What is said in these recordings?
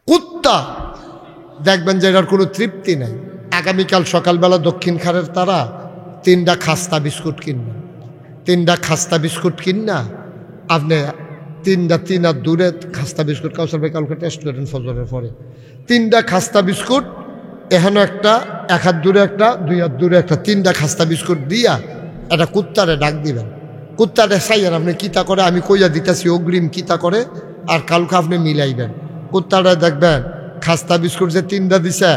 কুত্তা দেখবেন যে এটার কোনো তৃপ্তি নাই। আগামীকাল সকালবেলা দক্ষিণ খারের তারা 3টা খাস্তা বিস্কুট কিনবেন। 3টা খাস্তা বিস্কুট কিনা আপনি 3 হাত দূরে খাস্তা বিস্কুট কাউসার ভাই কালকে টেস্ট করেন ফজরের পরে। 3টা খাস্তা বিস্কুট এখানে একটা, 1 হাত দূরে একটা, 2 হাত দূরে একটা, 3টা খাস্তা বিস্কুট দিয়া একটা কুত্তারে ডাক দিবেন। কুত্তারে চাইয়েন আপনি কিতা করে, আমি কইয়া দিতেছি অগ্রিম কিতা করে, আর কালকে আপনি মিলাইবেন। কুত্তারে দেখবেন খাস্তা বিস্কুট যে 3টা দিছে,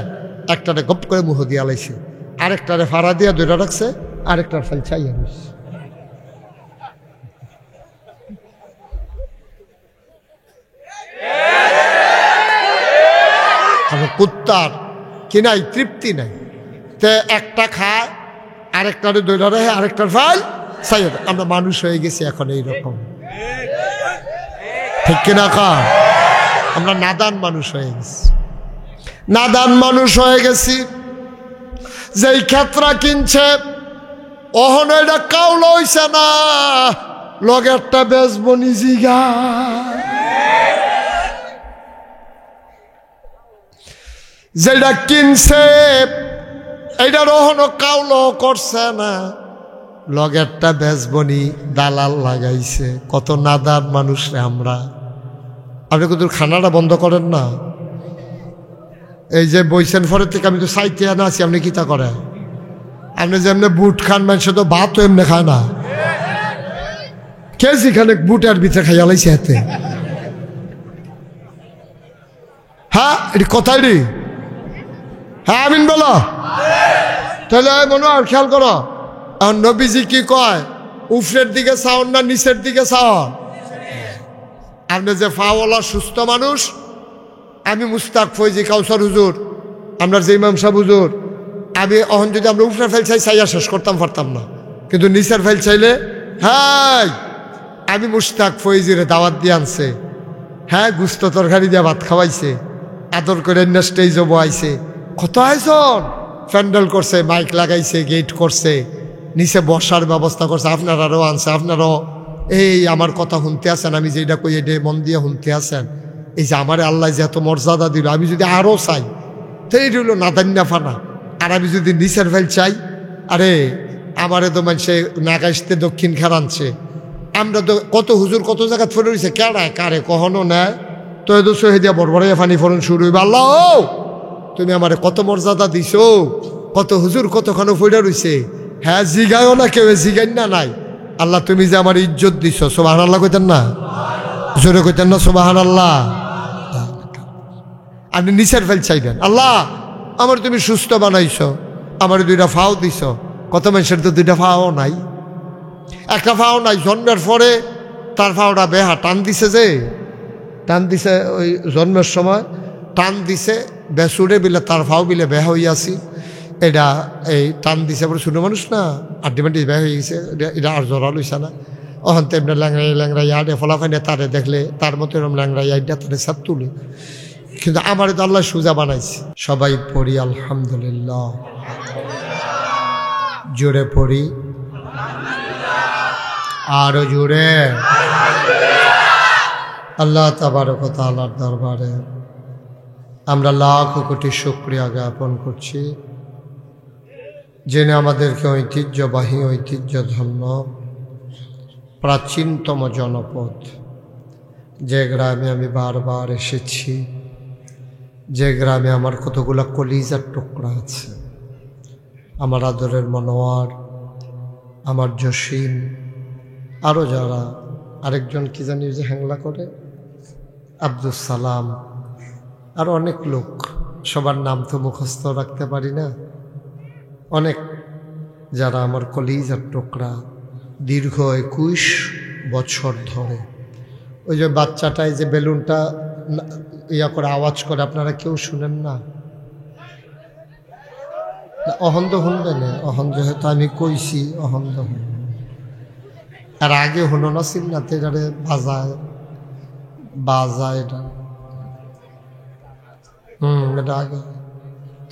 একটারে গপ করে মুহ দিয়া লাইছে, আরেকটারে ফাড়া দিয়া ধরে রাখছে, আরেকটার ফাইল চাইয়া রয়েছে। কুত্তার কি নাই, তৃপ্তি নাই। তে একটা খায়, আরেকটারে ধরে রাখে, আরেকটার ফাইল চাইয়া। আমরা মানুষ হয়ে গেছি এখন এইরকম, ঠিক কিনা কা? আমরা নাদান মানুষ হয়ে গেছি, নাদান মানুষ হয়ে গেছি। যেই ক্ষেত্রা কিনছে অহন এটা কাউল হইছে না, লগেরটা বেচবো নিজিগা। যেটা কিনছে এইটার অহনো কাউল করছে না, লগেরটা বেচবনি দালাল লাগাইছে। কত নাদান মানুষ রে আমরা। আপনি কিন্তু খানাটা বন্ধ করেন না। এই যে বইছেন ফরের থেকে আমি তো সাইতে আনা আছি, আপনি কিতা করে? আপনি যেমনি বুট খান, মানুষ তো ভাতও এমনি খায় না। কেজি খানে বুটের ভিতরে খাইয়া লাইছে হাতে। হ্যাঁ এটি কথাই রে। হ্যাঁ আমিন বলো তাহলে মনে আর খেয়াল করো। এখন নবীজি কি কয়, উপরের দিকে চাওন না নিচের দিকে চাওন? আপনি যে ফাওয়ালা সুস্থ মানুষ, আমি মুস্তাক ফৈজি কাউসার হুজুর, আমরা যে ইমাম সাহেব হুজুর, আমি অহন যদি আমরা উপরের ফেল চাই চাইয়া শেষ করতাম পারতাম না, কিন্তু নিচের ফেল চাইলে হ্যাঁ আমি মুস্তাক ফৈজিরে দাওয়াত দিয়ে আনছে। হ্যাঁ গুস্ত তরকারি দিয়ে ভাত খাওয়াইছে, আদর করে স্টেজও বয়াইছে, কত আয়োজন প্যান্ডেল করছে, মাইক লাগাইছে, গেট করছে, নিচে বসার ব্যবস্থা করছে। আপনারাও আনছে, আপনারাও এই আমার কথা শুনতে আছেন, আমি যেটা কই এটা মন দিয়ে শুনতে আছেন। এই যে আমার আল্লাহ যে এত মর্যাদা দিল, আমি যদি আরও চাই তো এইটা হলো নাদান্যা ফানা। আর আমি যদি নিচের ফেল চাই, আরে আমারে তো মানুষে নাগাইতে দক্ষিণ খার আনছে। আমরা তো কত হুজুর কত জায়গা ফেলে রয়েছে, কেড়ায় কারে কখনো নেয় তো এত সহে দিয়া বড়বড়াইয়া ফানি ফোরন শুরু হইবে। আল্লাহ তুমি আমারে কত মর্যাদা দিছো, কত হুজুর কতখানো ফইরা রইছে। হ্যাঁ জিগায়ও না কেউ, জিগাই না নাই। আল্লাহ তুমি যে আমার ইজ্জত দিছো, সুবহানাল্লাহ কইতেন না? জোরে কইতেন না সুবহানাল্লাহ? আপনি নিচের ফেল চাইবেন, আল্লাহ আমার তুমি সুস্থ বানাইছো, আমার 2টা ফাও দিছ। কত মানুষের তো 2টা ফাও নাই, একটা ফাও নাই। জন্মের পরে তার ফাওটা বেহা টান দিছে, যে টান দিছে ওই জন্মের সময় টান দিছে বেসুরে বিলে তার ফাও বিলে বেহা হইয়াছি। এটা এই টান দিছে বলে ছোটো মানুষ না, আড্ডিমাটি বেহা হয়ে গেছে, এটা আর জড়া লইছে না। ওখান তেমনি ল্যাংরাই ল্যাংরাই আডে ফলাফাইনে তারে দেখলে তার মতো এরকম ল্যাংরাই আইডা তারে সাপ তুলে। কিন্তু আমার তো আল্লাহ সুজা বানাইছে। সবাই পড়ি আলহামদুলিল্লাহ, জোরে পড়ি আরো জোরে। আল্লাহ তাবারক ওয়া তাআলার দরবারে আমরা লাখ কোটি শুকরিয়া জ্ঞাপন করছি, জেনে আমাদেরকে ঐতিহ্যবাহী ঐতিহ্যধন্য প্রাচীনতম জনপদ, যে গ্রামে আমি বারবার এসেছি, যে গ্রামে আমার কতগুলো কলিজার টুকরা আছে, আমার আদরের মনোয়ার, আমার জসিম, আরও যারা, আরেকজন কি জানি যে হ্যাংলা করে, আব্দুল সালাম, আর অনেক লোক, সবার নাম তো মুখস্থ রাখতে পারি না। অনেক যারা আমার কলিজার টুকরা, দীর্ঘ 21 বছর ধরে, ওই যে বাচ্চাটায় যে বেলুনটা ইয়া করে আওয়াজ করে, আপনারা কেউ শুনেন না? অহন্দ শুনবে না, অহন যেহেতু আমি কইছি অহন্দ শুনবে। আর আগে হলো না সিন্নাতে যারে বাজায় বাজায়, এটা এটা আগে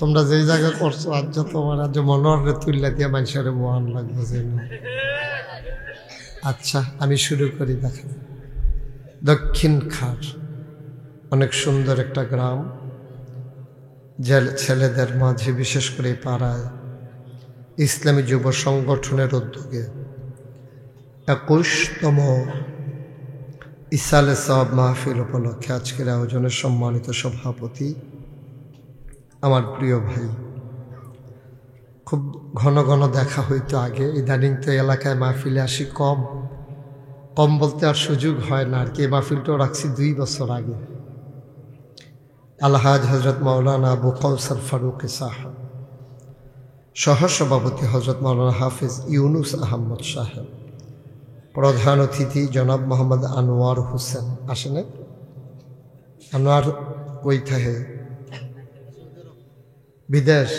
তোমরা যেই জায়গা করছো, আজ তোমার আজ মনোহরে তুললা দিয়ে মানুষের মহান লাগবে। আচ্ছা আমি শুরু করি। দেখেন দক্ষিণ খার, অনেক সুন্দর একটা গ্রাম, যে ছেলেদের মাঝে বিশেষ করে পাড়ায় ইসলামী যুব সংগঠনের উদ্যোগে 21তম ইসালে সওয়াব মাহফিল উপলক্ষে আজকের আয়োজনের সম্মানিত সভাপতি আমার প্রিয় ভাই। খুব ঘন ঘন দেখা হইতো আগে, ইদানিং তো এলাকায় মাহফিলে আসি কম বলতে আর সুযোগ হয় না আর কি। এই মাহফিলটাও রাখছি 2 বছর আগে। আলহাজ হজরত মাওলানা আবু কৌসর ফারুক সাহেব, সহসভাপতি হজরত মাওলানা হাফিজ ইউনুস আহমদ সাহেব, প্রধান অতিথি জনাব মোহাম্মদ আনোয়ার হোসেন। আসেন আনোয়ার কই থাকে? বিদেশ,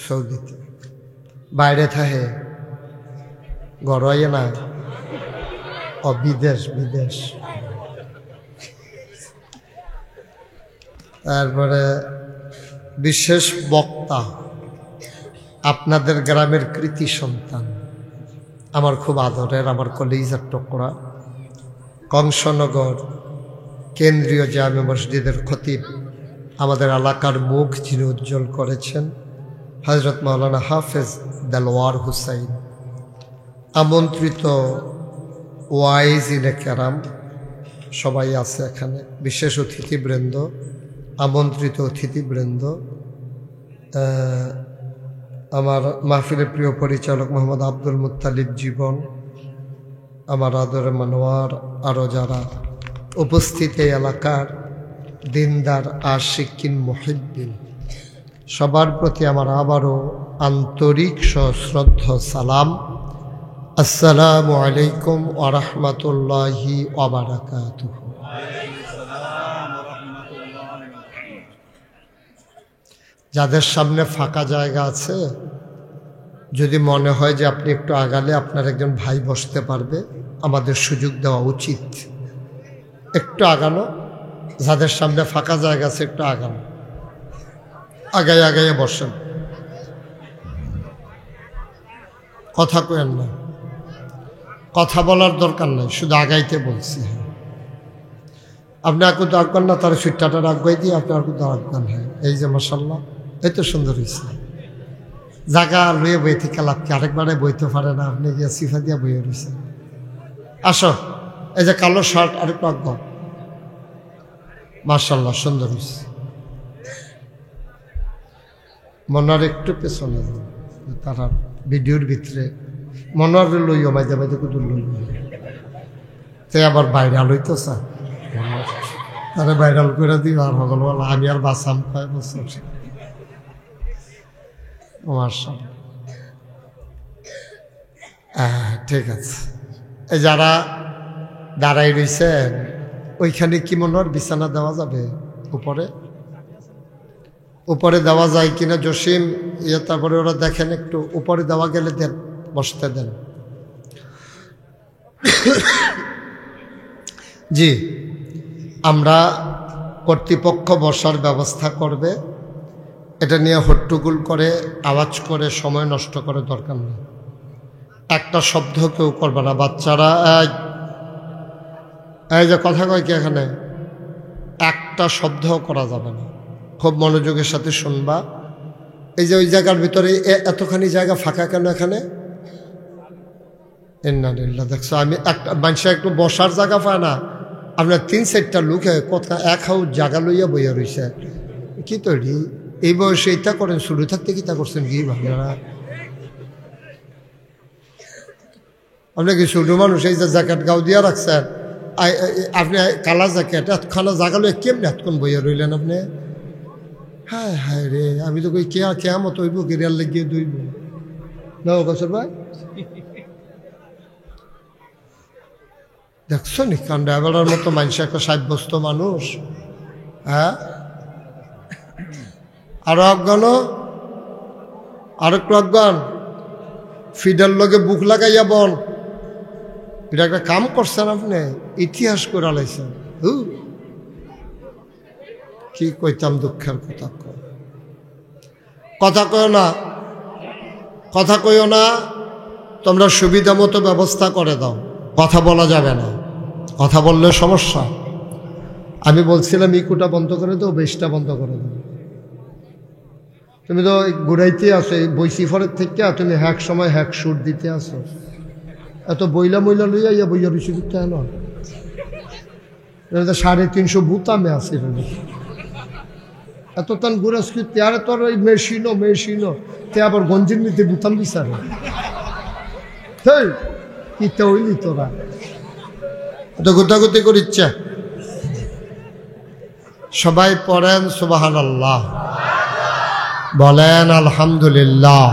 সৌদিতে। বাইরে থাকে? গড়াইয়ে না, ও বিদেশ। তারপরে বিশেষ বক্তা, আপনাদের গ্রামের কৃতি সন্তান, আমার খুব আদরের, আমার কলিজার টুকরা, কংসনগর কেন্দ্রীয় জামে মসজিদের খতিব, আমাদের এলাকার মুখ যিনি উজ্জ্বল করেছেন, হজরত মাওলানা হাফেজ দেলোয়ার হুসাইন, আমন্ত্রিত ওয়াইজিনে কেরাম সবাই আছে এখানে, বিশেষ অতিথিবৃন্দ, আমন্ত্রিত অতিথিবৃন্দ, আমার মাহফিলের প্রিয় পরিচালক মোহাম্মদ আব্দুল মুত্তালিব জীবন, আমার আদরের মনোয়ার, আরও যারা উপস্থিত এই এলাকার দিনদার আশিকিন মুহিব্বিন, সবার প্রতি আমার আবারও আন্তরিক সশ্রদ্ধ সালাম। আসসালামু আলাইকুম ওয়া রাহমাতুল্লাহি ওয়া বারাকাতুহু। যাদের সামনে ফাঁকা জায়গা আছে, যদি মনে হয় যে আপনি একটু আগালে আপনার একজন ভাই বসতে পারবে, আমাদের সুযোগ দেওয়া উচিত। একটু আগানো, যাদের সামনে ফাঁকা জায়গা আছে একটু আগানো, আগাইয়ে বসেন, কথা কয়েন না, কথা বলার দরকার নাই, শুধু আগাইতে বলছি। আপনি আকুদ আঁকবেন না, তার সুইটাটা আগাই দিয়ে আপনি আকুদ আঁকবেন। হ্যাঁ, এই যে মাশাআল্লাহ, এই তো সুন্দর হয়েছে। জায়গা লুয়ে বই থেকে লাভকে আরেকবারে বইতে পারে না, আপনি গিয়ে সিফা দিয়া বইয়ে রয়েছেন। আসো, এই যে কালো শার্ট আরেকটু আঁকব, মাশাআল্লাহ সুন্দর হয়েছে। মনার একটু পেছনে তারা ভিডিওর ভিতরে মনার লইও মাঝে মাঝে কুদুর লইল, তাই আবার ভাইরাল হইতো স্যার, তারা ভাইরাল করে দিই আর হগলওয়ালা আমি আর বাসাম পাই বছর। ঠিক আছে, এই যারা দাঁড়াই রয়েছেন ওইখানে কি মনোর বিছানা দেওয়া যাবে? উপরে দেওয়া যায় কিনা জসিম, তারপরে ওরা দেখেন একটু উপরে দেওয়া গেলে দেন, বসতে দেন। জি, আমরা কর্তৃপক্ষ বসার ব্যবস্থা করবে, এটা নিয়ে হট্টগোল করে আওয়াজ করে সময় নষ্ট করে দরকার নেই। একটা শব্দ কেউ করবে না, বাচ্চারা এই যে কথা কয় কি এখানে, একটা শব্দও করা যাবে না, খুব মনোযোগের সাথে শুনবা। এই যে ওই জায়গার ভিতরে এতখানি জায়গা ফাঁকা কেন এখানে? দেখছো, আমি একটা মানুষের একটু বসার জায়গা পায় না, আপনার 3-4টা লোক কথা এক হাউস জায়গা লইয়া বইয়া রয়েছে। কি তৈরি এই বয়সে এটা করেন, শুরু থাকতে কি তা করছেন কি ভাবনা? আপনি কি ছোট মানুষ, এই যে জ্যাকেট গাও দিয়া রাখছেন, আপনি কালা জ্যাকেট এতখানা জায়গা লইয়া কেমনি এতক্ষণ বইয়া রইলেন আপনি? হ্যাঁ হ্যাঁ রে, আমি তো কই কেমত হইব, গেরিয়ার লেগিয়ে দইব না বছর ভাই। দেখছো নি কান ড্রাইভারের মতো মানুষ, একটা সাব্যস্ত মানুষ। হ্যাঁ, আরো অজ্ঞান, আর একটু অজ্ঞান, ফিডার লগে বুক লাগাইয়া বল। এটা একটা কাম করছেন আপনি, ইতিহাস করে লাইছেন। কি কইতাম, দুঃখের কথা কইও না, তোমরা সুবিধা মতো ব্যবস্থা করে দাও। কথা বলা যাবে না, কথা বললে সমস্যা। আমি বলছিলাম ইকুটা বন্ধ করে দাও, বেশটা বন্ধ করে দাও। তুমি তো ঘুরাইতে আসো, এই বৈশিফরের থেকে তুমি হ্যাক সময় হ্যাক সুর দিতে আসো। এত বইলা মইলা লইয়া ইয়া বইয়া বেশি দিতে হয় না। 350 বুতামে আছে এত তান ঘুরাস কি তারে তোর ওই মেশিনও তে আবার গঞ্জির নিতে বুতাম বিচারে কি তো হইলি তোরা এত গুতাগুতি করিচ্ছে। সবাই পড়েন সুবহানাল্লাহ, বলেন আলহামদুলিল্লাহ।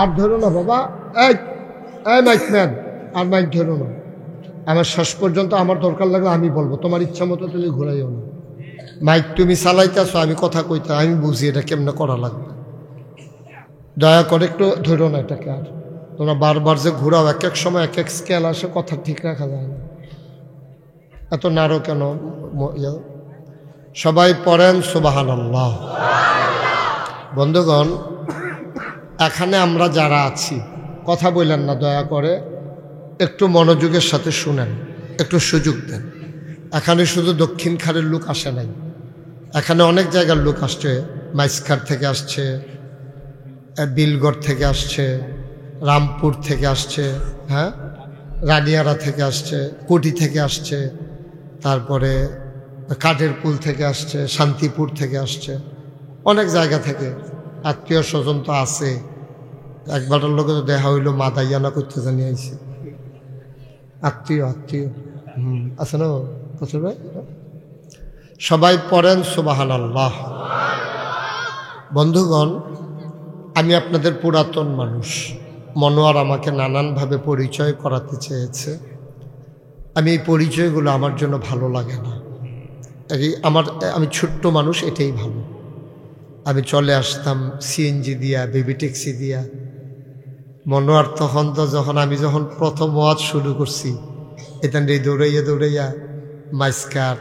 আর ধরো না বাবা, এই মাইক ম্যান, আর মাইক ধরো না। আমার শেষ পর্যন্ত আমার দরকার লাগলে আমি বলবো, তোমার ইচ্ছা মতো তুমি ঘুরাইও না। মাইক তুমি চালাইতেছো, আমি কথা কইতে, আমি বুঝি এটা কেমনে করা লাগবে। দয়া করে একটু ধরো না এটাকে। আর তোমরা বারবার যে ঘুরাও, এক এক সময় এক এক স্কেল আসে, কথা ঠিক রাখা যায় না। এত নাড়ো কেন? সবাই পড়েন সুবহানাল্লাহ। বন্ধুগণ, এখানে আমরা যারা আছি, কথা বললেন না, দয়া করে একটু মনোযোগের সাথে শুনেন, একটু সুযোগ দেন। এখানে শুধু দক্ষিণ খাড়ের লোক আসে নাই, এখানে অনেক জায়গার লোক আসছে। মাইসখার থেকে আসছে, বিলগড় থেকে আসছে, রামপুর থেকে আসছে, হ্যাঁ, রানিয়ারা থেকে আসছে, কোটি থেকে আসছে, তারপরে কাঠের পুল থেকে আসছে, শান্তিপুর থেকে আসছে, অনেক জায়গা থেকে আত্মীয় স্বজন তো আছে। একবারের লোকে তো দেখা হইলো মাদাইয়ানা করতে জানিয়ে আইছে, আত্মীয় আছে না কচুর ভাই? সবাই পড়েন সুবহানাল্লাহ। বন্ধুগণ, আমি আপনাদের পুরাতন মানুষ, মনোয়ার আমাকে নানানভাবে পরিচয় করাতে চেয়েছে। আমি এই পরিচয়গুলো আমার জন্য ভালো লাগে না। আমি ছোট্ট মানুষ, এটাই ভালো। আমি চলে আসতাম সিএনজি দিয়া, বেবি ট্যাক্সি দিয়া। মনোয়ার তখন তো আমি যখন প্রথম ওয়াজ শুরু করছি, এখান থেকে দৌড়াইয়া মাইসকার,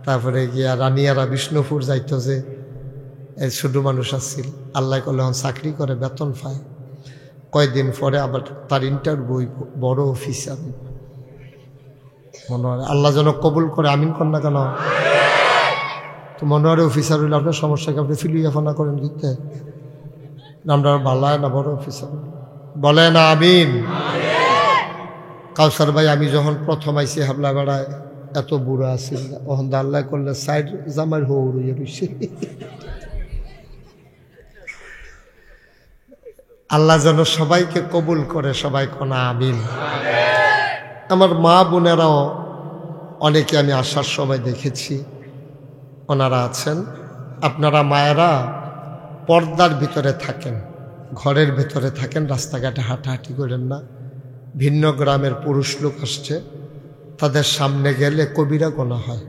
তারপরে গিয়া রানিয়ারা বিষ্ণুপুর যাইতো, যে ছোট মানুষ আসছিল। আল্লাহ করলে এখন চাকরি করে, বেতন পায়। কয়েকদিন পরে আবার তার ইন্টারভিউ, বড় অফিসার। মনোয়ার আল্লাহ যেন কবুল করে, আমিন কর না কেন? তো মনোয়ারে অফিসার হইলে আপনার সমস্যাকে আপনি ফিলিয়াফানা করেন দিতে, আমরা ভালায় না বড় অফিসার বলে না, আমিন। কাউসার ভাই, আমি যখন প্রথম আইসি হাবলা বেড়ায়, এত বুড়া আসিল, ওখান আল্লাহ করলে সাইড জামাই হইয়া রইছে। আল্লাহ যেন সবাইকে কবুল করে, সবাই কোনা আমিন। আমার মা বোনেরাও অনেকে আমি আসার সময় দেখেছি, ওনারা আছেন। আপনারা মায়েরা পর্দার ভিতরে থাকেন, ঘরের ভিতরে থাকেন, রাস্তাঘাটে হাঁটাহাঁটি করেন না। ভিন্ন গ্রামের পুরুষ লোক আসছে, তাদের সামনে গেলে কবিরা গোনা হয়।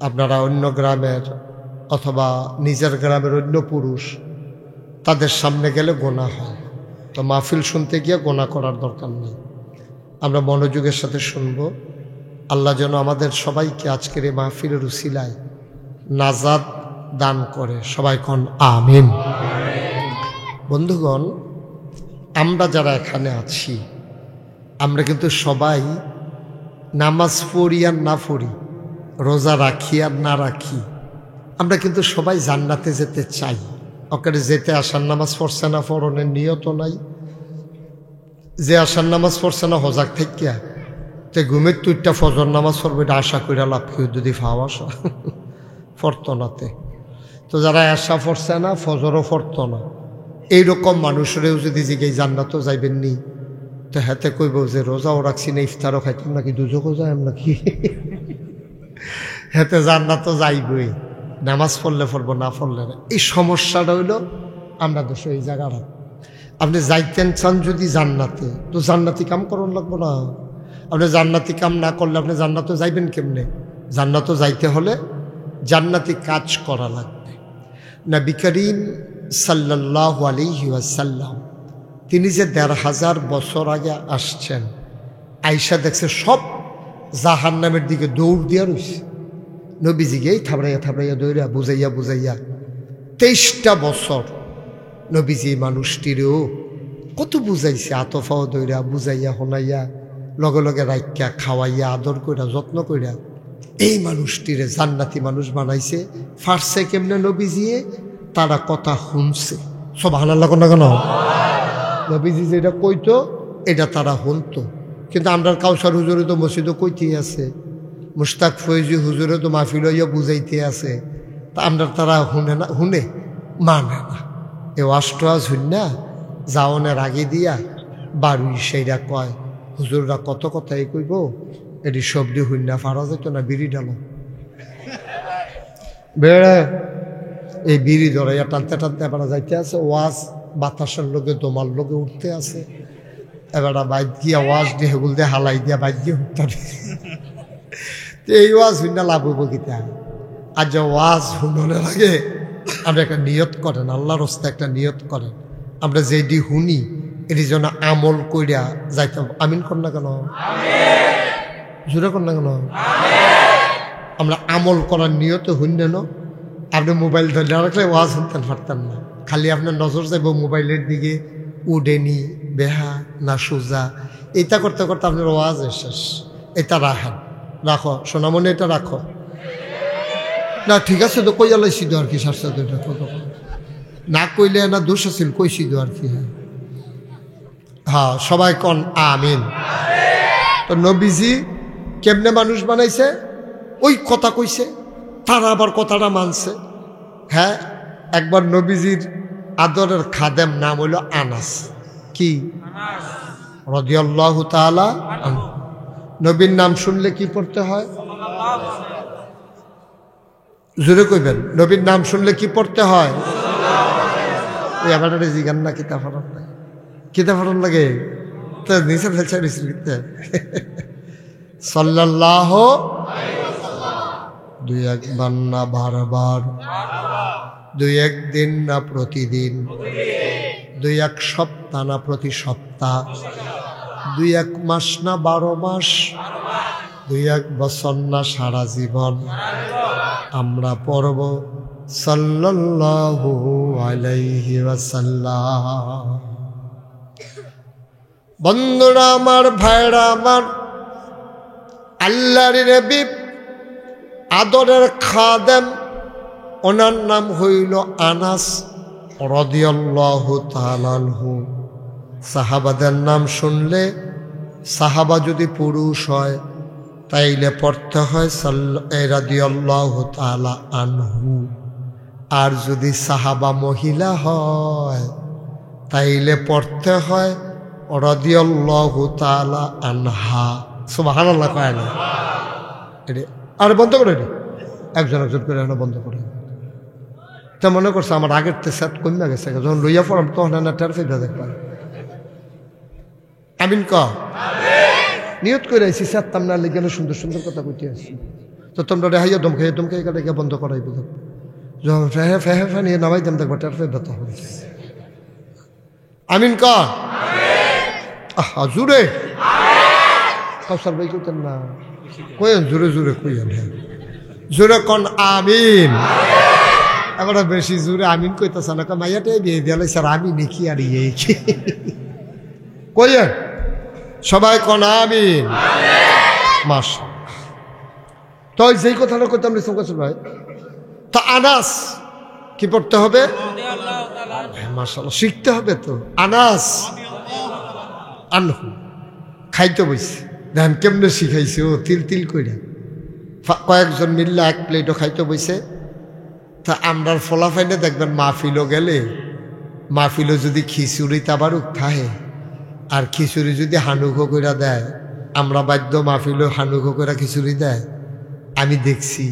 আপনারা অন্য গ্রামের অথবা নিজের গ্রামের অন্য পুরুষ, তাদের সামনে গেলে গোনা হয়। তো মাহফিল শুনতে গিয়ে গোনা করার দরকার নেই। আমরা মনোযোগের সাথে শুনব। আল্লাহ যেন আমাদের সবাইকে আজকের এই মাহফিলের উসিলায় নাজাত দান করে, সবাই কোন আমিন। বন্ধুগণ, আমরা যারা এখানে আছি, আমরা কিন্তু সবাই নামাজ পড়ি আর না পড়ি, রোজা রাখি আর না রাখি, আমরা কিন্তু সবাই জান্নাতে যেতে চাই। ওখানে যেতে আসার নামাজ পড়ছে না, পড়নের নিয়ত নাই। যে আসার নামাজ পড়ছে না হজাক থেকে, তে ঘুমের তুইটা ফজর নামাজ পড়বে, এটা আশা করে লাভ কেউ যদি ফাও আসা ফরত নাতে। তো যারা আশা পড়ছে না, ফজরও ফরত না, এইরকম মানুষরেও যদি জিগে জান্নাতও যাইবেন নি, তো হাতে কইব যে রোজাও রাখছি না, ইফতারও খাইতাম নাকি, দুজকও যাই নাকি, হাতে জান্নাতও যাইবই, নামাজ পড়লে পড়বো, না পড়লে না। এই সমস্যাটা হইল আমরা দেশ এই জায়গাটা। আপনি যাইতেন চান যদি জান্নাতে, তো জান্নাতি কাম করুন লাগবো না। আপনি জান্নাতি কাম না করলে আপনি জান্নাতও যাইবেন কেমনে? জান্নাতও যাইতে হলে জান্নাতি কাজ করা লাগবে। নবী করিম সাল্লাল্লাহু আলাইহি ওয়াসাল্লাম, তিনি যে ১৫০০ বছর আগে আসছেন, আইসা দেখছে সব জাহান্নামের দিকে দৌড় দিয়া রয়েছে। নবীজিকেই থাবড়াইয়া দৌড়া বুঝাইয়া ২৩টা বছর নবীজি মানুষটিরও কত বুঝাইছে, আতফাও দৌড়া বুঝাইয়া, শোনাইয়া, লগে লগে রাখিয়া খাওয়াইয়া, আদর কইরা, যত্ন কইরা এই মানুষটিরে জান্নাতি মানুষ বানাইছে। ফার্সে কেমনে নবীজিয়ে তারা কথা শুনছে। সুবহানাল্লাহ না কেন? নবীজি যেটা কইতো এটা তারা শুনতো। কিন্তু আমরা কাউসার হুজুরে তো মসজিদও কইতেই আছে, মুশতাক ফৈজি হুজুরে তো মাহফিল হইয়া বুঝাইতে আছে, তা আমরা তারা শুনে না, শুনে মানে না। এ ওয়াজটা শুননা যাওনের আগে দিয়া বাড়ি সেইরা কয় হুজুররা কত কথাই কইব, এটি সবজি শুননা ফারা যেত না, বিড়ি ডালো বেড়ে এই বিড়ি ধরাইয়া টানতে টানতে এবার যাইতে আছে। ওয়াজ বাতাসের লোকে দোমার লোকে উঠতে আছে। এবার বাইক গিয়া ওয়াজ দিয়ে হেগুল দিয়ে হালাই দিয়া বাইক দিয়ে উঠতে এই ওয়াজ শুননা লাভ হইব কিতা? আর যে ওয়াজ শুননের আগে আমরা একটা নিয়ত করেন, আল্লাহর রাস্তায় একটা নিয়ত করেন, আমরা যেটি শুনি এটি যেন আমল কইরা যাইতে। আমিন কর না কেন? জোরে কর না কেন? আমরা আমল করার নিয়ত শুনলে না। আপনি মোবাইল ধরে রাখলে ওয়াজ শুনতেন পারতেন না, খালি আপনার নজর যাইব মোবাইলের দিকে, উডেনি বেহা না সোজা, এটা করতে করতে আপনার ওয়াজ শেষ। এটা রাখেন, রাখো সোনামণি, এটা রাখো না। ঠিক আছে তো কইয়া লাইছি তো আর কি, সারসা তো এটা না কইলে না দোষ আছিল, কইছি তো আর কি। হ্যাঁ সবাই কন আমিন। তো নবীজি কেমনে মানুষ বানাইছে? ওই কথা কইছে, তারা আবার কথাটা মানছে। হ্যাঁ, একবার নবীজির আদরের খাদেম নাম হইল আনাস। কি? রাদিয়াল্লাহু তাআলা আনহু। নবীর নাম শুনলে কি পড়তে হয়? জোরে কইবেন, নবীর নাম শুনলে কি পড়তে হয়? ওই আবার জিগান না কিতাব পড়ার লাগে, কিতাব পড়ার লাগে তো নিচে ফেলছে নিচে সাল্লাল্লাহু দুই একবার না বারবার, দুই একদিন না প্রতিদিন, দুই এক সপ্তাহ না প্রতি সপ্তাহ, দুই এক মাস না 12 মাস, দুই এক বছর না সারা জীবন আমরা পড়ব সাল্লাল্লাহু আলাইহি ওয়াসাল্লাম। বন্ধুরা আমার, ভাইরা আমার, আল্লাহর নবী আদরের খাদেম, ওনার নাম হইল আনাস রাদিয়াল্লাহু তাআলা আনহু। সাহাবাদের নাম শুনলে, সাহাবা যদি পুরুষ হয় তাইলে পড়তে হয় রাদিয়াল্লাহু তাআলা আনহু, আর যদি সাহাবা মহিলা হয় তাইলে পড়তে হয় রাদিয়াল্লাহু তাআলা আনহা। সুবহানাল্লাহ কয় না? আর বন্ধ করে রে, একজন একজন করে বন্ধ করে। তা মনে করছে আমার আগের তে সেট কমে গেছে, যখন লইয়া পড়াম তখন না টের ফেলে দেখলাম। আমিন ক নিয়ত করে আইসি, সারতাম না লেগে সুন্দর সুন্দর কথা কইতে আসছি। তো তোমরা রেহাইয়া দমখাইয়া দমখাই রেখে বন্ধ করাইব, যখন ফেহে ফেহে ফে নিয়ে নামাই দাম দেখবো টের ফেলে ব্যথা হবে। আমিন ক জুড়ে কাউসার ভাই কইতেন না, কইন জোরে জোরে কইন, হ্যাঁ জোরে কন আমিন। এবার বেশি জোরে আমিন কইতেছে না, মাইয়াটাই বিয়ে দিয়ে স্যার আমি নেকি আর ইয়ে কইন, সবাই কন আমিন। মাশাআল্লাহ। তো যেই কথাটা কইতাম নিসঙ্গাসুর ভাই, তো আনাস কি পড়তে হবে? মাশাআল্লাহ, শিখতে হবে তো। আনাস আনহু খাইতে বইছে, দেখেন কেমনে শিখাইছে ও, তিল তিল কইরা কয়েকজন মিললে এক প্লেটও খাইতে বইছে। তা আমরার ফলাফাইনে দেখবেন মাহফিলও গেলে, মাহফিলও যদি খিচুড়ি তাবারুক থাহে আর খিচুড়ি যদি হানুখো কইরা দেয়, আমরা বাধ্য মাহফিলও হানুখো কইরা খিচুড়ি দেয়। আমি দেখছি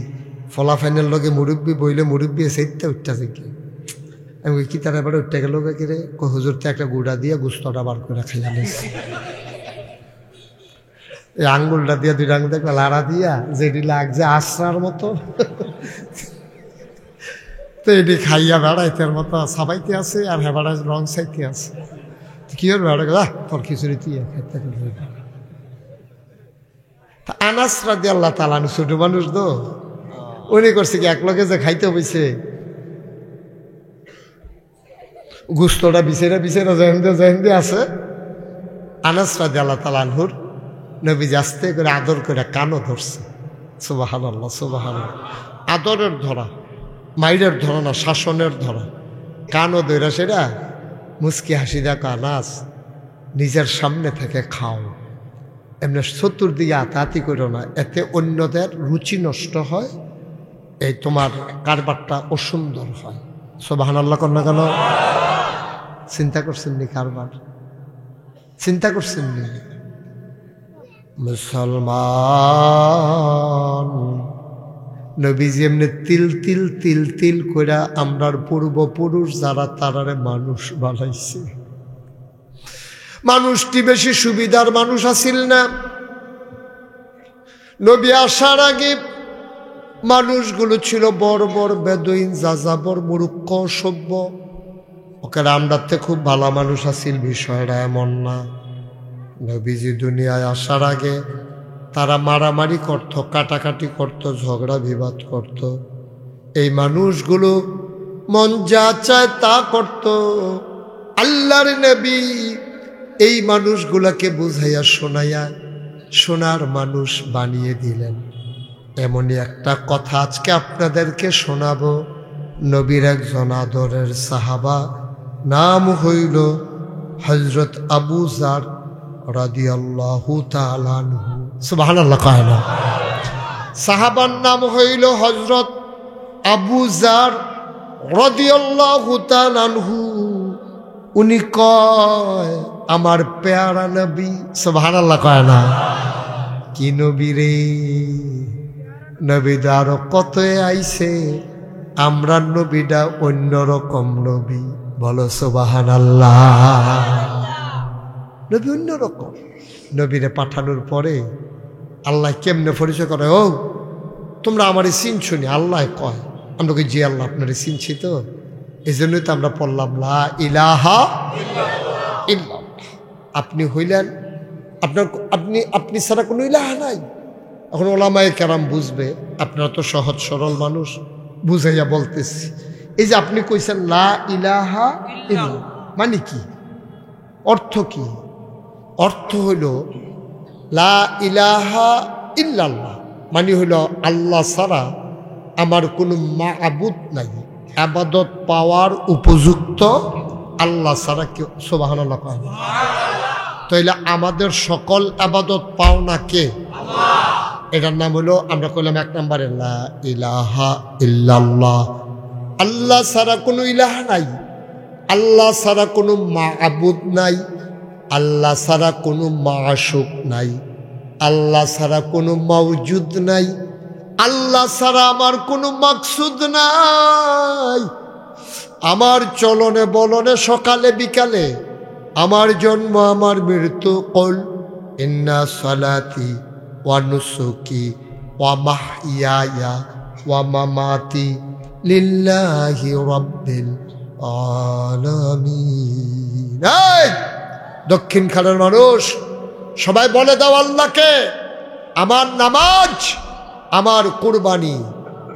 ফলাফাইনের লগে মুরব্বী বইলে মুরব্বী সেইটা উঠতেছে কি, আমি কি তারা এবার উঠতে গেল কিরে, হুজুরতে একটা গুড়া দিয়ে গুস্তটা বার করে খাইয়া নিয়েছি। এই আঙ্গুলটা দিয়ে দুই আঙ্গুল দেখবে লাড়া দিয়া যেটি লাগছে আশ্রার মতো, তো এটি খাইয়া বেড়াইতের মতো সাবাইতে আছে, আর হ্যাঁ বেড়াই রং সাইতে আছে। কি হল বেড়া তোর খিচুড়ি দিয়ে খাইতে। আনাস রাদিয়াল্লাহু তাআলা আনহু ছোট মানুষ তো, উনি করছে কি এক লগে যে খাইতে হইছে, গুস্তটা বিছেরা বিছেরা জেহেন্দে আছে। আনাস রাদিয়াল্লাহু তাআলা আনহুর নবী আস্তে করে আদর করে কানও ধরছে, সুবহানাল্লাহ সুবহানাল্লাহ। আদরের ধরা, মাইরের ধরা না, শাসনের ধরা। কানও দইরা সেটা মুস্কি হাসি দেখা নাচ, নিজের সামনে থেকে খাও, এমনি চতুর্দিকে আতাহাতি করো না, এতে অন্যদের রুচি নষ্ট হয়, এই তোমার কারবারটা অসুন্দর হয়। সুবহানাল্লাহ কর না কেন? চিন্তা করছেন নি কারবার? চিন্তা করছেন নি? মুসলমান নবীজি এমনি তিল তিল তিল তিল কইরা আমরার পূর্বপুরুষ যারা তারারে মানুষ বানাইছে। মানুষটি বেশি সুবিধার মানুষ আসিল না। নবী আসার আগে মানুষগুলো ছিল বড় বড় বেদুইন, যাযাবর, মূর্খ, সভ্য। ওকে আমরাতে খুব ভালো মানুষ আসিল, বিষয়টা এমন না। নবীজি দুনিয়ায় আসার আগে তারা মারামারি করত, কাটাকাটি করত, ঝগড়া বিবাদ করত। এই মানুষগুলো মন যা চায় তা করত। আল্লাহর নবী এই মানুষগুলাকে বুঝাইয়া শোনাইয়া সোনার মানুষ বানিয়ে দিলেন। এমনই একটা কথা আজকে আপনাদেরকে শোনাবো। নবীর একজন আদরের সাহাবা, নাম হইল হযরত আবু যার রাদিয়াল্লাহু তাআলা আনহু। সুবহানাল্লাহ কয় না? সাহাবার নাম হইল হযরত আবু যার রাদিয়াল্লাহু তাআলা আনহু। উনি কয়, আমার পেয়ারা নবী, সুবহানাল্লাহ কয় না? কি নবী রে! নবীটা আরো কত আইছে, আমরা নবীটা অন্যরকম নবী। বলো সুবহানাল্লাহ। নবী অন্যরকম। নবীরে পাঠানোর পরে আল্লাহ কেমনে পরিচয় করে, ও তোমরা আমারে চিনছো নি? আল্লাহ কয়, আমরা কি জি আল্লাহ আপনারে চিনছি তো, এই জন্যই তো আমরা পড়লাম লা ইলাহা ইল্লাল্লাহ। আপনি হইলেন, আপনার আপনি ছাড়া কোনো ইলাহা নাই। এখন ওলামায়ে কেরাম বুঝবে, আপনারা তো সহজ সরল মানুষ, বুঝাইয়া বলতেছি। এই যে আপনি কইছেন লা ইলাহা ইল্লাল্লাহ, মানে কি? অর্থ কি? অর্থ হইল লা ইলাহা ইল্লাল্লাহ মানে হইল আল্লাহ ছাড়া আমার কোনো মাবুদ নাই, আবাদত পাওয়ার উপযুক্ত আল্লাহ ছাড়া কেউ। সুবহানাল্লাহ কয়। তাইলে আমাদের সকল আবাদত পাও না কে? এটার নাম হলো, আমরা কইলাম এক নম্বরে লা ইলাহা ইল্লাল্লাহ। আল্লাহ ছাড়া কোনো ইলাহা নাই, আল্লাহ ছাড়া কোনো মাবুদ নাই, আল্লাহ ছাড়া কোনো মাশুক নাই, আল্লাহ ছাড়া কোনো মাওজুদ নাই, আল্লাহ ছাড়া আমার কোনো মাকসুদ নাই। আমার চলনে বলনে, সকালে বিকালে, আমার জন্ম আমার মৃত্যু, কল ইন্না সালাতি ওয়া নুসুকি ওয়া মাহইয়ায়া ওয়া মামাতি লিল্লাহি রাব্বিল আলামিন। এই দক্ষিণ খানের মানুষ সবাই বলে দাও আল্লাহকে, আমার নামাজ, আমার কুরবানি,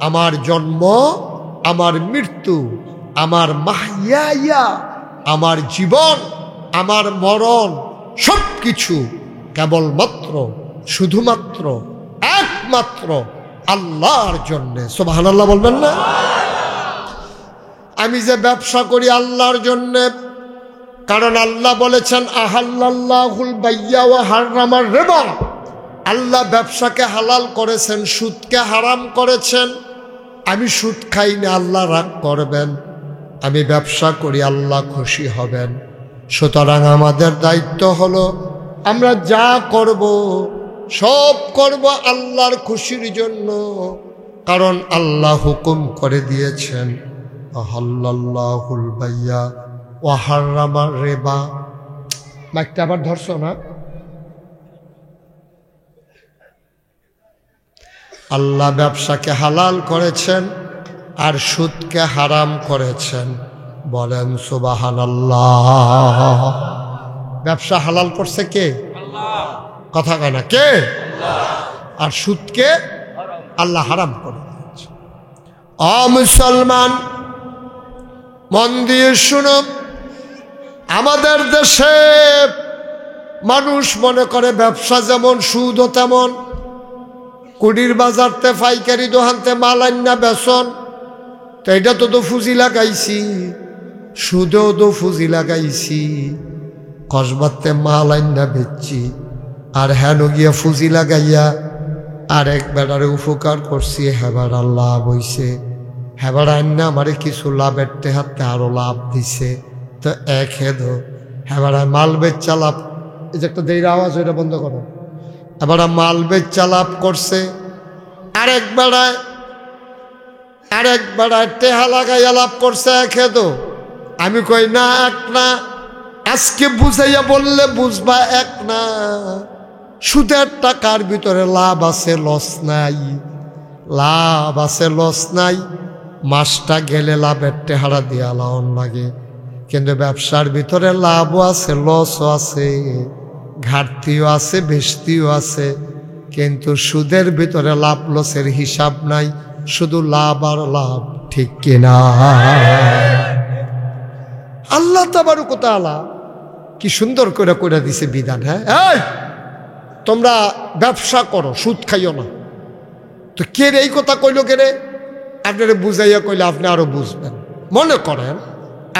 আমার জন্ম, আমার মৃত্যু, আমার মাহইয়া, আমার জীবন, আমার মরণ, সব কিছু কেবলমাত্র, শুধুমাত্র, একমাত্র আল্লাহর জন্যে। সুবহানাল্লাহ বলবেন না? আমি যে ব্যবসা করি আল্লাহর জন্যে, কারণ আল্লাহ বলেছেন আহাল্লাল্লাহুল বাইয়া ওয়া হাররামার রিবা। আল্লাহ ব্যবসাকে হালাল করেছেন, সুদকে হারাম করেছেন। আমি সুদ খাই না, আল্লাহ রাগ করবেন। আমি ব্যবসা করি, আল্লাহ খুশি হবেন। সুতরাং আমাদের দায়িত্ব হলো, আমরা যা করব সব করব আল্লাহর খুশির জন্য, কারণ আল্লাহ হুকুম করে দিয়েছেন আহাল্লাল্লাহুল বাইয়া ওয়া হাররামার রিবা। মাইকটা আবার ধরছো না? আল্লাহ ব্যবসাকে হালাল করেছেন আর সুদকে হারাম করেছেন। বলেন সুবহানাল্লাহ। ব্যবসা হালাল করছে কে? আল্লাহ। কথা কয় না কে? আল্লাহ। আর সুদকে আল্লাহ হারাম করে দিয়েছে। ও মুসলমান, মন দিয়ে শুনো, আমাদের দেশে মানুষ মনে করে ব্যবসা যেমন সুদও তেমন। কুড়ির বাজারতে পাইকারি দোকানতে মাল আন্না বেসন, তো এটা তো ফুজি লাগাইছি, সুদেও তো ফুজি লাগাইছি, কসবাতে মাল আন্না বেচছি, আর হেন গিয়া ফুজি লাগাইয়া আর এক বেড়ারে উপকার করছি, হেবার লাভ হইছে, হেবার আন্না আমারে কিছু লাভের টেহাতে আরো লাভ দিছে। তো এক হেদ হেবার মাল বেচা লাভ, এই যে একটা দেরির আওয়াজ, ওইটা বন্ধ করো। এবার মাল বেচা লাভ করছে, আরেক বেড়ায় টেহা লাগাইয়া লাভ করছে এক হেদ। আমি কই না, এক না, আজকে বুঝাইয়া বললে বুঝবা এক না। সুদের টাকার ভিতরে লাভ আছে লস নাই, লাভ আছে লস নাই। মাসটা গেলে লাভের টেহারা দিয়া লাউন লাগে, কিন্তু ব্যবসার ভিতরে লাভও আছে লসও আছে, ঘাটতিও আছে বেশতিও আছে, কিন্তু সুদের ভিতরে লাভ লসের হিসাব নাই, শুধু লাভ আর লাভ, ঠিক কিনা? আল্লাহ তাবারক ওয়া তাআলা কি সুন্দর করে করে দিছে বিধান। হ্যাঁ, এই তোমরা ব্যবসা করো, সুদ খাইও না। তো কে রে এই কথা কইলো? কে রে? আপনারা বুঝাইয়া কইলে আপনি আরো বুঝবেন। মনে করেন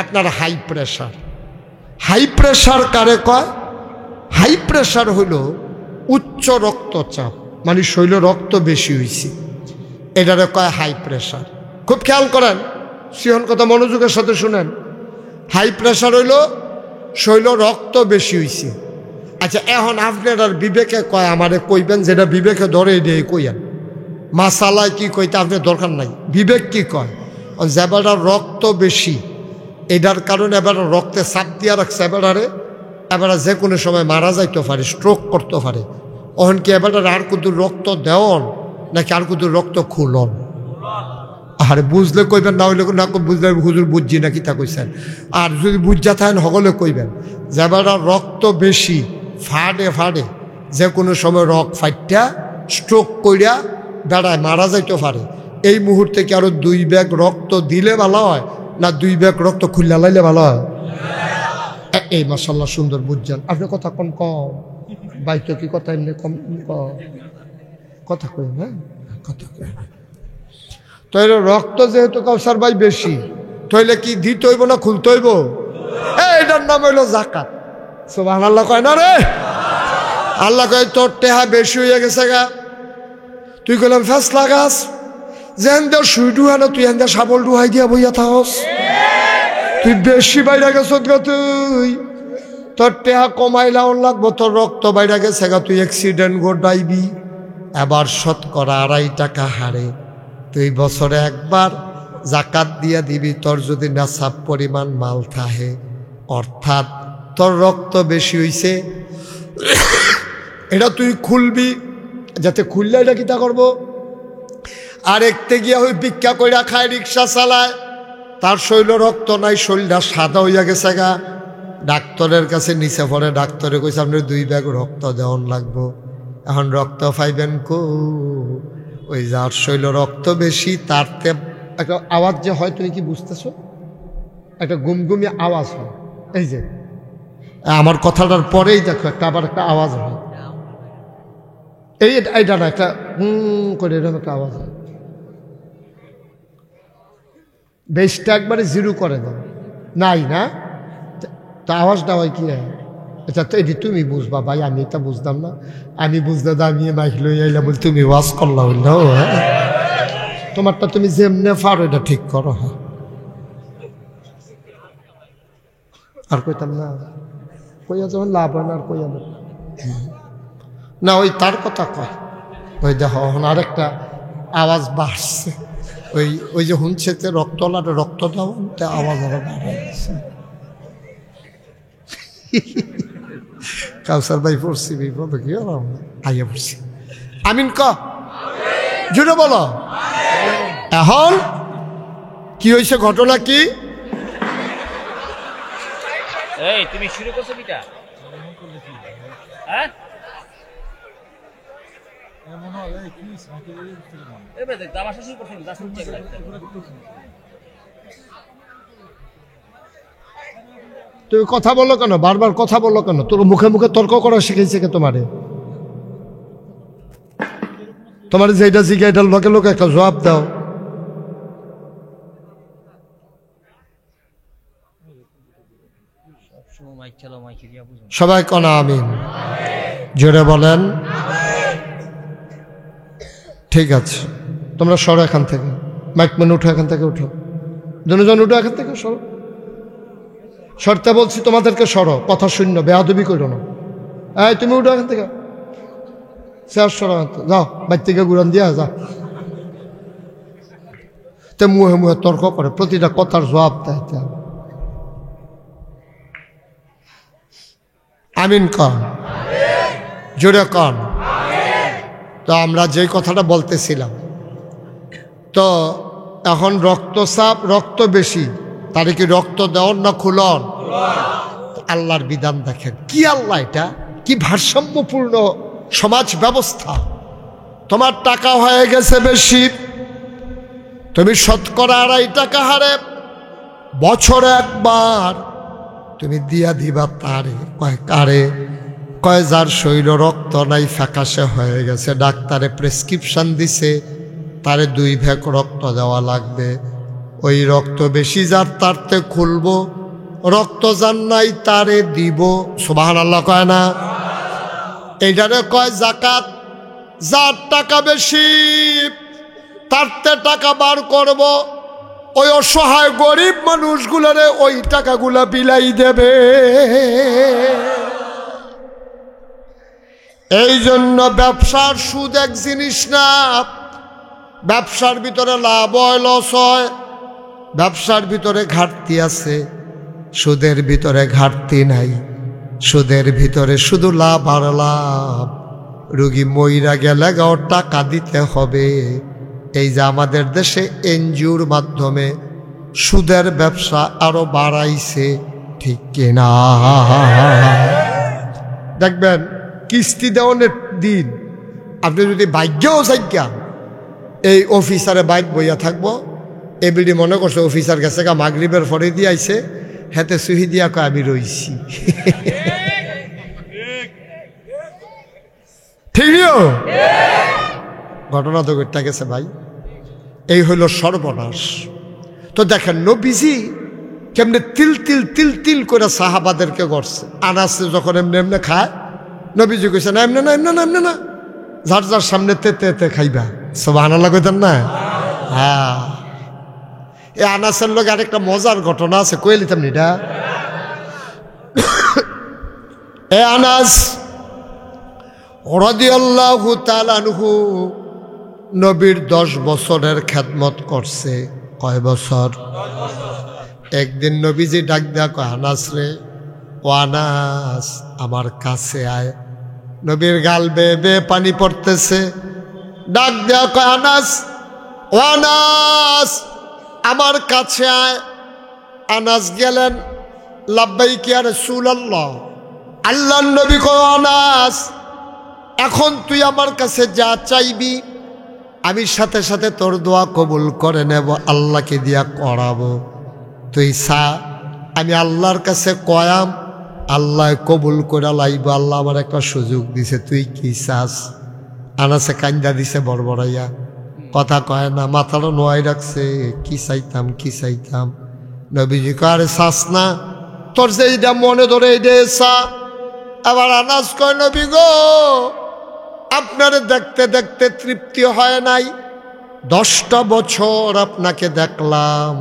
আপনার হাই প্রেশার, হাই প্রেশার কারে কয়? হাই প্রেশার হলো উচ্চ রক্তচাপ, মানে শরীরে রক্ত বেশি হয়েছে, এটারে কয় হাই প্রেশার। খুব খেয়াল করেন, সিহন কথা মনোযোগের সাথে শুনেন। হাই প্রেশার হইল শরীরে রক্ত বেশি হয়েছে। আচ্ছা, এখন আপনার বিবেকে কয়, আমারে কইবেন যেটা বিবেকে ধরে দিয়ে কইয়েন, মাসালায় কি কইতে আপনার দরকার নাই। বিবেক কি কয়? যেবাটার রক্ত বেশি, এটার কারণে এবার রক্তে চাপ দিয়া রাখছে, এবারে এবার যে কোনো সময় মারা যাইতে পারে, স্ট্রোক করতে পারে। ওহন কি এবার আর কুদুর রক্ত দেওয়ন নাকি আর কুদুর রক্ত খুলন? আরে বুঝলে কইবেন, না হইলে না বুঝলে হুজুর বুঝছি না কি তা কইছেন। আর যদি বুঝা থাকেন সকলে কইবেন, যেবাটা রক্ত বেশি ফাড়ে ফাড়ে, যে কোনো সময় রক্ত ফাইটটা স্ট্রোক কইরা বেড়ায় মারা যাইতে পারে। এই মুহূর্তে কি আরো 2 ব্যাগ রক্ত দিলে ভালো হয় না 2 ব্যাগ রক্ত খুললা লাইলে ভালো হয়? এই মাশাআল্লাহ সুন্দর বুঝছেন আপনি। কথা কম বাইতো কি কথা এমনি কম কথা কই? হ্যাঁ, কথা কই। তো রক্ত যেহেতু কাউসার ভাই বেশি, তাইলে কি দিতে হইব না খুলতে হইব? এটার নাম হইল জাকাত। সুবহানাল্লাহ কয় না রে? আল্লাহ কয় তোর টেহা বেশি হয়ে গেছে গা, তুই কইলাম ফেস লাগাস, যেন দেও সুই ডুহা না, তুই এনে শাবল ডুহাই দিয়া বইয়া থাকস। তুই বেশি বাইরে গেছ গা, তুই তোর টেহা কমাইলাও লাগবো, তোর রক্ত বাইরে গেছে গা, তুই অ্যাক্সিডেন্ট ঘটাইবি। এবার শতকরা 2.5 টাকা হারে তুই বছরে একবার জাকাত দিয়া দিবি, তোর যদি নেশাব পরিমাণ মাল থাকে, অর্থাৎ তোর রক্ত বেশি হইছে, এটা তুই খুলবি, যাতে খুললে এটা কিতা করবো? আরেকতে গিয়া ওই ভিক্ষা কইরা খায়, রিক্সা চালায়, তার শরীরে রক্ত নাই, শরীরটা সাদা হইয়া গেছে গা, ডাক্তারের কাছে নিচে পড়ে, ডাক্তারে কইছে আপনার 2 ব্যাগ রক্ত দেওয়ান লাগবো। এখন রক্ত পাইবেন কো? ওই যার শরীরে রক্ত বেশি তার একটা আওয়াজ যে হয়, তুমি কি বুঝতেছো? একটা গুমগুমি আওয়াজ হয়, এই যে আমার কথাটার পরেই দেখো একটা আবার একটা আওয়াজ হয়, এইটা না, একটা করে এরকম একটা আওয়াজ হয়। বেশটা একবারে 0 করে দাও, নাই না? তা আওয়াজটা হয় কি? আচ্ছা, তো এটি তুমি বুঝবা ভাই, আমি এটা বুঝতাম না। আমি বুঝতে আমি মাইক লই আইলাম, বল তুমি ওয়াজ করলা হইল। হ্যাঁ, তোমারটা তুমি যেমনে পারো এটা ঠিক করো। হ্যাঁ, আর কইতাম না, কইয়া যখন লাভ হয় না আর কইয়া না। ওই তার কথা কয়, ওই দেখো এখন আরেকটা আওয়াজ বাড়ছে, ওই যে হুনছে রক্তলাটা রক্ত দাও, আওয়াজ আবার বাড়ছে। কাউসার ভাই পড়ছি বিপদ, কি আইয়া পড়ছি। আমিন ক জুড়ে বলো। এখন কি হয়েছে, ঘটনা কি? এই তুমি শুরু করছো কিটা? হ্যাঁ, মনে হয় এই কি সাথে এবে দেখ তামাশা শুরু করছিস, দা শুরু চেক লাগছে। তুমি কথা বলো কেন, বারবার কথা বলো কেন? তোর মুখে মুখে তর্ক করা শিখেছে কে তোমারে? তোমার যেটা জিজ্ঞা এটার লোকে লোকে একটা জবাব দাও। সবাই কনা আমিন, জোরে বলেন। ঠিক আছে, তোমরা সরো এখান থেকে, মাইক মেন উঠো, এখান থেকে উঠো, দুজন উঠো এখান থেকে, সরো। সরতে বলছি তোমাদেরকে, সরো, কথা শূন্য, বেয়াদবি করো না। এই তুমি উঠো এখান থেকে, শেষ সরো, যাও বাইর থেকে ঘুরান দিয়া যাও। তে মুহে মুহে তর্ক করে, প্রতিটা কথার জবাব দেয়। আমিন কন, জোরে কন। তো আমরা যে কথাটা বলতেছিলাম, তো এখন রক্তচাপ, রক্ত বেশি, তারে কি রক্ত দেওয়ার না খুলন? আল্লাহর বিধান দেখেন কি, আল্লাহ এটা কি ভারসাম্যপূর্ণ সমাজ ব্যবস্থা। তোমার টাকা হয়ে গেছে বেশি, তুমি শতকরা 2.5 টাকা হারে বছরে একবার তুমি দিয়া দিবা তারে। কয় কারে? কয় যার শরীর রক্ত নাই, ফ্যাকাশে হয়ে গেছে, ডাক্তারে প্রেসক্রিপশন দিছে, তারে 2 ভাগ রক্ত দেওয়া লাগবে। ওই রক্ত বেশি যার তারতে খুলবো, রক্ত যার নাই তারে দিব। সুবহানাল্লাহ কয় না? এইটারে কয় জাকাত। যার টাকা বেশি তারতে টাকা বার করব, ওই অসহায় গরিব মানুষগুলোরে ওই টাকাগুলা বিলাই দেবে। এই জন্য ব্যবসার সুদ এক জিনিস না। ব্যবসার ভিতরে লাভ হয়, লস হয়, ব্যবসার ভিতরে ঘাটতি আছে, সুদের ভিতরে ঘাটতি নাই। সুদের ভিতরে শুধু লাভ আর লাভ। রুগী মইরা গেলে গাও টাকা দিতে হবে। এই যে আমাদের দেশে এনজিওর মাধ্যমে সুদের ব্যবসা আরো বাড়াইছে, ঠিক কিনা? দেখবেন কিস্তি দেওয়ানের দিন আপনি যদি ভাগ্যও যাইয়ান, এই অফিসারে বাইক বইয়া থাকবো, এবিডি মনে করছে অফিসার গেছে গা মাগরিবের পরে দিয়ে আইছে, হাতে সুহি দিয়া কয় আমি রইছি। ঠিকও ঘটনা তো ঘটে গেছে ভাই। এই হইল সর্বনাশ। তো দেখেন নবীজি কেমনে তিল তিল তিল তিল করে সাহাবাদেরকে গড়ছে। আনাসে যখন এমনি এমনি খায়, নবীজি কইছে না এমনি না, এমনি না, এমনি না, যার যার সামনে তেতে খাইবা। সুবহানাল্লাহ কইতেন না? হ্যাঁ, এই আনাসের লোক আরেকটা মজার ঘটনা আছে, কয়ে লিতাম এটা। এ আনাস রাদিয়াল্লাহু তাআলা আনহু নবীর 10 বছরের খেদমত করছে। কয় বছর? একদিন নবীজি ডাক দেয়া কয়, আনাস রে, ও আনাস আমার কাছে আয়। নবীর গাল বেয়ে বেয়ে পানি পড়তেছে। ডাক দেয়া কয়, আনাস, ও আনাস আমার কাছে আয়। আনাস গেলেন। লাব্বাইকা ইয়া রাসূলুল্লাহ। আল্লাহর নবী কয়, আনাস এখন তুই আমার কাছে যা চাইবি আমি সাথে সাথে তোর দোয়া কবুল করে নেব, আল্লাহকে দিয়া করাবো। তুই চা, আমি আল্লাহর কাছে কয়াম, আল্লাহ কবুল করে লাইব। আল্লাহ আমার একটা সুযোগ দিছে, তুই কি চাস? আনাসে কান্দা দিছে বড়বড়াইয়া, কথা কয় না, মাথাটা নোয়াই রাখছে, কি চাইতাম কি চাইতাম। নবীজি কয়, আরে চাস না, তোর যে এইটা মনে ধরে এইটা চা। আবার আনাস কয়, নবী গো আপনারে দেখতে দেখতে তৃপ্তি হয় নাই, 10টা বছর আপনাকে দেখলাম,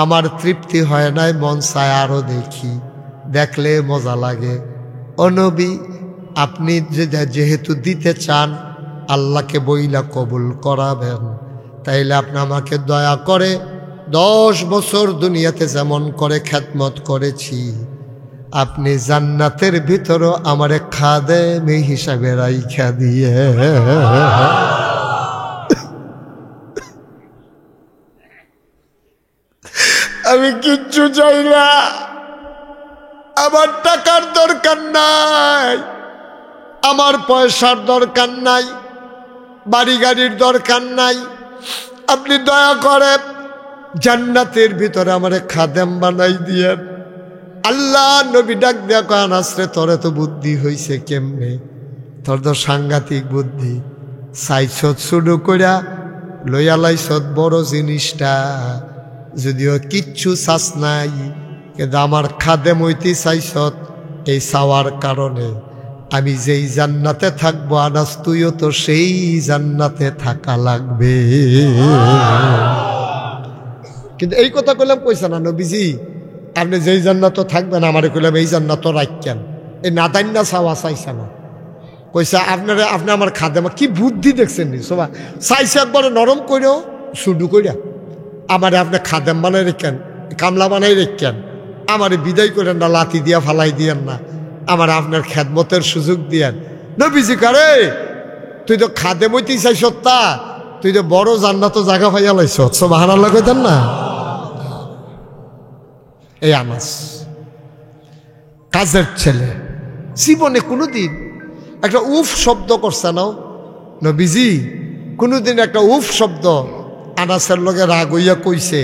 আমার তৃপ্তি হয় নাই, মন চায় আরো দেখি, দেখলে মজা লাগে। ও নবী আপনি যেহেতু দিতে চান, আল্লাহকে বইলা কবুল করাবেন, তাইলে আপনি আমাকে দয়া করে 10 বছর দুনিয়াতে যেমন করে খেদমত করেছি, আপনি জান্নাতের ভিতরও আমারে খাদেম হিসাবে রাইখা দিয়ে। আমি কিচ্ছু চাই না, আমার টাকার দরকার নাই, আমার পয়সার দরকার নাই, বাড়ি গাড়ির দরকার নাই, আপনি দয়া করে জান্নাতের ভিতরে আমারে খাদেম বানাই দিয়েন। আল্লাহ নবী ডাক দেয়া কয়, আনাস রে তোরে তো বুদ্ধি হইছে কেমনে, তোর তো সাংঘাতিক বুদ্ধি। চাইছত শুরু কইরা লইয়া লাইছত বড় জিনিসটা, যদিও কিচ্ছু চাস নাই, কিন্তু আমার খাদেম হইতে চাইছত এই চাওয়ার কারণে। আমি যেই জান্নাতে থাকবো আনাস, তুইও তো সেই জান্নাতে থাকা লাগবে। কিন্তু এই কথা কইলাম কইছে না নবীজি, আপনি যেই জান্নাত থাকবেন আমারে কইলাম এই জান্নাত রাখেন, এই নাদান্না চাওয়া চাইছে না। কইছে আপনি আমার খাদেম, কি বুদ্ধি দেখছেন নি সবাই, চাইছে একবারে নরম কইরেও শুডু কইরা আমারে আপনি খাদেম বানাই রেখেন, কামলা বানাই রেখেন, আমারে বিদায় করেন না, লাথি দিয়া ফালাই দিয়েন না, আমার আপনার খেদমতের সুযোগ দিয়েন। নবীজি কারে তুই তো খাদেম হইতেই চাইছ, তা তুই তো বড় জান্নাত জায়গা পাইয়া লাইছ, সুবহানাল্লাহ কইতেন না। এই আনাস কাজের ছেলে, জীবনে কোনোদিন একটা উফ শব্দ করছে না নবীজি, কোনোদিন একটা উফ শব্দ আনাসের লগে রাগ হইয়া কইছে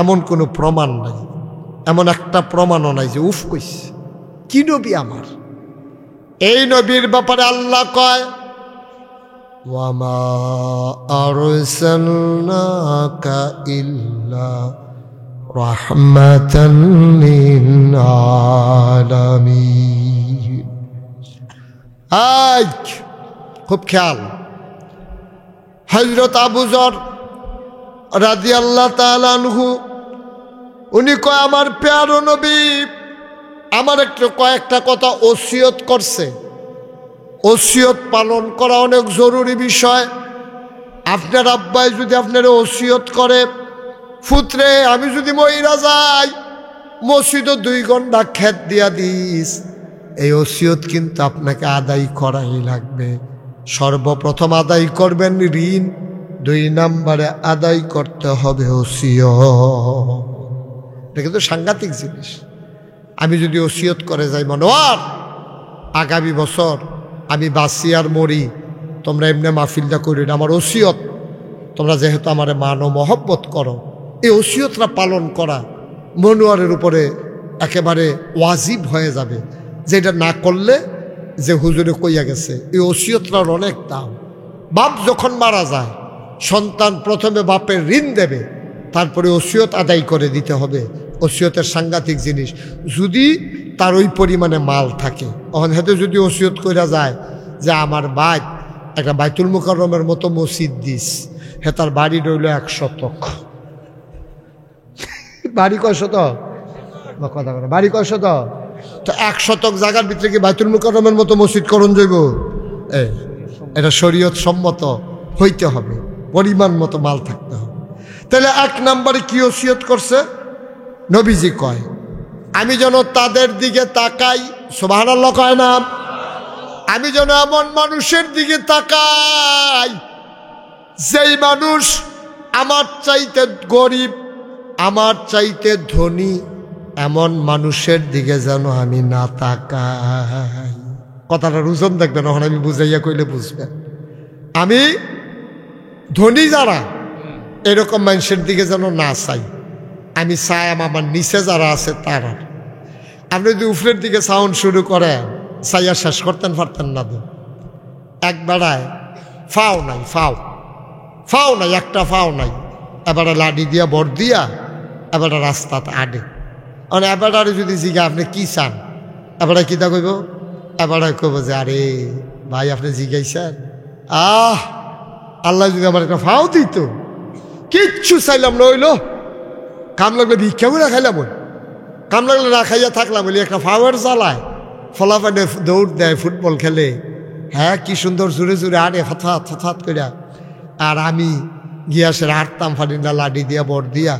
এমন কোনো প্রমাণ নাই, এমন একটা প্রমাণও নাই যে উফ কইছে। কি নবী আমার? এই নবীর ব্যাপারে আল্লাহ কয় ওয়ামা আরসালনাকা ইল্লা রাহমাতান লিল আলামিন। আজ খুব খেয়াল, হযরত আবু যর রাদিয়াল্লাহু তাআলা আনহু উনি কয় আমার প্যারো নবী আমার কয়েকটা কথা ওসিয়ত করছে। ওসিয়ত পালন করা অনেক জরুরি বিষয়। আপনার আব্বাই যদি আপনার ওসিয়ত করে, ফুতরে আমি যদি মইরা যাই মসজিদও 2 ঘন্টা খেত দিয়া দিস, এই ওসিয়ত কিন্তু আপনাকে আদায় করাই লাগবে। সর্বপ্রথম আদায় করবেন ঋণ, 2 নম্বরে আদায় করতে হবে ওসিয়ত। এটা কিন্তু সাংঘাতিক জিনিস। আমি যদি ওসিয়ত করে যাই, মনোয়ার আগামী বছর আমি বাঁচি আর মরি, তোমরা এমনি মাহফিলটা করি না, আমার ওসিয়ত, তোমরা যেহেতু আমার মান ও মহব্বত করো, এই ওসিয়তটা পালন করা মনোয়ারের উপরে একেবারে ওয়াজিব হয়ে যাবে। যেটা না করলে যে হুজুরে কইয়া গেছে, এই ওসিয়তটার অনেক দাম। বাপ যখন মারা যায়, সন্তান প্রথমে বাপের ঋণ দেবে, তারপরে ওসিয়ত আদায় করে দিতে হবে। ওসিয়তের সাংঘাতিক জিনিস। যদি তার ওই পরিমাণে মাল থাকে, তখন হাতে যদি ওসিয়ত কইরা যায় যে আমার ভাই একটা বাইতুল মুকাররমের মতো মসজিদ দিস, হে তার বাড়ি রইল 1 শতক। বাড়ি কয় শতক? কথা বলে বাড়ি কয় শতক? তো 1 শতক জায়গার ভিতরে কি বাইতুল মুকাররমের মতো মসজিদ করণ যাইব? এটা শরীয়ত সম্মত হইতে হবে, পরিমাণ মতো মাল থাকতে হবে। তাহলে 1 নম্বরে কি ওসিয়ত করছে? নবীজি কয় আমি যেন তাদের দিকে তাকাই, সুবহানাল্লাহ কয় না, আমি যেন এমন মানুষের দিকে তাকাই যেই মানুষ আমার চাইতে গরিব, আমার চাইতে ধনী, এমন মানুষের দিকে যেন আমি না তাকাই। কথাটা রুজন দেখবেন, এখন আমি বুঝাইয়া কইলে বুঝবেন। আমি ধনী যারা, এরকম মানুষের দিকে যেন না চাই। আমি চাই আমার নিচে যারা আছে তারা। আপনি যদি উপরের দিকে সাউন্ড শুরু করেন, চাইয়া শেষ করতেন পারতেন না। এক বেড়ায় ফাও নাই, ফাও নাই, একটা ফাও নাই। এবারে লাডি দিয়া বর দিয়া এবারে রাস্তাতে আডে। মানে এবারে যদি জিগা আপনি কি চান, এবারে কিতা কইব? এবারে কইব যে আরে ভাই আপনি জিগাইছেন, আল্লাহ যদি আমার একটা ফাও দিত, কিচ্ছু চাইলাম না, হইল কাম লাগলে ভিক্ষা করে খাইলাম, কাম লাগলে না খাইয়া থাকলাম, বলি একটা ফাওয়ার জ্বালায়, ফলাফানে দৌড় দেয়, ফুটবল খেলে, হ্যাঁ কি সুন্দর জোরে জোরে আড়ে হঠাৎ করিয়া। আর আমি গিয়াসের হাঁটতাম ফানি না, লাডি দিয়া বর দিয়া।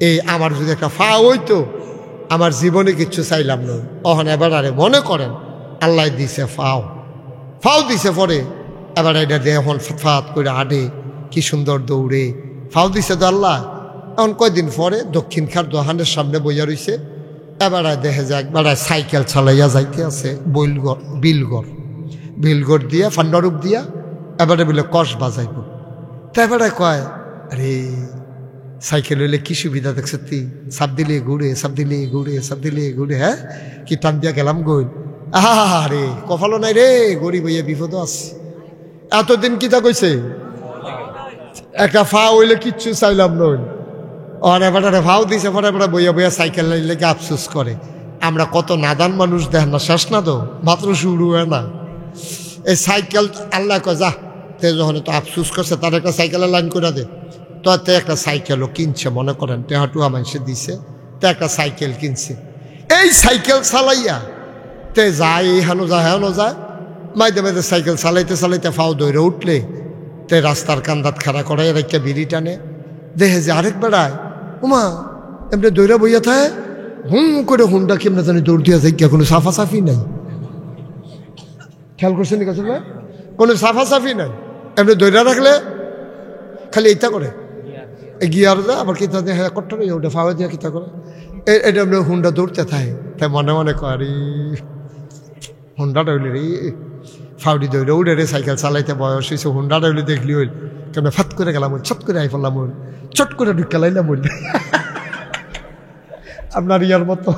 এই আমার যদি একটা ফাও হইতো, আমার জীবনে কিচ্ছু চাইলাম না। অহন এবার আরে মনে করেন আল্লাহ দিছে ফাও দিছে, পরে এবার এটা দিয়ে এখন ফাত করে আডে, কি সুন্দর দৌড়ে। ফাও দিছে তো আল্লাহ। এখন কয়দিন পরে দক্ষিণ খার দোকানের সামনে বইয়া রইছে, এবারে দেখে যায় একবারে সাইকেল চালাইয়া যাইতে আছে বিলগড় দিয়া ফান্ডারূপ দিয়া, এবারে বলে কষ বাজাইব। তা এবারে কয় আরে সাইকেল হইলে কি সুবিধা দেখছ তুই, সাপ দিলে ঘুরে, হ্যাঁ কি টান দিয়া গেলাম গই। আরে কপালও নাই রে, গরিব হইয়া বিপদ আছে। এতদিন কিতা কইছে একটা ফাও হইলে কিচ্ছু চাইলাম নই আর এবারে ফাও দিছে পরে এবারে বইয়া বইয়া সাইকেল লেগে আফসোস করে। আমরা কত নাদান মানুষ দেখেন না, শেষ না তো, মাত্র শুরু হয় না। এই সাইকেল আল্লাহ কয় যা, তে যখন তো আফসোস করছে তার একটা সাইকেলের লাইন করে দে। তো তে একটা সাইকেলও কিনছে, মনে করেন টেহাটুয়া মানুষে দিছে, তে একটা সাইকেল কিনছে। এই সাইকেল চালাইয়া তে যায়, এইখানো যায় হেনো যায়, মাইদে মাইদে সাইকেল চালাইতে চালাইতে ফাও দৌড়ে উঠলে তে রাস্তার কান্দাত খাড়া করাই একটা বিড়ি টানে, দেখে যে আরেক বেড়ায় উমা এমনি দৌড়া বইয়া থাকে, করে হুন্ডা কেমনে জানি দৌড় দিয়া যায়, কোনো সাফাসাফি নাই। খেয়াল করছেন কাছে না, কোনো সাফাসাফি নাই, এমনি দৌড়া রাখলে খালি এইটা করে গিয়ার যায়, আবার কিতা দিয়ে হ্যাঁ কট্টা ওটা ফাওয়া দিয়া কিতা করে, এটা এমনি হুন্ডা দৌড়তে থাকে। তাই মনে মনে করে হুন্ডাটা হইলে রে ফাউডি দৌড়ে উড়ে রে, সাইকেল চালাইতে বয়স হয়েছে, হুন্ডাটা হইলে দেখলি হইল কেমন ফাত করে গেলাম, ছট করে আই ফেললাম, চট করে ঢুকালাইলাম হইল আপনার ইয়ার মতো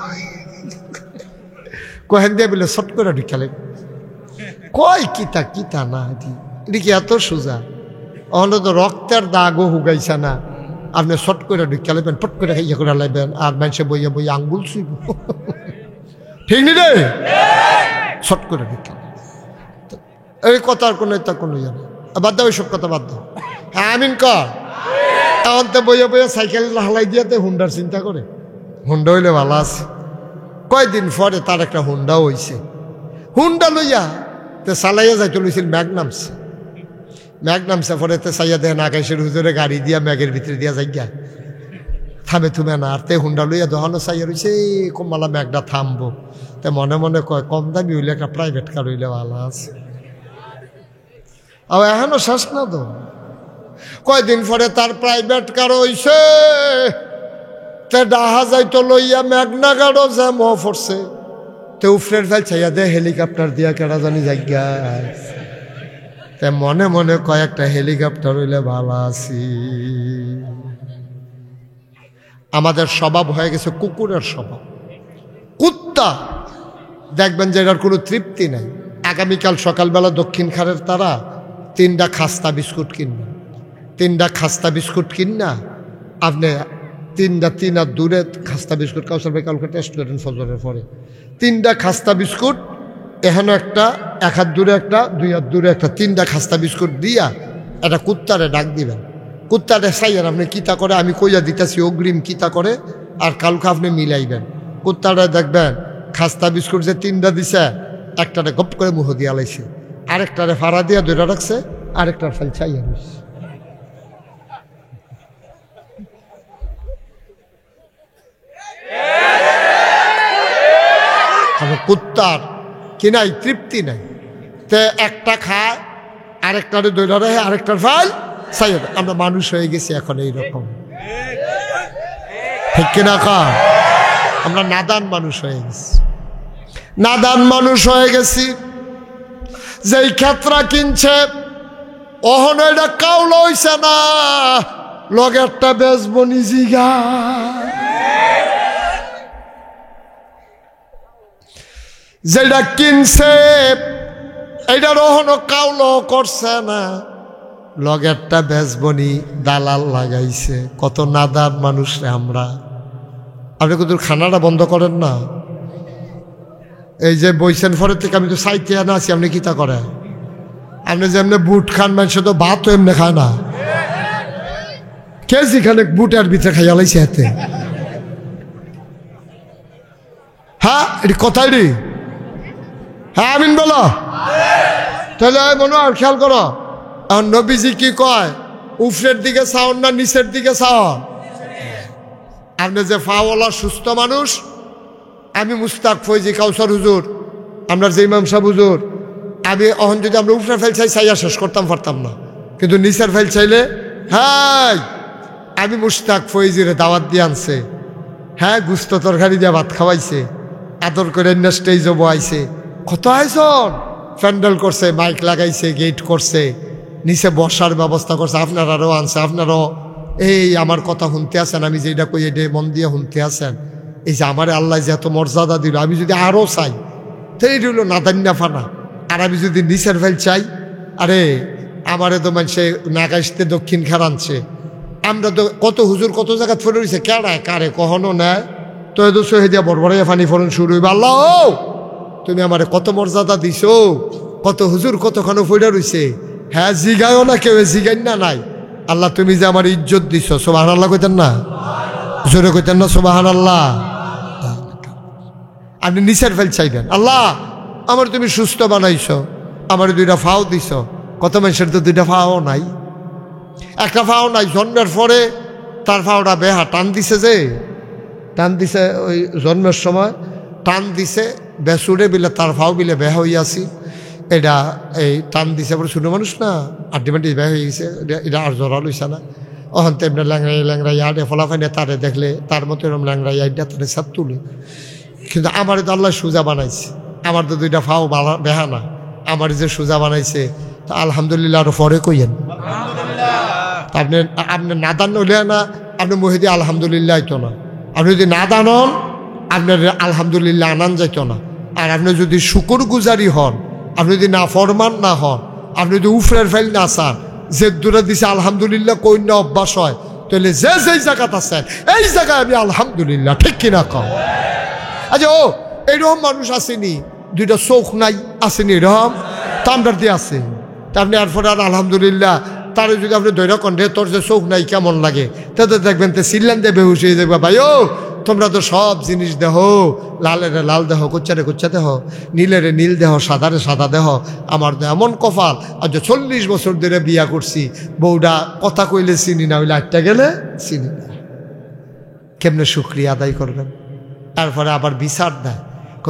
কহেন দিয়ে বলে ছট করে ঢুকালে কয় কিতা কিতা না, এটি কি এত সোজা? অহন তো রক্তের দাগও হুগাইছে না, আপনি শট করে ঢুকে লাইবেন, পট করে ইয়ে করে লাইবেন, আর মানুষে বইয়া বইয়া আঙ্গুল ছুইব, ঠিক নি রে? শট করে ঢুকে এই কথার কোনো এটা কোনো ইয়ে না, বাদ দাও ওইসব কথা বাদ দাও। হ্যাঁ আমিন কর। এখন তো বইয়া বইয়া সাইকেল হালাই দিয়াতে হুন্ডার চিন্তা করে, হুন্ডা হইলে ভালো আছে। কয়দিন পরে তার একটা হুন্ডা হইছে, হুন্ডা লইয়া তে চালাইয়া যাইতে লইছিল ম্যাগনামসে, ম্যাগনামসে পরে তে চাইয়া দেখেন আকাশের হুজুরে গাড়ি দিয়া ম্যাগের ভিতরে দিয়া যাইয়া থামে থুমে না, আর তে হুন্ডা লইয়া দোকানো চাইয়া রয়েছে, কমালা ম্যাগটা থামবো, তে মনে মনে কয় কম দামি হইলে একটা প্রাইভেট কার হইলে ভালো আছে। আর এখনো শেষ না তো, কয়দিন পরে তার প্রাইভেট কার হইছে, তে ডাহা যাইতো লইয়া ম্যাগনা গাড়ো যে ম পড়ছে, তে উফরের ফেল চাইয়া দে হেলিকপ্টার দিয়া কেডা জানি জায়গা, তে মনে মনে কয়েকটা হেলিকপ্টার হইলে ভালো আছি। আমাদের স্বভাব হয়ে গেছে কুকুরের স্বভাব, কুত্তা দেখবেন যে এটার কোনো তৃপ্তি নাই। আগামীকাল সকালবেলা দক্ষিণ খারের তারা 3টা খাস্তা বিস্কুট কিনবেন, 3টা খাস্তা বিস্কুট কিনা আপনি 3 হাত দূরে খাস্তা বিস্কুট, কাউসার ভাই কালকে টেস্ট করেন ফজরের পরে, 3টা খাস্তা বিস্কুট এখানে একটা, 1 হাত দূরে একটা, 2 হাত দূরে একটা, 3টা খাস্তা বিস্কুট দিয়া একটা কুত্তারে ডাক দিবেন। কুত্তারে চাইয়েন আপনি কিতা করে, আমি কইয়া দিতেছি অগ্রিম কিতা করে, আর কালকে আপনি মিলাইবেন। কুত্তারে দেখবেন খাস্তা বিস্কুট যে 3টা দিছে, একটারে গপ করে মুহ দিয়া লাইছে, আরেকটারে ফাড়া দিয়া ধরে রাখছে, আরেকটার ফাইল চাইয়া রয়েছে। কুত্তার কি নাই, তৃপ্তি নাই, তে একটা খায় আরেকটারে ধরে রাখে, আরেকটার ফাইল চাইয়া। আমরা মানুষ হয়ে গেছি এখন এইরকম, ঠিক কিনা কা? আমরা নাদান মানুষ হয়ে গেছি, নাদান মানুষ হয়ে গেছি। যেই ক্ষেত্রা কিনছে অহন এটা কাউল হইছে না, লগেরটা বেচবো নিজিগা। যেটা কিনছে এইটার অহনো কাউল করছে না, লগেরটা বেচবনি দালাল লাগাইছে। কত নাদান মানুষ রে আমরা। আপনি কিন্তু খানাটা বন্ধ করেন না, এই যে বইছেন পরের থেকে আমি তো সাইতে আনা আছি, আপনি কিতা করেন? আপনি যেমনি বুট খান, মানুষ তো ভাতও এমনি খায় না, কেজি খানে বুটের ভিতরে খাইয়া লাইছে হাতে। হ্যাঁ এটি কথাই রে, হ্যাঁ আমিন বলো। তাহলে মনে আর খেয়াল করো, আর নবীজি কি কয়, উপরের দিকে চাওন না নিচের দিকে চাওন? আপনি যে ফাওয়ালা সুস্থ মানুষ, আমি মুস্তাক ফৈজি কাউসার হুজুর, আমরা যে ইমাম সাহেব হুজুর, আমি অহন যদি আমরা উপরের ফেল চাই চাইয়া শেষ করতাম পারতাম না, কিন্তু নিচের ফেল চাইলে হ্যাঁ আমি মুস্তাক ফৈজিরে দাওয়াত দিয়ে আনছে, হ্যাঁ গুস্ত তরকারি দিয়ে ভাত খাওয়াইছে, আদর করে স্টেজও বয়াইছে, কত আয়োজন প্যান্ডেল করছে, মাইক লাগাইছে, গেট করছে, নিচে বসার ব্যবস্থা করছে, আপনারাও আনছে, আপনারাও এই আমার কথা শুনতে আছেন, আমি যেটা কই এটা মন দিয়ে শুনতে আছেন। এই যে আমার আল্লাহ যে এত মর্যাদা দিল, আমি যদি আরও চাই তো এইটা হলো নাদান্যা ফানা। আর আমি যদি নিচের ফেল চাই, আরে আমারে তো মানুষে নাগাইতে দক্ষিণ খার আনছে। আমরা তো কত হুজুর কত জায়গা ফেলে রয়েছে, কেড়ায় কারে কখনো নেয় তো এতো সহে দিয়া বড়বড়াইয়া ফানি ফলন শুরু হইবে। আল্লাহ তুমি আমারে কত মর্যাদা দিছো, কত হুজুর কতক্ষণ ফইরা রইছে, হ্যাঁ জিগায়ও না কেউ, জিগাই না নাই। আল্লাহ তুমি যে আমার ইজ্জত দিছ, সুবহানাল্লাহ কইতেন না, জোরে কইতেন না সুবহানাল্লাহ। আপনি নিচের ফেল চাইবেন, আল্লাহ আমার তুমি সুস্থ বানাইছো, আমার দুইটা ফাও দিছ। কত মানুষের তো দুইটা ফাও নাই, একটা ফাও নাই, জন্মের পরে তার ফাওটা বেহা টান দিছে, যে টান দিছে ওই জন্মের সময় টান দিছে বেসুরে বিলে তার ফাও বিলে বেহা হইয়াছি। এটা এই টান দিছে বলে ছোটো মানুষ না, আড্ডিমাটি বেহা হয়ে গেছে, এটা আর জড়া লইছে না। অহন তো এমনি ল্যাংড়াই ল্যাংড়াই আডে ফলাফাইনে তারে দেখলে তার মতো এরকম ল্যাংড়াই আইডা তারে সাপ তুলে। কিন্তু আমার তো আল্লাহ সোজা বানাইছে, আমার তো দুইটা ফাও বেহা না, আমার যে সোজা বানাইছে তা আলহামদুলিল্লাহ আরো পরে কইয়েন। আপনি আপনি না দান হইলে না, আপনি মহিদি আলহামদুলিল্লাহ আইতো না। আপনি যদি না দান হন, আপনার আলহামদুলিল্লাহ আনান যাইত না। আর আপনি যদি শুকুর গুজারি হন, আপনি যদি না ফরমান না হন, আপনি যদি উফরের ফাইল না চান, যে দূরে দিছে আলহামদুলিল্লাহ কই না অভ্যাস হয়, তাহলে যে যেই জায়গাতে আছেন এই জায়গায় আমি আলহামদুলিল্লাহ, ঠিক কিনা কম। আচ্ছা ও এইরকম মানুষ আসেনি, দুইটা চোখ নাই আসেনি, এরকম তামডার দিয়ে আছে। তা আপনি এরপরে আর আলহামদুলিল্লাহ তারে যদি আপনি ধৈর্য করেন রে তোর যে চোখ নাই কেমন লাগে, তাতে দেখবেন তো সিল্লান দিয়ে বেহুশ হয়ে দেখবা, ভাই ও তোমরা তো সব জিনিস দেহ, লালেরে লাল দেহ, কোচ্চারে কোচ্চা দেহ, নীলেরে নীল দেহ, সাদারে সাদা দেহ। আমার তো এমন কপাল, আর যে 40 বছর ধরে বিয়া করছি, বউটা কথা কইলে চিনি না, হইলে আটটা গেলে চিনি না। কেমনে শুক্রিয়া আদায় করবেন? তারপরে আবার বিচার দেয়,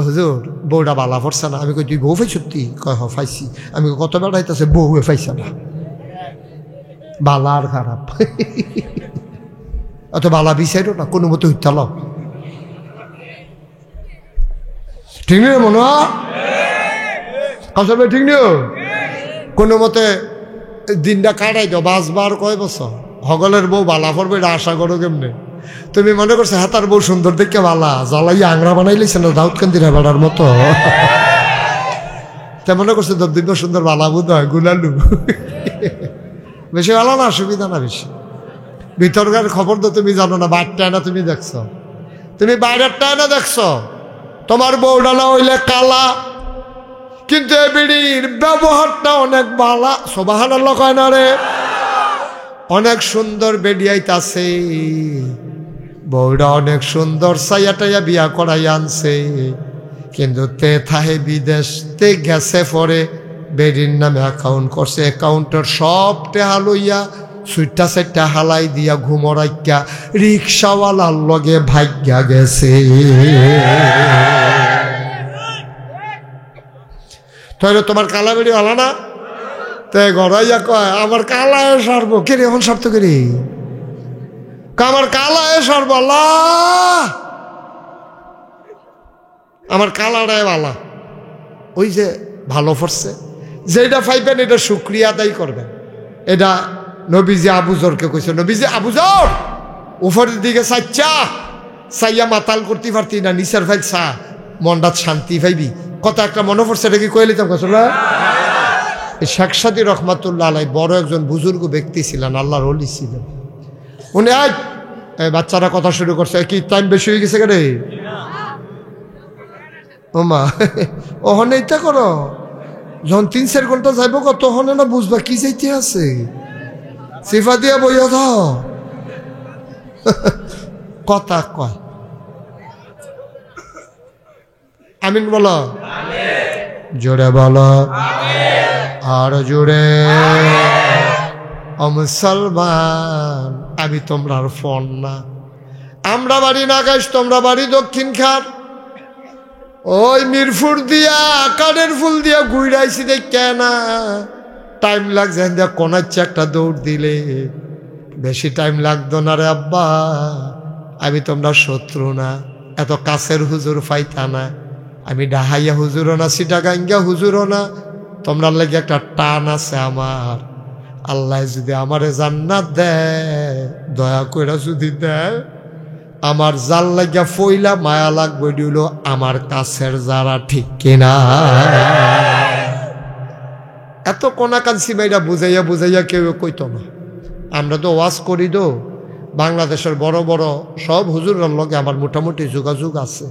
হুজুর বউটা বালা পড়ছে না। আমি কই তুই বউ ফাইছ? তুই কয় হ ফাইছি। আমি কত বেড়াইতেছে, বউ ফাইছে না, বালা আর খারাপ। অত বালা বিচারও না, কোনো মতো হইতাল, ঠিক নেই মনে হয় ঠিক নেই, কোনো মতে দিনটা কাটাই দাও। বাঁচবার কয় বছর, হগলের বউ বালা পড়বে এটা আশা করো কেমনে? তুমি মনে করছো হাতার বউ সুন্দর দেখে বালা, জ্বালাইয়া আংরা বানাইলেছে না দাউদকান্দির বেড়ার মতো। তা মনে করছে দিব্য সুন্দর বালা বুধ হয়, গুলালু বেশি ভালো না, সুবিধা না বেশি। ভিতরকার খবর তো তুমি জানো না, বাইরটায় না তুমি দেখছ, তুমি বাইরেরটায় না দেখছ। তোমার বউটা না হইলে কালা, কিন্তু এ বিড়ির ব্যবহারটা অনেক বালা, সুবহানাল্লাহ কয় না রে? অনেক সুন্দর বেডিয়াইতাছে, বউটা অনেক সুন্দর সাইয়াটাইয়া বিয়া করাই আনছে, কিন্তু তে থাহে বিদেশ তে গেছে পরে বেডির নামে অ্যাকাউন্ট করছে, অ্যাকাউন্টের সব টেহা লইয়া সুইটা সেটা হালাই দিয়া ঘুমরাইকা রিক্সাওয়ালার লগে ভাগ্যা গেছে। তাহলে তোমার কালা বেড়ি হলো না? তাই গড়াইয়া কয় আমার কালায় সারবো, কে রে এখন সারতো কে রে? আমার কালায় সারবো, আল্লাহ আমার কালাটায় ভালা। ওই যে ভালো পড়ছে, যেটা পাইবেন এটা শুকরিয়া আদায় করবেন। এটা নবীজি আবুজরকে কইছে, নবীজি আবুজর উপরের দিকে চাইয়া মাতাল করতে পারতি না, নিচের ভাই চা মনটা শান্তি পাইবি। কত একটা মনে পড়ছে, এটা কি কয়ে লিতাম কথা। শেখ সাদী রহমাতুল্লাহ আলাই বড় একজন বুজুর্গ ব্যক্তি ছিলেন, আল্লাহর ওলি ছিলেন। উনি আজ বাচ্চারা কথা শুরু করছে, কি টাইম বেশি হয়ে গেছে কেন? ও মা ওহনে এটা করো, যখন 3-4 ঘন্টা যাইব তখন না বুঝবা কি যাইতে আছে, সিফা দিয়া বইয়া দাও কথা কয়। আমিন বলো, জোরে বলো, আর জোরে। ও মুসলমান, আমি তোমরার ফোন না, আমরা বাড়ি নাগাইশ, তোমরা বাড়ি দক্ষিণ খাট। ওই মিরপুর দিয়া কাঠের ফুল দিয়া ঘুরাইছি দেখে না, টাইম লাগছে কোনাচ্ছে একটা দৌড় দিলে, বেশি টাইম লাগতো না রে আব্বা। আমি তোমরা শত্রু না, এত কাছের হুজুর পাইতা না, আমি ডাহাইয়া হুজুরও না, সিটাগাঙ্গা হুজুরও না, তোমরা লাগে একটা টান আছে আমার। আল্লাহ যদি আমারে জান্নাত দেয়, দয়া করে যদি দেয়, আমার জাল লাগিয়া ফইলা মায়া লাগবে দিল আমার কাছের যারা, ঠিক কিনা? এত এত কোনাকান সিমাইরা বুঝাইয়া বুঝাইয়া কেউ কইতো না। আমরা তো ওয়াজ করি তো, বাংলাদেশের বড় বড় সব হুজুরের লগে আমার মোটামুটি যোগাযোগ আছে,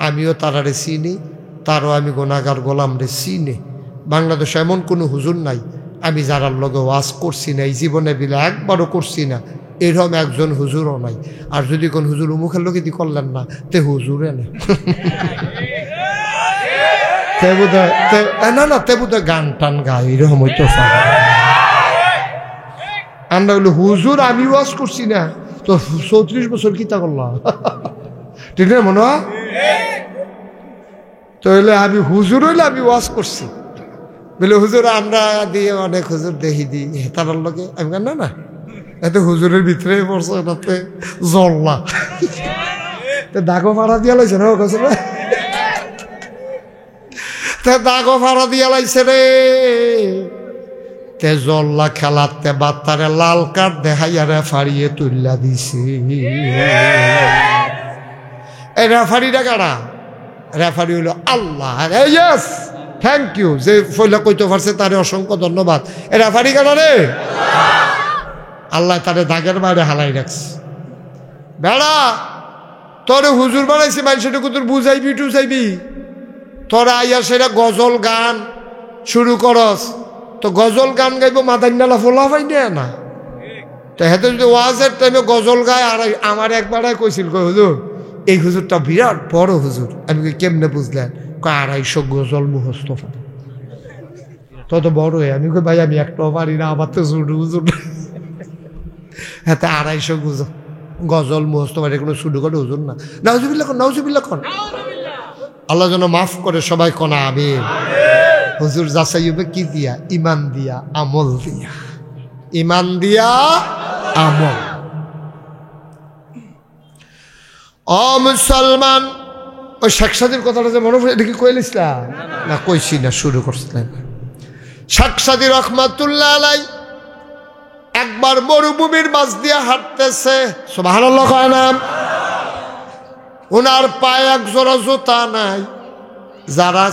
আমিও তারারে চিনি, তারও আমি গুনাহগার গোলাম রে চিনি। বাংলাদেশে এমন কোনো হুজুর নাই আমি যারার লগে ওয়াজ করছি না, এই জীবনে বিলে একবারও করছি না, এরকম একজন হুজুরও নাই। আর যদি কোন হুজুর মুখের লোকে দি করলেন না, তে হুজুরে না না তে বোধ গান টান গায়, এরকম হইতো। আমরা বলি হুজুর আমি ওয়াজ করছি না, তো 34 বছর কিতা করলাম ঠিক না মনে হয়? তাহলে আমি হুজুর হইলে আমি ওয়াজ করছি বলে হুজুর আমরা দিয়ে অনেক হুজুর দেখি দিই তার লোকে। আমি কেন না এত হুজুরের ভিতরে পড়ছে, তাতে জল্লা দাগো ভাড়া দিয়া লাইছে না কাছে, দাগো ভাড়া দিয়া লাইছে রে। তে জল্লা খেলাতে বাত্তারে লাল কার্ড দেখাইয়া রেফারিয়ে তুল্লা দিছে। এই রেফারিটা কারা? রেফারি হইল আল্লাহ। ইয়েস, থ্যাংক ইউ, যে ফইলা কইতে পারছে তারে অসংখ্য ধন্যবাদ। এ রেফারি কারা রে? আল্লাহ তারে দাগের বাইরে হালাই রাখছে। বেড়া তোরে হুজুর বানাইছে, মানুষটাকে তোর বুঝাইবি টুঝাইবি, তোরা আইয়া সেটা গজল গান শুরু করস, তো গজল গান গাইব মাদান্নালা ফোলা পাই না। তো হেতে যদি ওয়াজের টাইমে গজল গায়, আর আমার একবার কইছিল কই হুজুর এই হুজুরটা বিরাট বড় হুজুর। আমি কেমনে বুঝলেন? 250 গজল মুখস্থ পারে, তত বড়। আমি কই ভাই আমি একটাও পারি না, আমার তো ছোট হুজুর। হ্যাঁ 250 গজল মুখস্থ পারে, কোনো শুরু করে হুজুর না। নাউজুবিল্লাহ কোন, নাউজুবিল্লাহ কোন। আল্লাহ যেন মাফ করে সবাই কোনা আমিন। হুজুর যাচাইবে কি দিয়া? ইমান দিয়া, আমল দিয়া। ইমান দিয়া, আমল। ও মুসলমান, ওই শেখ সাদির কথাটা যে মনে পড়ে, এটা কি কইলিসলাম না? কইছি না, শুরু করছিলেন। শেখ সাদি রহমাতুল্লাহ আলাই একবার মরুভূমির মাঝ দিয়ে হাঁটতেছে, সুবহানাল্লাহ কয় না? ওনার পায়ে এক জোড়া জুতা নাই। যারা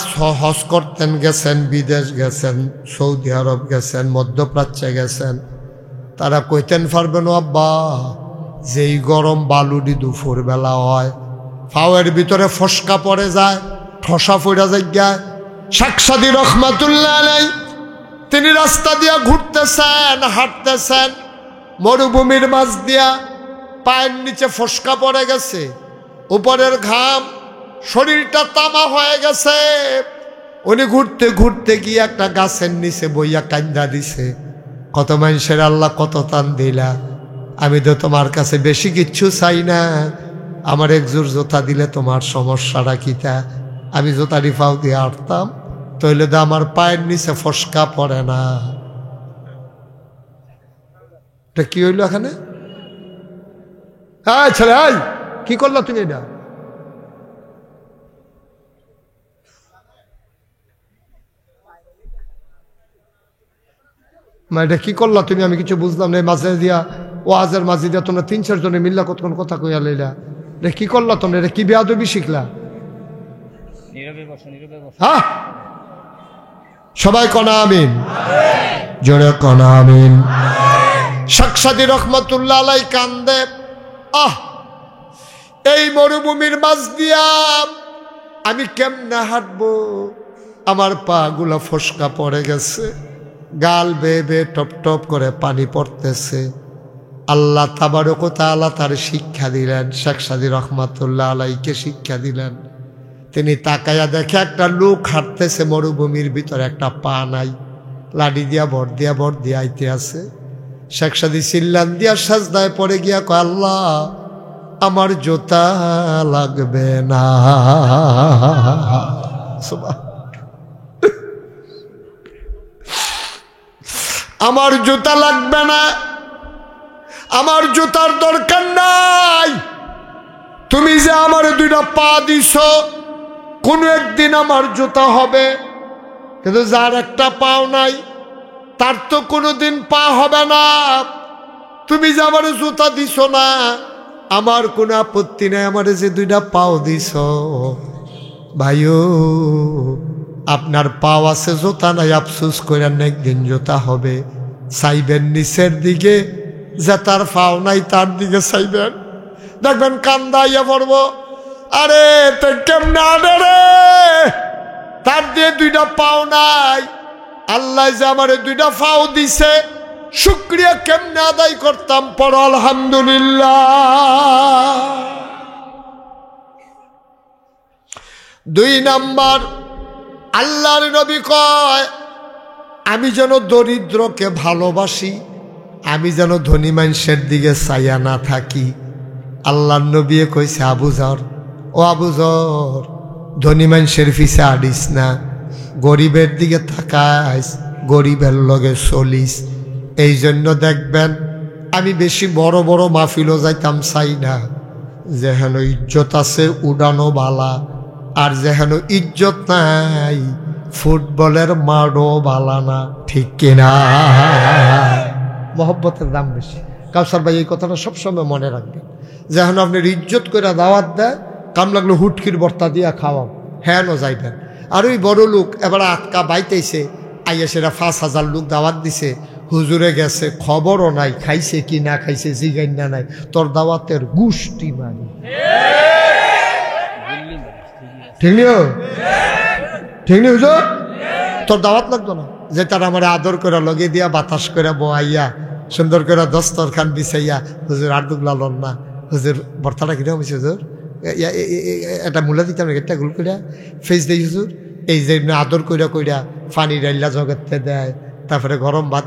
হজ করতেন গেছেন, বিদেশ গেছেন, সৌদি আরব গেছেন, মধ্যপ্রাচ্যে গেছেন, তারা কইতেন পারবেন আব্বা যেই গরম বালুডি দুপুর বেলা হয়, ফাওয়ের ভিতরে ফসকা পড়ে যায়, ঠসা পড়া যায়। শেখ সাদি রহমাতুল্লাহ আলাই তিনি রাস্তা দিয়া ঘুরতেছেন, হাঁটতেছেন, মরুভূমির মাঝ দিয়া পায়ের নিচে ফসকা পড়ে গেছে, উপরের ঘাম, শরীরটা তামা হয়ে গেছে। উনি ঘুরতে ঘুরতে গিয়ে একটা গাছের নিচে বইয়া কান্দা দিছে, কত মানুষের আল্লাহ কত তান দিলা, আমি তো তোমার কাছে বেশি কিচ্ছু চাই না, আমার এক জোর জোতা দিলে তোমার সমস্যাটা কিতা? আমি জোতারি পাও দিয়ে হাঁটতাম, তাইলে তো আমার পায়ের নিচে ফসকা পড়ে না। এটা কি হইল এখানে? ছেলে কি করলো তুমি? এটা এটা কি করলা তুমি? আমি কিছু বুঝলাম না। মাঝে দিয়া ওয়াজের মাঝে দিয়া তোমরা 3-4 জনে মিল্লা কতক্ষণ কথা কইয়া লইলা, এটা কি করলা তোমরা? এটা কি বেয়াদবি শিখলা? হ্যাঁ সবাই কনা আমিন, জোরে কনা আমিন। শেখ সাদি রহমাতুল্লাহ আলাই কান্দে, এই মরুভূমির মাঝ দিয়া আমি কেমনে হাঁটবো? আমার পা গুলা ফসকা পড়ে গেছে, গাল বেয়ে বেয়ে টপ টপ করে পানি পড়তেছে। আল্লাহ তাবারক ওয়া তাআলা তার শিক্ষা দিলেন, শেখ সাদি রহমাতুল্লাহ আলাইকে শিক্ষা দিলেন। তিনি তাকায়া দেখে একটা লোক হাঁটতেছে মরুভূমির ভিতরে, একটা পা নাই, লাডি দিয়া ভর দিয়া আইতে আছে। শেখ সাদি চিল্লান দিয়া সাজদায় পড়ে গিয়া কয়, আল্লাহ আমার জুতা লাগবে না। আমার জুতা লাগবে না, আমার জুতার দরকার নাই। তুমি যে আমার 2টা পা দিছ, কোনো একদিন আমার জুতা হবে, কিন্তু যার একটা পাও নাই তার তো কোনোদিন পা হবে না। তুমি যে আমার জুতা দিছ না, আমার কোনো আপত্তি নাই, আমার যে 2টা পাও দিছ। ভাইও আপনার পাও আছে জোতা নাই, আফসোস করেন না, একদিন জোতা হবে। চাইবেন নিচের দিকে, যে তার পাও নাই তার দিকে চাইবেন, দেখবেন কান্দাইয়া পড়ব। আরে তো কেমনে আনে রে, তার দিয়ে দুইটা পাও নাই, আল্লাহ যে আমারে দুইটা পাও দিছে, শুকরিয়া কেমনে আদায় করতাম? পড়ো আলহামদুলিল্লাহ। 2 নাম্বার, আল্লাহর নবী কয় আমি যেন দরিদ্রকে ভালোবাসি, আমি যেন ধনী মানুষের দিকে চাইয়া না থাকি। আল্লাহর নবী কইছে আবু যর, ও আবু যর, ধনী মানুষের পিছে আডিস না, গরিবের দিকে তাকাইস, গরিবের লগে চলিস। এই জন্য দেখবেন আমি বেশি বড় বড় মাহফিলও যাইতাম চাই না, যেহেন ইজ্জত আছে উড়ানো বালা, আর যেহেন ইজ্জত নাই ফুটবলের মাঠও বালা না, ঠিক কিনা? মহব্বতের দাম বেশি। কাউসার ভাই এই কথাটা সবসময় মনে রাখবেন, যেহেন আপনার ইজ্জত করে দাওয়াত দেয়, কাম লাগলো হুটকির বর্তা দিয়া খাওয়াও, হ্যাঁ নো যাইবেন। আর ওই বড় লোক এবার আটকা বাইতেছে, আইয়া সেটা 5,000 লোক দাওয়াত দিছে, হুজুরে গেছে, খবরও নাই খাইছে কি না খাইছে, জিগাইন না নাই, তোর দাওয়াতের গুষ্টি মারি। ঠিক নিও, ঠিক নি হুজুর, তোর দাওয়াত লাগতো না? যে তার আমার আদর করে লগে দিয়া বাতাস করে বোয়াইয়া সুন্দর করে দস্তরখান বিছাইয়া, হুজুর আর দুগলা লন না, হুজুর বর্তাটা কিরকম হয়েছে হুজুর, এটা মূলা দিতাম একটা গুল কইরা ফেস দেই হুজুর, এই যে আদর কইরা কইরা পানি ডাইলা জগতে দেয়, তারপরে গরম ভাত,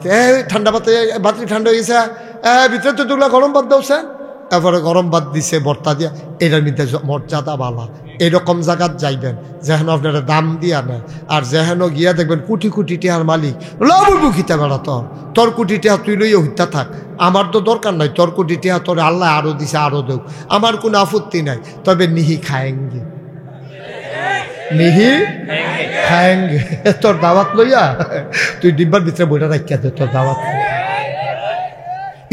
ঠান্ডা ভাত, ভাত ঠান্ডা হয়ে গেছে, ভিতরে তো দুগলা গরম ভাত দেওছেন, তারপরে গরম ভাত দিছে বর্তা দিয়া, এটার মধ্যে মর্যাদা বালা। এরকম জায়গাত যাইবেন যেহেন আপনারা দাম দিয়া নেয়, আর যেহেন গিয়া দেখবেন কোটি কোটি টিহার মালিক, লবু খিতে বেড়া, তোর কোটি টিহা তুই লইয়া হইতা থাক, আমার তো দরকার নাই, তোর কোটি টিহা তোর আল্লাহ আরো দিছে, আরো দেখ, আমার কোনো আপত্তি নাই, তবে নিহি খায়েঙ্গে, নিহি খায়েঙ্গে। তোর দাওয়াত লইয়া তুই ডিব্বার ভিতরে বইটা রাখিয়া দে, তোর দাওয়াত।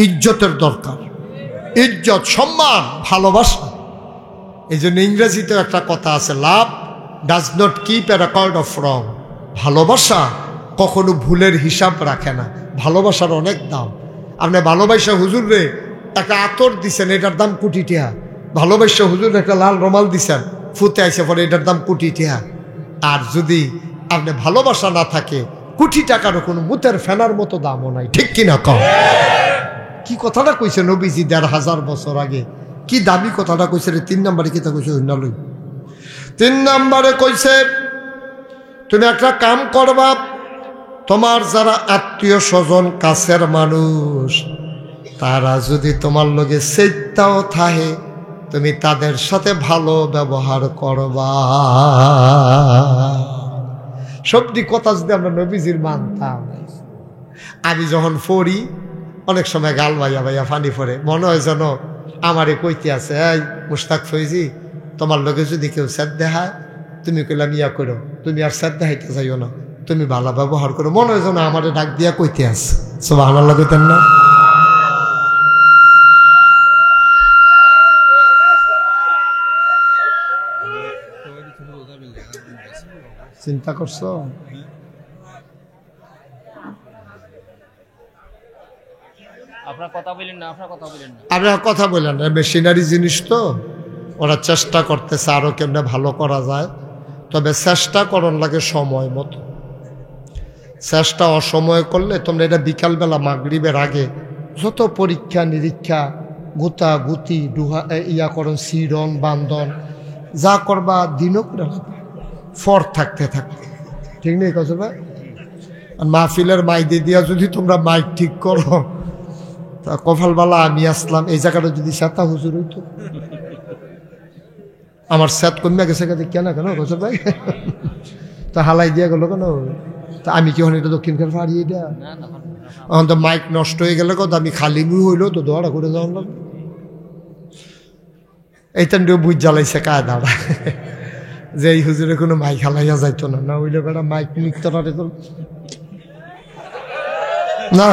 ইজ্জতের দরকার, ইজ্জত, সম্মান, ভালোবাসা। এই জন্য ইংরেজিতেও একটা কথা আছে, লাভ does not keep A record of রং। ভালোবাসা কখনো ভুলের হিসাব রাখে না, ভালোবাসার অনেক দাম। আপনি ভালোবাসা হুজুর রে একটা আতর দিছেন, এটার দাম কোটি টিহা, ভালোবাসা হুজুর একটা লাল রুমাল দিছেন, ফুতে আইসে পরে এটার দাম কোটি টিহা। আর যদি আপনি ভালোবাসা না থাকে, কোটি টাকারও কোনো মুতের ফেনার মতো দামও নাই, ঠিক কিনা কম? কি কথাটা কইছে নবীজি ১৫০০ বছর আগে, কি দামি কথাটা কইছে রে। 3 নম্বরে কি তা কইছে অন্যালই, 3 নম্বরে কইছে তুমি একটা কাম করবা, তোমার যারা আত্মীয় স্বজন কাছের মানুষ, তারা যদি তোমার লগে সেইটাও থাহে, তুমি তাদের সাথে ভালো ব্যবহার করবা। সবটি কথা যদি আমরা নবীজির মানতাম, আমি যখন পড়ি অনেক সময় গাল ভাইয়া ভাইয়া ফানি পড়ে, মনে হয় যেন আমারে কইতে আছে, এই মুশতাক ফৈজি, তোমার লগে যদি কেউ স্যাদ দেখায়, তুমি কইলাম ইয়া করো, তুমি আর স্যাদ দেখাইতে যাইও না, তুমি ভালো ব্যবহার করো, মনে হয় যেন আমারে ডাক দিয়া কইতে আছে। সুবহানাল্লাহ কইতেন না? চিন্তা করছো? আপনার কথা বলেন না, আপনার কথা বলেন না, আপনার কথা বললেন না, মেশিনারি জিনিস তো, ওরা চেষ্টা করতেছে আরো কেমনে ভালো করা যায়, তবে চেষ্টা করন লাগে সময় মতো। চেষ্টা অসময় করলে তোমরা এটা বিকালবেলা মাগরিবের আগে যত পরীক্ষা নিরীক্ষা গুতা গুতি ডুহা ইয়া করন, সিরন বান্ধন যা করবা দিনও করে ফর থাকতে থাকতে, ঠিক নেই কত ভাই? মাহফিলের মাইকে দিয়া যদি তোমরা মাইক ঠিক করো, তা কপালবালা আমি আসলাম, এই জায়গাটা যদি সেতা হুজুর হইতো, আমার সেত কমিয়া গেছে কেন কেন কত ভাই, তা হালাই দিয়া গেল কেন? তা আমি কি হন এটা দক্ষিণ খান ফাড়ি, এটা এখন তো মাইক নষ্ট হয়ে গেলে কত, আমি খালি মুই হইলো তো দোয়ারা করে যাওয়ার লাগবে। এইটান বুঝ জ্বালাইছে কায় দাঁড়া, যে এই হুজুরে কোনো মাইক হালাইয়া যাইতো না, না হইলে বেড়া মাইক নিত্যটারে তো না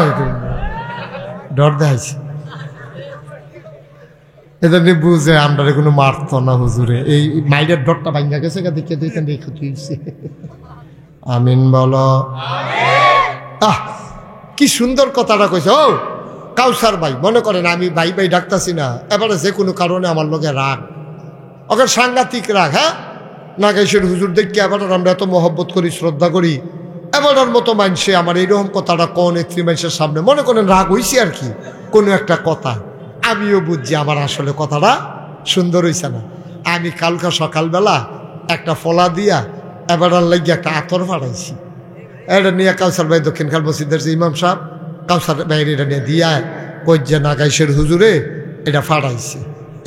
ডর দেখাইছে, এটা নিয়ে বুঝে আমরা কোনো মারতো না হুজুরে, এই মাইরের ডরটা ভাঙ্গা গেছে দেখে দুইখান রেখে তুইছে। আমিন বলো। আহ কি সুন্দর কথাটা কইছে। ও কাউসার ভাই, মনে করেন আমি ভাই ভাই ডাকতাছি না, এবারে যে কোনো কারণে আমার লোকে রাগ, ওকে সাংঘাতিক রাগ। হ্যাঁ, নাগেশের হুজুর দেখি এবার আমরা এত মহব্বত করি, শ্রদ্ধা করি, এবারের মতো মানুষে আমার এইরকম কথাটা কোন নেত্রী মানুষের সামনে মনে করেন রাগ হইছে আর কি, কোনো একটা কথা। আমিও বুঝছি আমার আসলে কথাটা সুন্দর হইছে না। আমি কালকা সকালবেলা একটা ফলা দিয়া এবার লাগিয়ে একটা আতর ফাটাইছি। এটা নিয়ে কাউসার ভাই দক্ষিণ খাল মসজিদের যে ইমাম সাহেব, কাউসার ভাইয়ের এটা নিয়ে দিয়া কই যে নাগাইশের হুজুরে এটা ফাটাইছে।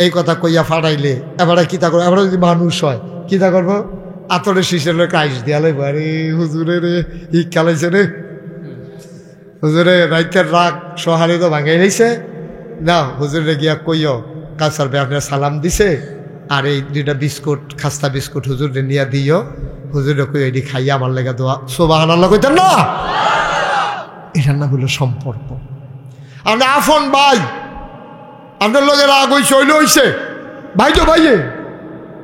এই কথা কইয়া ফাটাইলে এবারে কিতা করবো, এবারে যদি মানুষ হয় কিতা করবো, আতরের শিশের লোক আইস দিয়া লাইব, আরে হুজুরে রে ই খেলাইছে রে, হুজুরে রাইতের রাগ সহারে তো ভাঙাই লাইছে না, হুজুরে গিয়া কইও কাউসার ভাই আপনার সালাম দিছে, আর এই দুইটা বিস্কুট খাস্তা বিস্কুট হুজুরে নিয়ে দিও, হুজুরে কই এটি খাইয়া আমার লেগে দোয়া সুবহানাল্লাহ কইতেন না। এটার না হলো সম্পর্ক। আপনি আফন ভাই, আপনার লোকের রাগ হইছে, হইলে হইছে ভাই তো ভাইয়ে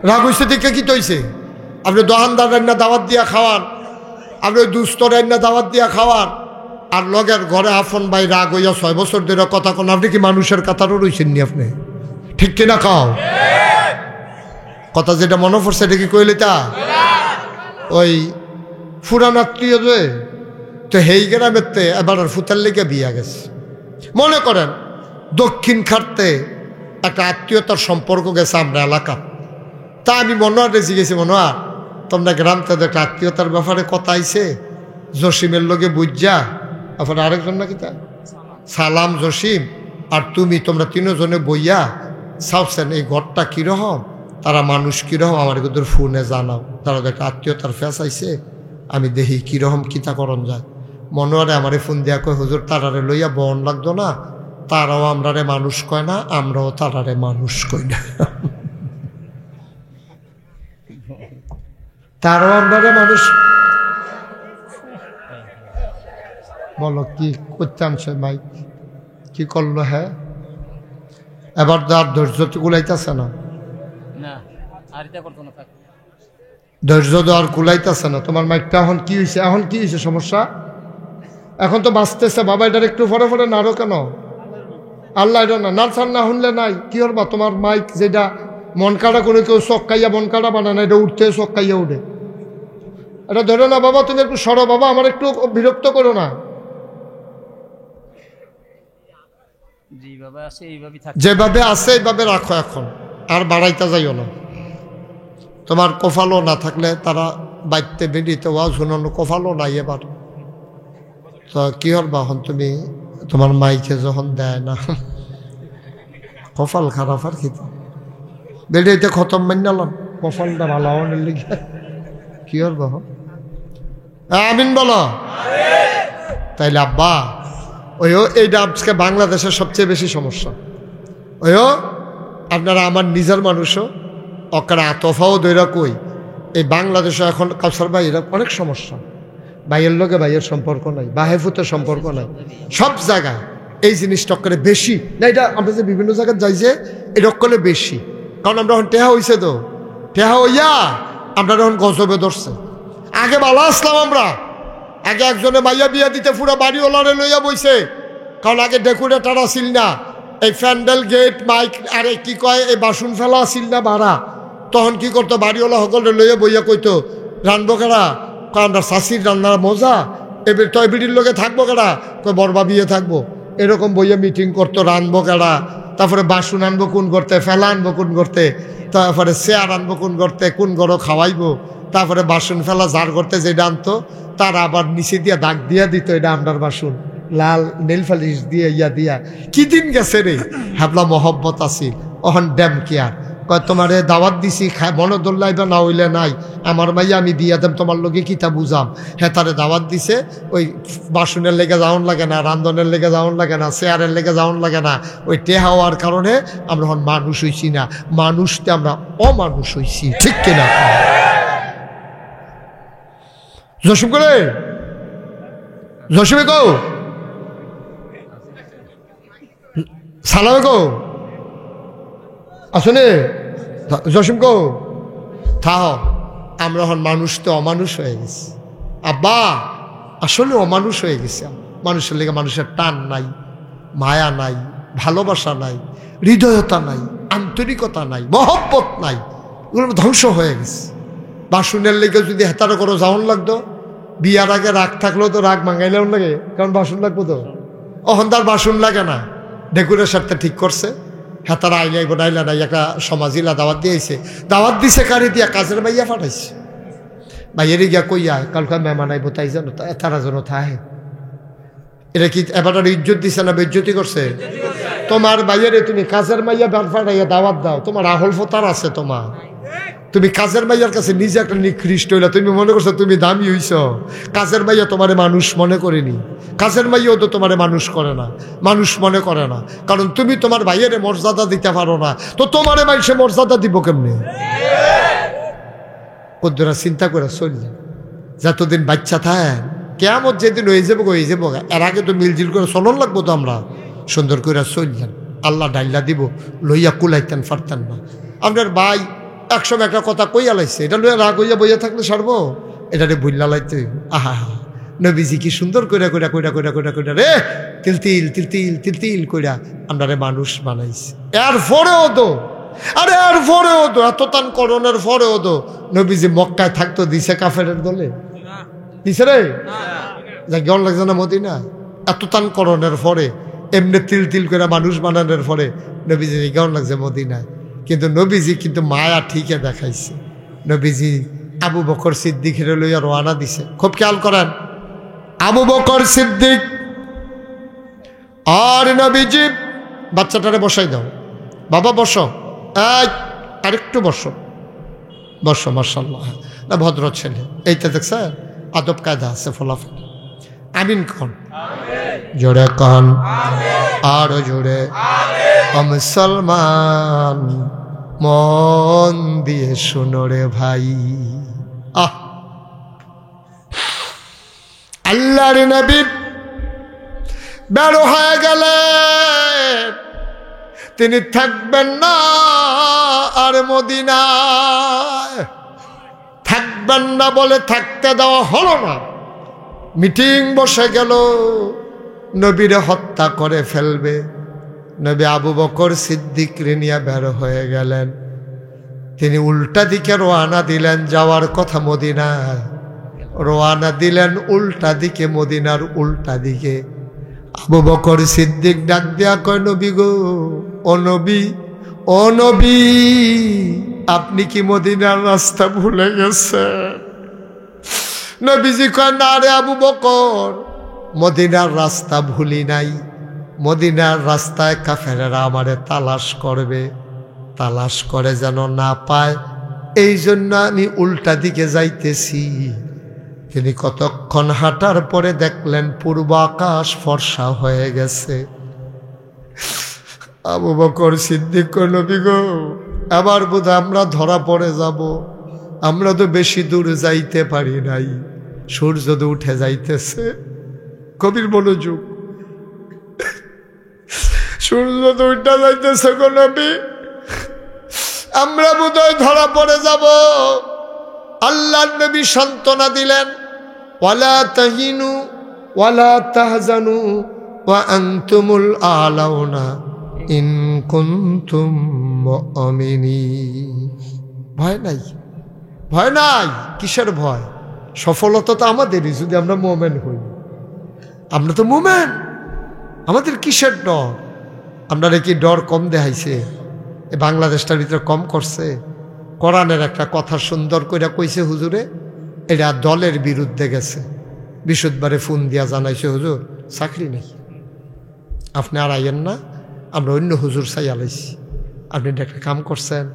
রাগ হইছে দেখে কি তৈছে, আপনি দোকানদার রান্না দাওয়াত দিয়া খাওয়ান, আপনি দুস্থ রান্না দাওয়াত দিয়া খাওয়ান, আর লগের ঘরে আফন ভাই রাগ হইয়া 6 বছর ধরে কথা কোন, আপনি কি মানুষের কাতারও রইছেন নি? আপনি ঠিক কিনা খাও কথা, যেটা মনে পড়ছে এটা কি কইলে তা ওই ফুরান আত্মীয় যে তো হেই গ্রামেতে এবার ফুতার লেগে বিয়া গেছে। মনে করেন দক্ষিণ খাটতে একটা আত্মীয়তার সম্পর্ক গেছে আমরা এলাকা, তা আমি মনোয়ার রেজি গেছি, মনোয়ার তোমরা গ্রাম থেকে একটা আত্মীয়তার ব্যাপারে কথা আইছে, জসিমের লোকে বুঝা, আপনার আরেকজন নাকি তা সালাম জসিম আর তুমি, তোমরা তিনজনে বইয়া সাবছেন এই ঘরটা কীরকম, তারা মানুষ কীরকম আমার কিন্তু ফোনে জানাও, তারা একটা আত্মীয়তার ফেস আইছে, আমি দেখি কীরকম কিতা করণ যায়। মনোয়ারে আমারে ফোন দিয়া কয় হুজুর তারারে লইয়া বন লাগতো না, তারাও আমরারে মানুষ কয় না, আমরাও তারারে মানুষ কই না, তারাও আমরারে মানুষ। বলো কি করতে আনছে ভাই, কি করলো? হ্যাঁ এবার যার ধৈর্য তো কুলাইতেছে না, ধৈর্য তো আর কুলাইতেছে না। তোমার মাইকটা এখন কি হয়েছে, এখন কি হয়েছে সমস্যা? এখন তো বাঁচতেছে বাবা, এটার একটু ফরে ফরে নাড়ো কেন? আল্লাহ এটা না নাড়ছাড় না শুনলে নাই কি করবা? তোমার মাইক যেটা মন কাটা করে কেউ চক্কাইয়া মন কাটা বানায় না, এটা উঠতে চক্কাইয়া উঠে, এটা ধরো না বাবা, তুমি একটু সরো বাবা, আমার একটু বিরক্ত করো না। যেভাবে আছে এইভাবে রাখো, এখন আর বাড়াইতে যাইও না। তোমার কফালও না থাকলে তারা বাইতে বেরিতে ওয়া শুনানো, কফালও নাই এবার, তো কি হবা এখন তুমি? তোমার মাইকে যখন দেয় না, কফাল খারাপ আর কি, বেরিয়েতে খতম মান্যালাম, কফালটা ভালো হওয়ার লিগে কি হবা? আমিন বলো। তাইলে আব্বা ওইও এইটা আজকে বাংলাদেশের সবচেয়ে বেশি সমস্যা। ওইও আপনারা আমার নিজের মানুষও অকারা আতফাও দৈরা কই, এই বাংলাদেশে এখন কাউসার ভাই এরা অনেক সমস্যা, ভাইয়ের লোকে ভাইয়ের সম্পর্ক নাই, বাহেফুতের সম্পর্ক নাই, সব জায়গায় এই জিনিসটা করে বেশি না। এটা আমরা যে বিভিন্ন জায়গায় যাই যে এটা করে বেশি, কারণ আমরা এখন টেহা হইছে, তো টেহা হইয়া আমরা এখন গজবে ধরছে। আগে ভালো আসলাম আমরা, আগে একজনে মাইয়া বিয়া দিতে পুরো বাড়িওয়ালারে লইয়া বইছে, কারণ আগে ডেকোরেটার আসিল না, এই প্যান্ডেল গেট মাইক আরে কি কয় এই বাসন ফেলা আসিল না ভাড়া, তখন কি করতো বাড়িওয়ালা সকলে লইয়া বইয়া কইতো রানবো কেডা, কয় আমরা শাশির রান্নার মজা, এবার তয় বিড়ির লোকে থাকবো কেডা, কয় বরবা বিয়ে থাকবো, এরকম বইয়া মিটিং করতো, রানবো কেডা, তারপরে বাসন আনবো কোন করতে, ফেলা আনবো কোন করতে, তারপরে চেয়ার আনবো কোন করতে, কোন গরো খাওয়াইবো, তারপরে বাসন ফেলা যার করতে যেটা আনতো তারা আবার নিচে দিয়া দাগ দিয়া দিত, এটা আমরার বাসন, লাল নেল ফালিশ দিয়ে ইয়া দিয়া। কি দিন গেছে রে, হাবলা মহব্বত আসিল, অহন ড্যাম কেয়ার কয় তোমার দাওয়াত দিছি মনে দোল্লাইবা না হইলে নাই, আমার মাইয়া আমি বিয়া দেম তোমার লোকে কিতা বুঝাম। হ্যাঁ তারে দাওয়াত দিছে, ওই বাসনের লেগে যাওন লাগে না, রান্ধনের লেগে যাওন লাগে না, চেয়ারের লেগে যাওন লাগে না, ওই টেহা হওয়ার কারণে আমরা এখন মানুষ হইছি না, মানুষতে আমরা অমানুষ হইছি, ঠিক কিনা? জসিম করে জসিমে কো সালামে কো আসলে জসিম কো থাহ, আমরা এখন মানুষ তো অমানুষ হয়ে গেছি। আব্বা আসলে অমানুষ হয়ে গেছে, মানুষের লেগে মানুষের টান নাই, মায়া নাই, ভালোবাসা নাই, হৃদয়তা নাই, আন্তরিকতা নাই, মহব্বত নাই, এগুলো ধ্বংস হয়ে গেছে। বাসুনের লেগে যদি হেতারো করো যাওন লাগতো, বিয়ার আগে রাগ থাকলেও তো রাগ মাঙ্গাইলেও লাগে, কারণ বাসন লাগবো তো। অহন্দার বাসন লাগে না, ডেকোরেশনটা ঠিক করছে, হেতারা আইলে আইব নাইলা নাই, একটা সমাজিলা দাওয়াত দিয়েছে, দাওয়াত দিছে কারি দিয়া কাজের মাইয়া পাঠাইছে, মাইয়ের গিয়া কইয়া কালকা মেহমান আইব, তাই জানো তারা যেন থাহে। এটা কি এবার ইজ্জত দিছে না বেজ্জতি করছে? তোমার বাইরে তুমি কাজের মাইয়া পাঠাইয়া দাওয়াত দাও, তোমার আহল ফতার আছে তোমার, তুমি কাজের মাইয়ার কাছে নিজে একটা নিকৃষ্ট হইলা, তুমি মনে করছো তুমি দামি হইছ। কাজের মাইয়া তোমারে মানুষ মনে করেনি, কাজের মাইয়াও তো তোমারে মানুষ করে না, মানুষ মনে করে না, কারণ তুমি তোমার ভাইয়ের মর্যাদা দিতে পারো না, তো তোমারে মানুষে মর্যাদা দিব কেমনে? কদ্দুরা চিন্তা করে চললেন, যতদিন বাচ্চা থাকেন কেমন যেদিন হয়ে যাবো এর আগে তো মিলজিল করে চলন লাগবো তো, আমরা সুন্দর করে চললেন। আল্লাহ ডাইল্লা দিব, লইয়া কুলাইতেন পারতেন না। আপনার ভাই একসময় একটা কথা কইয়া লাইছে, এটা লইয়া রাগ হইয়া বইয়া থাকলে সারবো, এটারে বইলা লাইতে। আহা নবীজি কি সুন্দর কইরা কইরা কইরা কইরা কইরা কইরা রে তিল তিল তিল তিল তিল তিল কইরা আপনারে মানুষ বানাইছে। এরপরেও তো এরপরেও তো এত তান করণের পরেও তো নবীজি মক্কায় থাকতো, দিছে কাফেরের দলে, দিছে রে যা গেল লাগছে না মদিনা। এত তান করণের পরে এমনি তিল তিল করে মানুষ বানানোর পরে নবীজি গেল লাগছে মদিনায়, কিন্তু নবীজি কিন্তু মায়া ঠিকই দেখাইছে। নবীজি আবু বকর সিদ্দিকের লইয়া রওনা দিছে, খুব খেয়াল করেন, আবু বকর সিদ্দিক আর নবীজি বাচ্চাটারে বসাই দাও, বাবা বসো, আরেকটু বসো, বসো, মাশাআল্লাহ না ভদ্র ছেলে, এইটা দেখছেন আদব কায়দা আছে, ফলাফল। আমিন কন, জোরে কন, আরো জোরে। মুসলমান মন দিয়ে শুনো রে ভাই, আল্লাহর নবী বের হয়ে গেলেন, তিনি থাকবেন না আর মদিনায়, থাকবেন না বলে থাকতে দেওয়া হলো না। মিটিং বসে গেল, নবীরে হত্যা করে ফেলবে। নবী আবু বকর সিদ্দিক নিয়ে বের হয়ে গেলেন, তিনি উল্টা দিকে রওনা দিলেন, যাওয়ার কথা মদিনায়, রওনা দিলেন উল্টা দিকে, মদিনার উল্টা দিকে। আবু বকর সিদ্দিক ডাক দিয়া কয়, নবী গো, ও নবী, ও নবী, আপনি কি মদিনার রাস্তা ভুলে গেছেন? নবীজি কয়, না রে আবু বকর, মদিনার রাস্তা ভুলি নাই, মদিনার রাস্তায় কাফেরেরা আমারে তালাশ করবে, তালাশ করে যেন না পায়, এই জন্য আমি উল্টা দিকে যাইতেছি। তিনি কতক্ষণ হাঁটার পরে দেখলেন পূর্ব আকাশ ফর্সা হয়ে গেছে। আবু বকর সিদ্দিক কয়, নবী গো, আবার বোধ আমরা ধরা পড়ে যাব, আমরা তো বেশি দূর যাইতে পারি নাই, সূর্য তো উঠে যাইতেছে। কবির মনোযোগ, সূর্য তো উঠে যাইতেছে গো নবী, আমরা বোধহয় ধরা পড়ে যাব। আল্লাহর নবী সান্ত্বনা দিলেন, ওয়ালা তাহিনু ওয়ালা তাহজানু ওয়া আনতুমুল আলাউনা ইন কুনতুম মুমিনিন। ভয় নাই, ভয় নাই, কিসের ভয়? সফলতা তো আমাদেরই যদি আমরা মুমিন হই, আমরা তো মুমিন, আমাদের কিসের ডর? আমরা কি ডর কম দেখাইছে? বাংলাদেশটার ভিতরে কম করছে? কোরআনের একটা কথা সুন্দর করে কইছে হুজুরে, এটা দলের বিরুদ্ধে গেছে, বিশুদ্ধবারে ফোন দিয়া জানাইছে, হুজুর চাকরি নেই, আপনি আর আইয়েন না, আমরা অন্য হুজুর চাই আলাইছি, আপনি একটা কাম করছেন।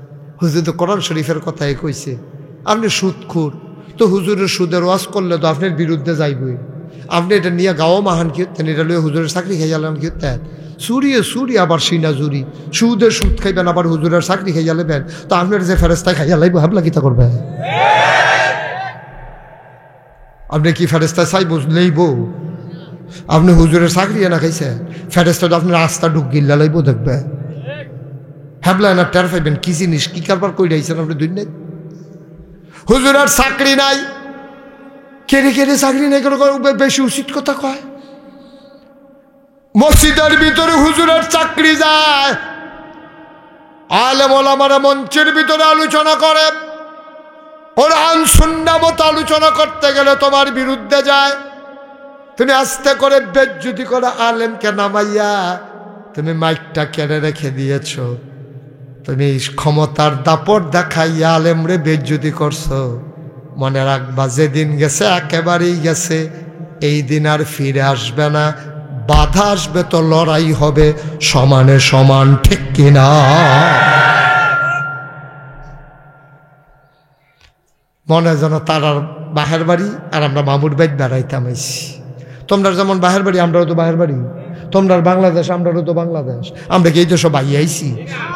হুজুর তো কোরআন শরীফের কথাই কইছে, আপনি সুদখোর, তো হুজুরের সুদের ওয়াজ করলে তো আপনার বিরুদ্ধে যাইবই, আপনি এটা নিয়ে গাও মাহান কি হতেন, এটা লইয়া হুজুরের চাকরি খাই গেলেন কি হতেন? চুরি আবার সিনা জুরি, সুদের সুদ খাইবেন আবার হুজুরের চাকরি খাইয়া লেবেন, তো আপনার যে ফেরেস্তায় খাইয়া লাইব, হাবলা কিতা করবে? আপনি কি ফেরেস্তায় চাইব লইব? আপনি হুজুরের চাকরি না খাইছে, ফেরেস্তা তো আপনার রাস্তা ঢুক গিল্লা লাইব, দেখবে হাবলা না টের পাইবেন কি জিনিস, কি কারবার কই রাইছেন আপনি দুই নাই। হুজুরের চাকরি নাই, কেড়ে কেড়ে চাকরি নেই করে বেশি উচিত কথা কয়। মসজিদের ভিতরে হুজুরের চাকরি যায়, আলেম ওলামারা মঞ্চের ভিতরে আলোচনা করে, কোরআন সুন্নাহ মতো আলোচনা করতে গেলে তোমার বিরুদ্ধে যায়। তুমি আস্তে করে বেজ্জতি করে আলেমকে নামাইয়া তুমি মাইকটা কেড়ে রেখে দিয়েছ। তুমি ক্ষমতার দাপট দেখাইয়া আলেমরে বেজ্জতি করছো। মনে রাখবা, যেদিন গেছে একেবারেই গেছে, এই দিন আর ফিরে আসবে না। বাধা আসবে তো লড়াই হবে সমানে সমান, ঠিক কিনা? মনে যেন তারার বাহের বাড়ি আর আমরা মামুর বাইত বেড়াইতাম আইছি। তোমরা যেমন বাহের বাড়ি, আমরাও তো বাহের বাড়ি। তোমরা বাংলাদেশ, আমরাও তো বাংলাদেশ। আমরা কি এই দেশ বাই আইছি?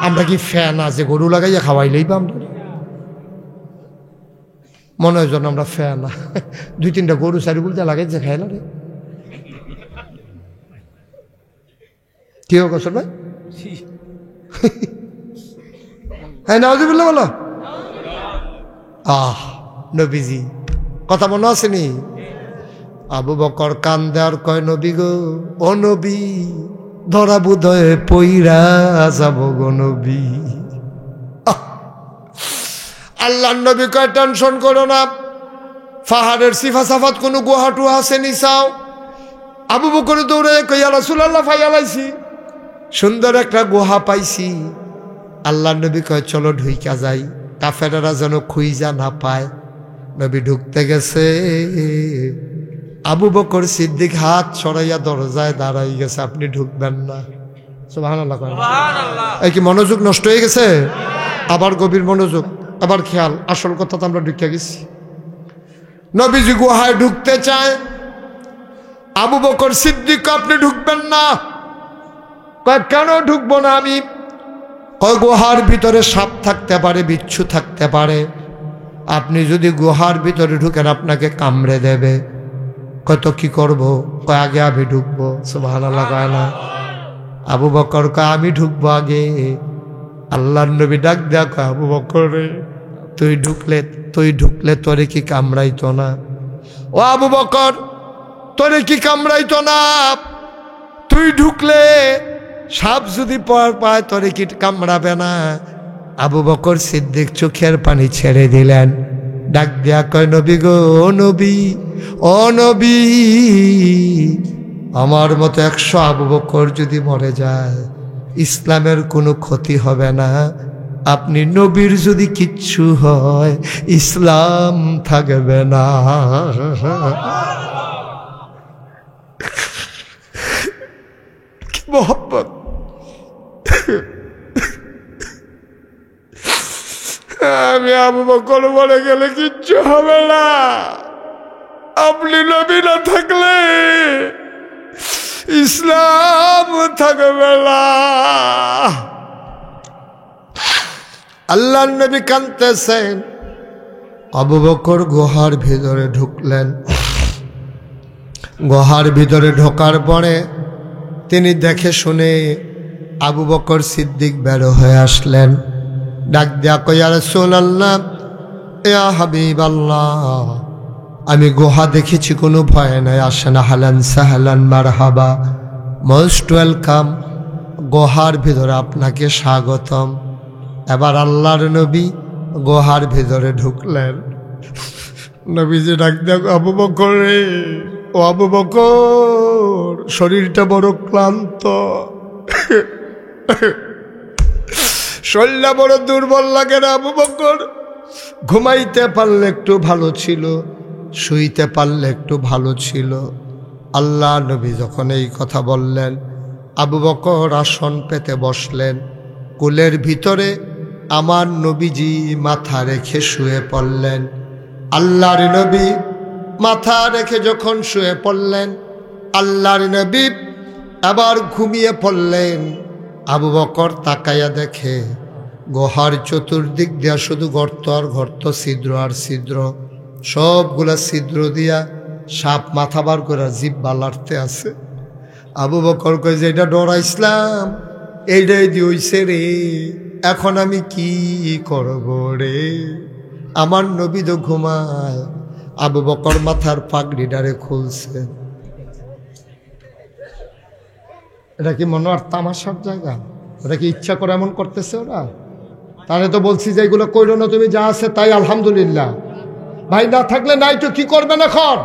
আমরা কি ফ্যান আছে গরু লাগাইয়া খাওয়াইলেই বা আমরা মনে হয় যেন আমরা ফ্যান, 2-3টা গরু চারি বলতে লাগাইছে খাইলা রে। কি হোক আসল ভাই? হ্যাঁ নাউজুবিল্লাহ বলো। নবীজি কথা মনে আসেনি? আবু বকর কান্দে আর কয়, নবী গো, ও নবী, ধরা বুধয়ে পইরা যাব গো নবী। আল্লাহর নবী কয়, টেনশন করো না, পাহাড়ের সিফা সাফাত কোনো গুহাটু আছে নিসাও। আবু বকর দৌড়ে কই, ইয়া রাসূলুল্লাহ, ফাইয়ালাইছি, সুন্দর একটা গুহা পাইছি। আল্লাহর নবী কয়, চলো ঢুইকা যাই, কাফেরেরা যেন খুইজা না পায়। নবী ঢুকতে গেছে, আবু বকর সিদ্দিক হাত ছড়াইয়া দরজায় দাঁড়াই গেছে, আপনি ঢুকবেন না। সুবহানাল্লাহ। এই কি মনোযোগ নষ্ট হয়ে গেছে? আবার গভীর মনোযোগ, আবার খেয়াল, আসল কথা তো আমরা ঢুকে গেছি। নবীজি গুহায় ঢুকতে চায়, আবু বকর সিদ্দিক, আপনি ঢুকবেন না। কয়, কেন ঢুকবো না আমি? কয়, গুহার ভিতরে সাপ থাকতে পারে, বিচ্ছু থাকতে পারে, আপনি যদি গুহার ভিতরে ঢুকেন আপনাকে কামড়ে দেবে। কত কি করব? কয়, আগে আমি ঢুকবো। সুবহানাল্লাহ কয় না? আবু বকর কয়, আমি ঢুকবো আগে। আল্লাহর নবী ডাক দেয়া কয়, আবু বকর রে, তুই ঢুকলে তোরে কি কামড়াইতো না? ও আবু বকর, তোরে কি কামড়াইতো না? তুই ঢুকলে সাপ যদি পর পায় তোরে কি কামড়াবে না? আবু বকর সিদ্দিক চোখের পানি ছেড়ে দিলেন, ডাক দেয়া কয়, নবী গো, ও নবী, ও নবী, আমার মতো 100 আবু বকর যদি মরে যায় ইসলামের কোনো ক্ষতি হবে না। আপনি নবীর যদি কিচ্ছু হয় ইসলাম থাকবে না। কি মোহব্বত! আমি আবু বকর মরে গেলে কিচ্ছু হবে না, আপনি নবী না থাকলে ইসলাম থাকবে না। আল্লাহর নবী কাঁদতেছেন। আবু বকর গুহার ভিতরে ঢুকলেন। গুহার ভিতরে ঢোকার পরে তিনি দেখে শুনে আবু বকর সিদ্দিক বের হয়ে আসলেন। ডাক দেয়া কই, ইয়া রাসূলুল্লাহ, ইয়া হাবিবাল্লাহ, আমি গুহা দেখেছি, কোনো ভয় নাই, আসেন, হালান সাহালান মারহাবা, মোস্ট ওয়েলকাম, গুহার ভিতরে আপনাকে স্বাগতম। এবার আল্লাহর নবী গুহার ভিতরে ঢুকলেন। নবীজি ডাক দেয়া, আবু বকর রে, ও আবু বকর, শরীরটা বড় ক্লান্ত, শরীরটা বড় দুর্বল লাগে না আবু বকর? ঘুমাইতে পারলে একটু ভালো ছিল, শুইতে পারলে একটু ভালো ছিল। আল্লাহ নবী যখন এই কথা বললেন, আবু বকর আসন পেতে বসলেন। কোলের ভিতরে আমার নবীজি মাথা রেখে শুয়ে পড়লেন। আল্লাহর নবী মাথা রেখে যখন শুয়ে পড়লেন, আল্লাহর নবী আবার ঘুমিয়ে পড়লেন। আবু বকর তাকাইয়া দেখে গুহার চতুর্দিক দিয়া শুধু গর্ত আর গর্ত, ছিদ্র আর ছিদ্র, সবগুলা ছিদ্র দিয়া সাপ মাথা বার করে জিব্বা লাড়তে আছে। আবু বকর কয় যে, এটা ডরাইছিলাম, এইটাই দিয়েছে রে, এখন আমি কি করব রে? আমার নবী তো ঘুমায়, আবু বকর মাথার পাগড়িটারে খুলছে। এটা কি মনে আর তামাশার জায়গা? ওরা কি ইচ্ছা করে এমন করতেছে ওরা? তাহলে তো বলছি যে এগুলো কইরো না, তুমি যা আছে তাই আলহামদুলিল্লাহ। ভাই না থাকলে নাই তো কি করবেন এখন?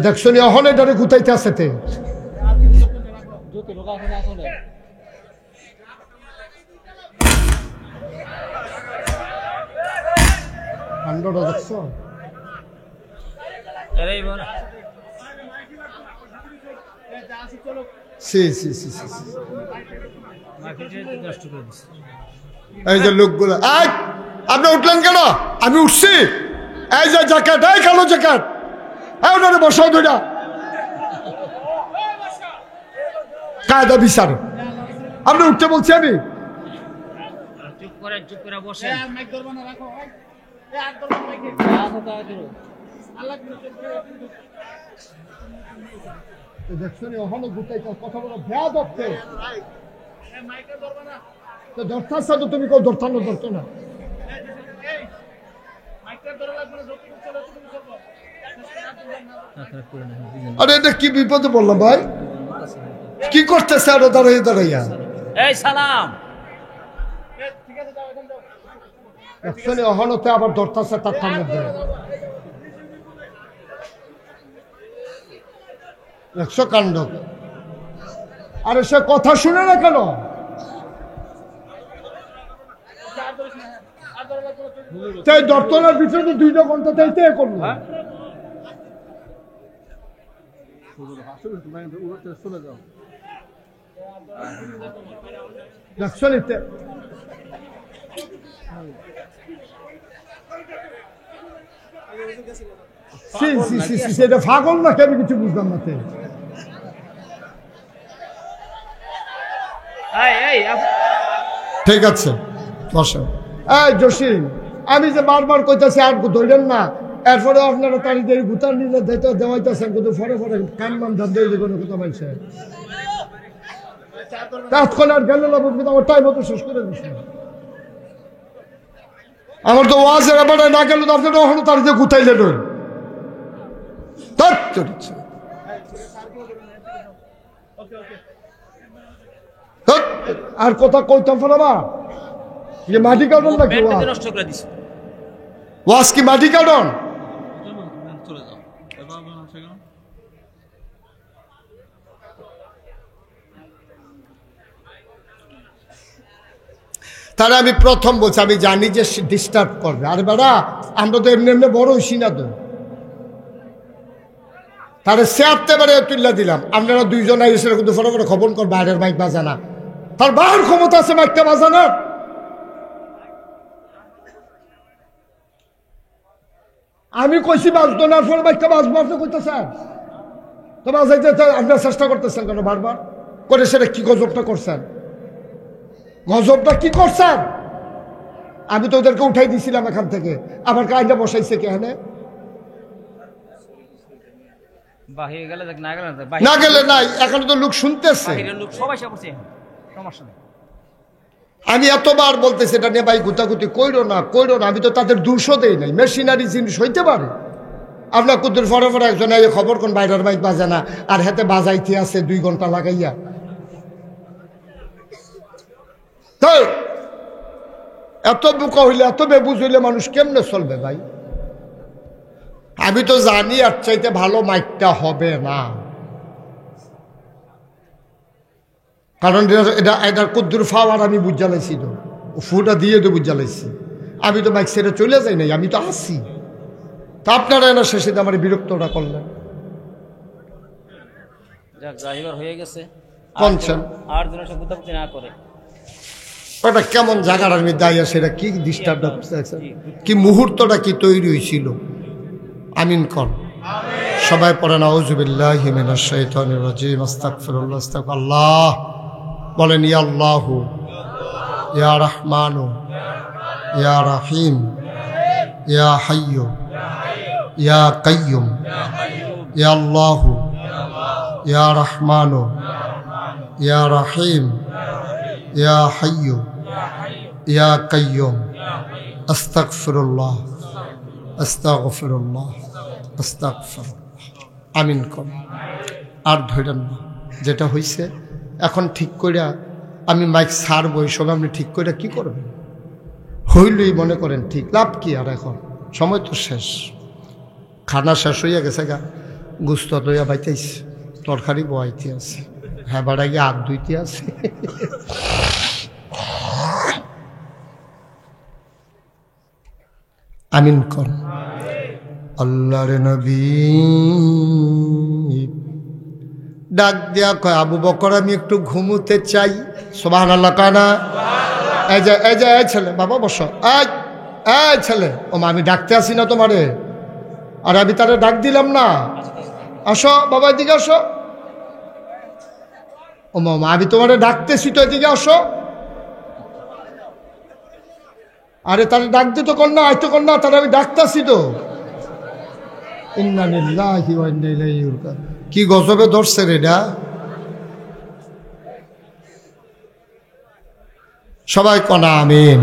দেখছো নি অহন এটারে গুতাইতে আছে তে কাণ্ডটা দেখছো? এই যে লোকগুলো, আপনি উঠলেন কেন? আমি উঠছি। এই যে জ্যাকেট, এই কালো জ্যাকেট, ওনারে বসাও দুইটা কায়দা বিচার। আপনি উঠতে বলছি আমি। কথা বলো ধরতে তো তুমি কেউ ধরতাম না, ধরতো না। আরে এটা কি বিপদে বললাম ভাই? কি করতেছে আরো দাঁড়াইয়া দাঁড়াইয়া? এই সালাম একচুয়ালি অহনতে আবার ধরতেছে তার মধ্যে 100 কাণ্ড। আরে সে কথা শুনে না কেন? তাই দর্তনার ভিতরে 2 ঘন্টা তাইতে করলো। সেটা ফাগল না, আমি কিছু বুঝলাম না। ঠিক আছে বসেন। এই জসিম, আমি যে বারবার কইতাছি আর ধরেন না, এরপরে আপনারা তাড়াতাড়ি গুতার নিলে দেওয়াইতেছেন, কিন্তু ফরে ফরে কান মান ধান দিয়ে কোনো কথা পাইছে তখন আর গেল না, আমার টাইম মতো শেষ করে দিচ্ছে। আমার তো ওয়াজের ব্যাপারে না গেল তো আপনারা এখনো তাড়াতাড়ি গুতাইলে নয়। আর কথা কইতাম ফেলাবা মাটি কাটন নাকি? ওয়াজ কি মাটি কাটন? তারা আমি প্রথম বলছি, আমি জানি যে ডিস্টার্ব করবে। আর বেড়া আমরা তো এমনি এমনি বড় হইছি না তো। তারা সেরতে পারে তুল্লা দিলাম, আপনারা 2 জন এসে কিন্তু ফটোফটো খবর কর বাইরের মাইক বাজানা। তার বাইরের ক্ষমতা আছে মাইকটা বাজানোর। আমি কইছি বাজতো না, ফোন মাইকটা বাজবো, আপনি কইতেছেন তো বাজাইতে আপনার চেষ্টা করতেছেন কেন বারবার করে? সেটা কি গজবটা করছেন? গজবটা কি করছেন? আমি তো ওদেরকে উঠাই দিছিলাম এখান থেকে, আবার কাইটা বসাইছে কে? এখানে না গেলে নাই, এখন তো লোক শুনতেছে। আমি এতবার বলতেছি এটা নিয়ে ভাই গুতাগুতি কইরো না, কইরো না। আমি তো তাদের দোষও দেই নাই, মেশিনারি জিনিস হইতে পারে। আপনার কুদ্দুর ফরে ফরে একজন এই খবর কোন বাইরের মাইক বাজে না, আর হাতে বাজাইতে আছে 2 ঘন্টা লাগাইয়া। তো এত বোকা হইলে, এত বেবুজ হইলে মানুষ কেমনে চলবে ভাই? আমি তো জানি আর চাইতে ভালো মাইকটা হবে না, কারণ এটা এটার কুদ্দুর ফাওয়ার আমি বুঝা লাইছি, তো ফুটা দিয়ে তো বুঝা লাইছি। আমি তো মাইক ছেড়ে চলে যাই নাই, আমি তো আসি। তা আপনারা এনা শেষে আমার বিরক্তটা করলেন। হয়ে গেছে ওটা কেমন জায়গার আমি দাঁড়িয়ে, সেটা কি ডিস্টার্ব কি মুহূর্তটা কি তৈরি হয়েছিল? আমিন কর সবাই পড়েন আউযুবিল্লাহি মিনাশ শাইতানির রাজিম, আস্তাগফিরুল্লাহ, আস্তাগফিরুল্লাহ। বলেন ইয়া আল্লাহু ইয়া রহমানু ইয়া রহিম ইয়া হাইয়্যু ইয়া কাইয়্যুম ইয়া আল্লাহু ইয়া রহমানু ইয়া রহিম ইয়া হাইয়্যু ইয়া কাইয়্যুম আস্তাগফিরুল্লাহ আস্তাগফিরুল্লাহ আস্তাগফিরুল্লাহ। আমিন কর। আর ধরেন না, যেটা হইছে এখন ঠিক কইরা আমি মাইক ছাড়বো, এই সময় আপনি ঠিক কইরা কি করবেন? হইলই মনে করেন ঠিক, লাভ কি? আর এখন সময় তো শেষ, খানা শেষ হইয়া গেছে গা, গুস্ত লইয়া বাইতেছে, তরকারি বয়াইতে আছে, হ্যাঁ বাড়া গিয়ে হাত ধুইতে আছে। আমিন কর। আল্লাহর নবী ডাক দিয়া কয়, আবু বকর আমি একটু ঘুমোতে চাই। সুবহানাল্লাহ কানা। এই যে এই ছেলে, বাবা বসো। এই ছেলে, ও মা আমি ডাকতে আসি না তোমারে? আর আমি তারে ডাক দিলাম না? আসো বাবা, এদিকে আসো। ও মা আমি তোমারে ডাকতেছি তো, এদিকে আসো। আরে তারে ডাক দিত কর না, আইতো কর না, তারে আমি ডাকতেছি তো। ইন্না লিল্লাহি ওয়া ইন্না ইলাইহি রাজিউন। কি গজবে ধরছে রে এটা? সবাই কনা আমিন,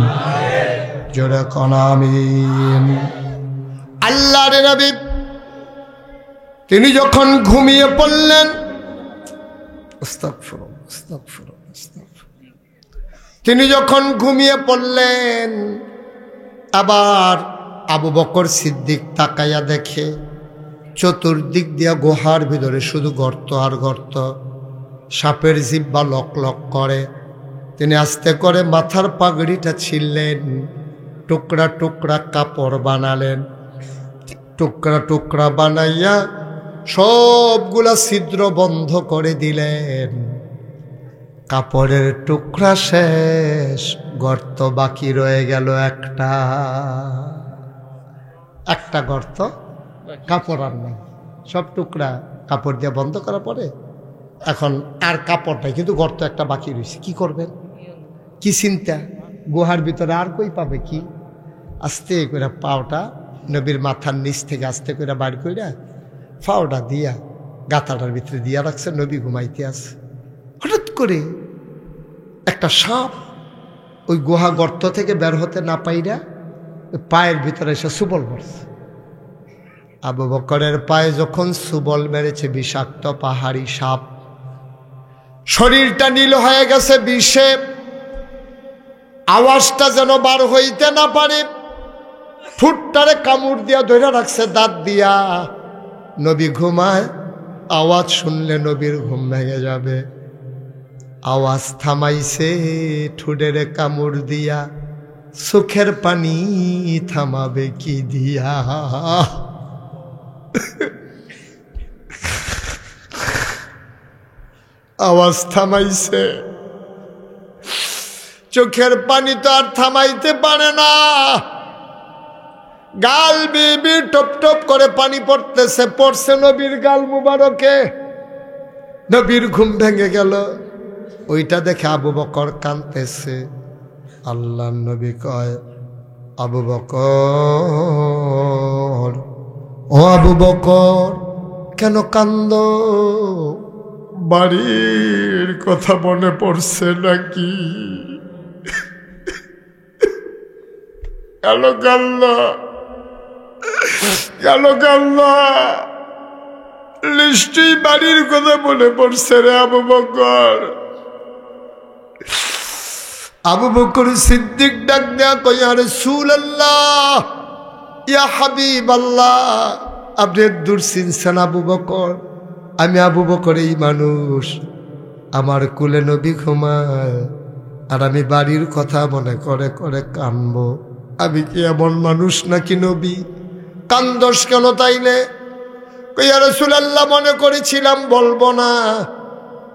জোরে কনা আমিন। আল্লাহর নবী তিনি যখন ঘুমিয়ে পড়লেন, আস্তাগফিরুল্লাহ আস্তাগফিরুল্লাহ আস্তাগফিরুল্লাহ, তিনি যখন ঘুমিয়ে পড়লেন, আবার আবু বকর সিদ্দিক তাকাইয়া দেখে চতুর্দিক দিয়া গুহার ভিতরে শুধু গর্ত আর গর্ত, সাপের জিহ্বা লক লক করে। তিনি আস্তে করে মাথার পাগড়িটা ছিঁড়লেন, টুকরা টুকরা কাপড় বানালেন, টুকরা টুকরা বানাইয়া সবগুলা ছিদ্র বন্ধ করে দিলেন। কাপড়ের টুকরা শেষ, গর্ত বাকি রয়ে গেল একটা গর্ত, কাপড় আর নাই, সব টুকরা কাপড় দিয়ে বন্ধ করার পরে এখন আর কাপড় নাই, কিন্তু গর্ত একটা বাকি রয়েছে। কি করবেন? কি চিন্তা? গুহার ভিতরে আর কই পাবে কি? আস্তে করে পাওটা নবীর মাথার নিচ থেকে আস্তে করে বার কইরা পাওটা দিয়া গাথাটার ভিতরে দিয়া রাখছে, নবী ঘুমাইতে আছে। হঠাৎ করে একটা সাপ ওই গুহা গর্ত থেকে বের হতে না পাইরা পায়ের ভিতরে এসে সুবল মারছে। আবু বকরের পায়ে যখন সুবল মেরেছে, বিষাক্ত পাহাড়ি সাপ, শরীরটা নীল হয়ে গেছে বিষে, আওয়াজটা যেন বার হইতে না পারে, ঠোঁটটারে কামড় দিয়া ধরে রাখছে দাঁত দিয়া। নবী ঘুমায়, আওয়াজ শুনলে নবীর ঘুম ভেঙে যাবে। আওয়াজ থামাইছে ঠোঁটের কামড় দিয়া, চোখের পানি থামাবে কি দিয়া? আওয়াজ থামাইছে, চোখের পানি তো আর থামাইতে পারে না। গাল বেবি টপ টপ করে পানি পড়তেছে, পড়ছে নবীর গাল মুবারকে। নবীর ঘুম ভেঙে গেল। ওইটা দেখে আবু বকর কাঁদতেছে। আল্লাহ নবী কয়, আবু বকর, ও আবু বকর কেন কান্দ? বাড়ির কথা মনে পড়ছে নাকি? কেন কান্না? কেন কান্না? নিশ্চয়ই বাড়ির কথা মনে পড়ছে রে আবু বকর। আবু বকর সিদ্দিক ডাক দেয়া কই, ইয়া রাসূলুল্লাহ, ইয়া হাবিবাল্লাহ, আপনি দূর চিনছেন আবু বকর? আমি আবু বকর এই মানুষ, আমার কুলে নবী ঘুমায়, আর আমি বাড়ির কথা মনে করে করে কানবো। আমি কি এমন মানুষ নাকি নবী? কান্দস কেন তাইলে? ইয়া রাসূলুল্লাহ, মনে করেছিলাম বলবো না,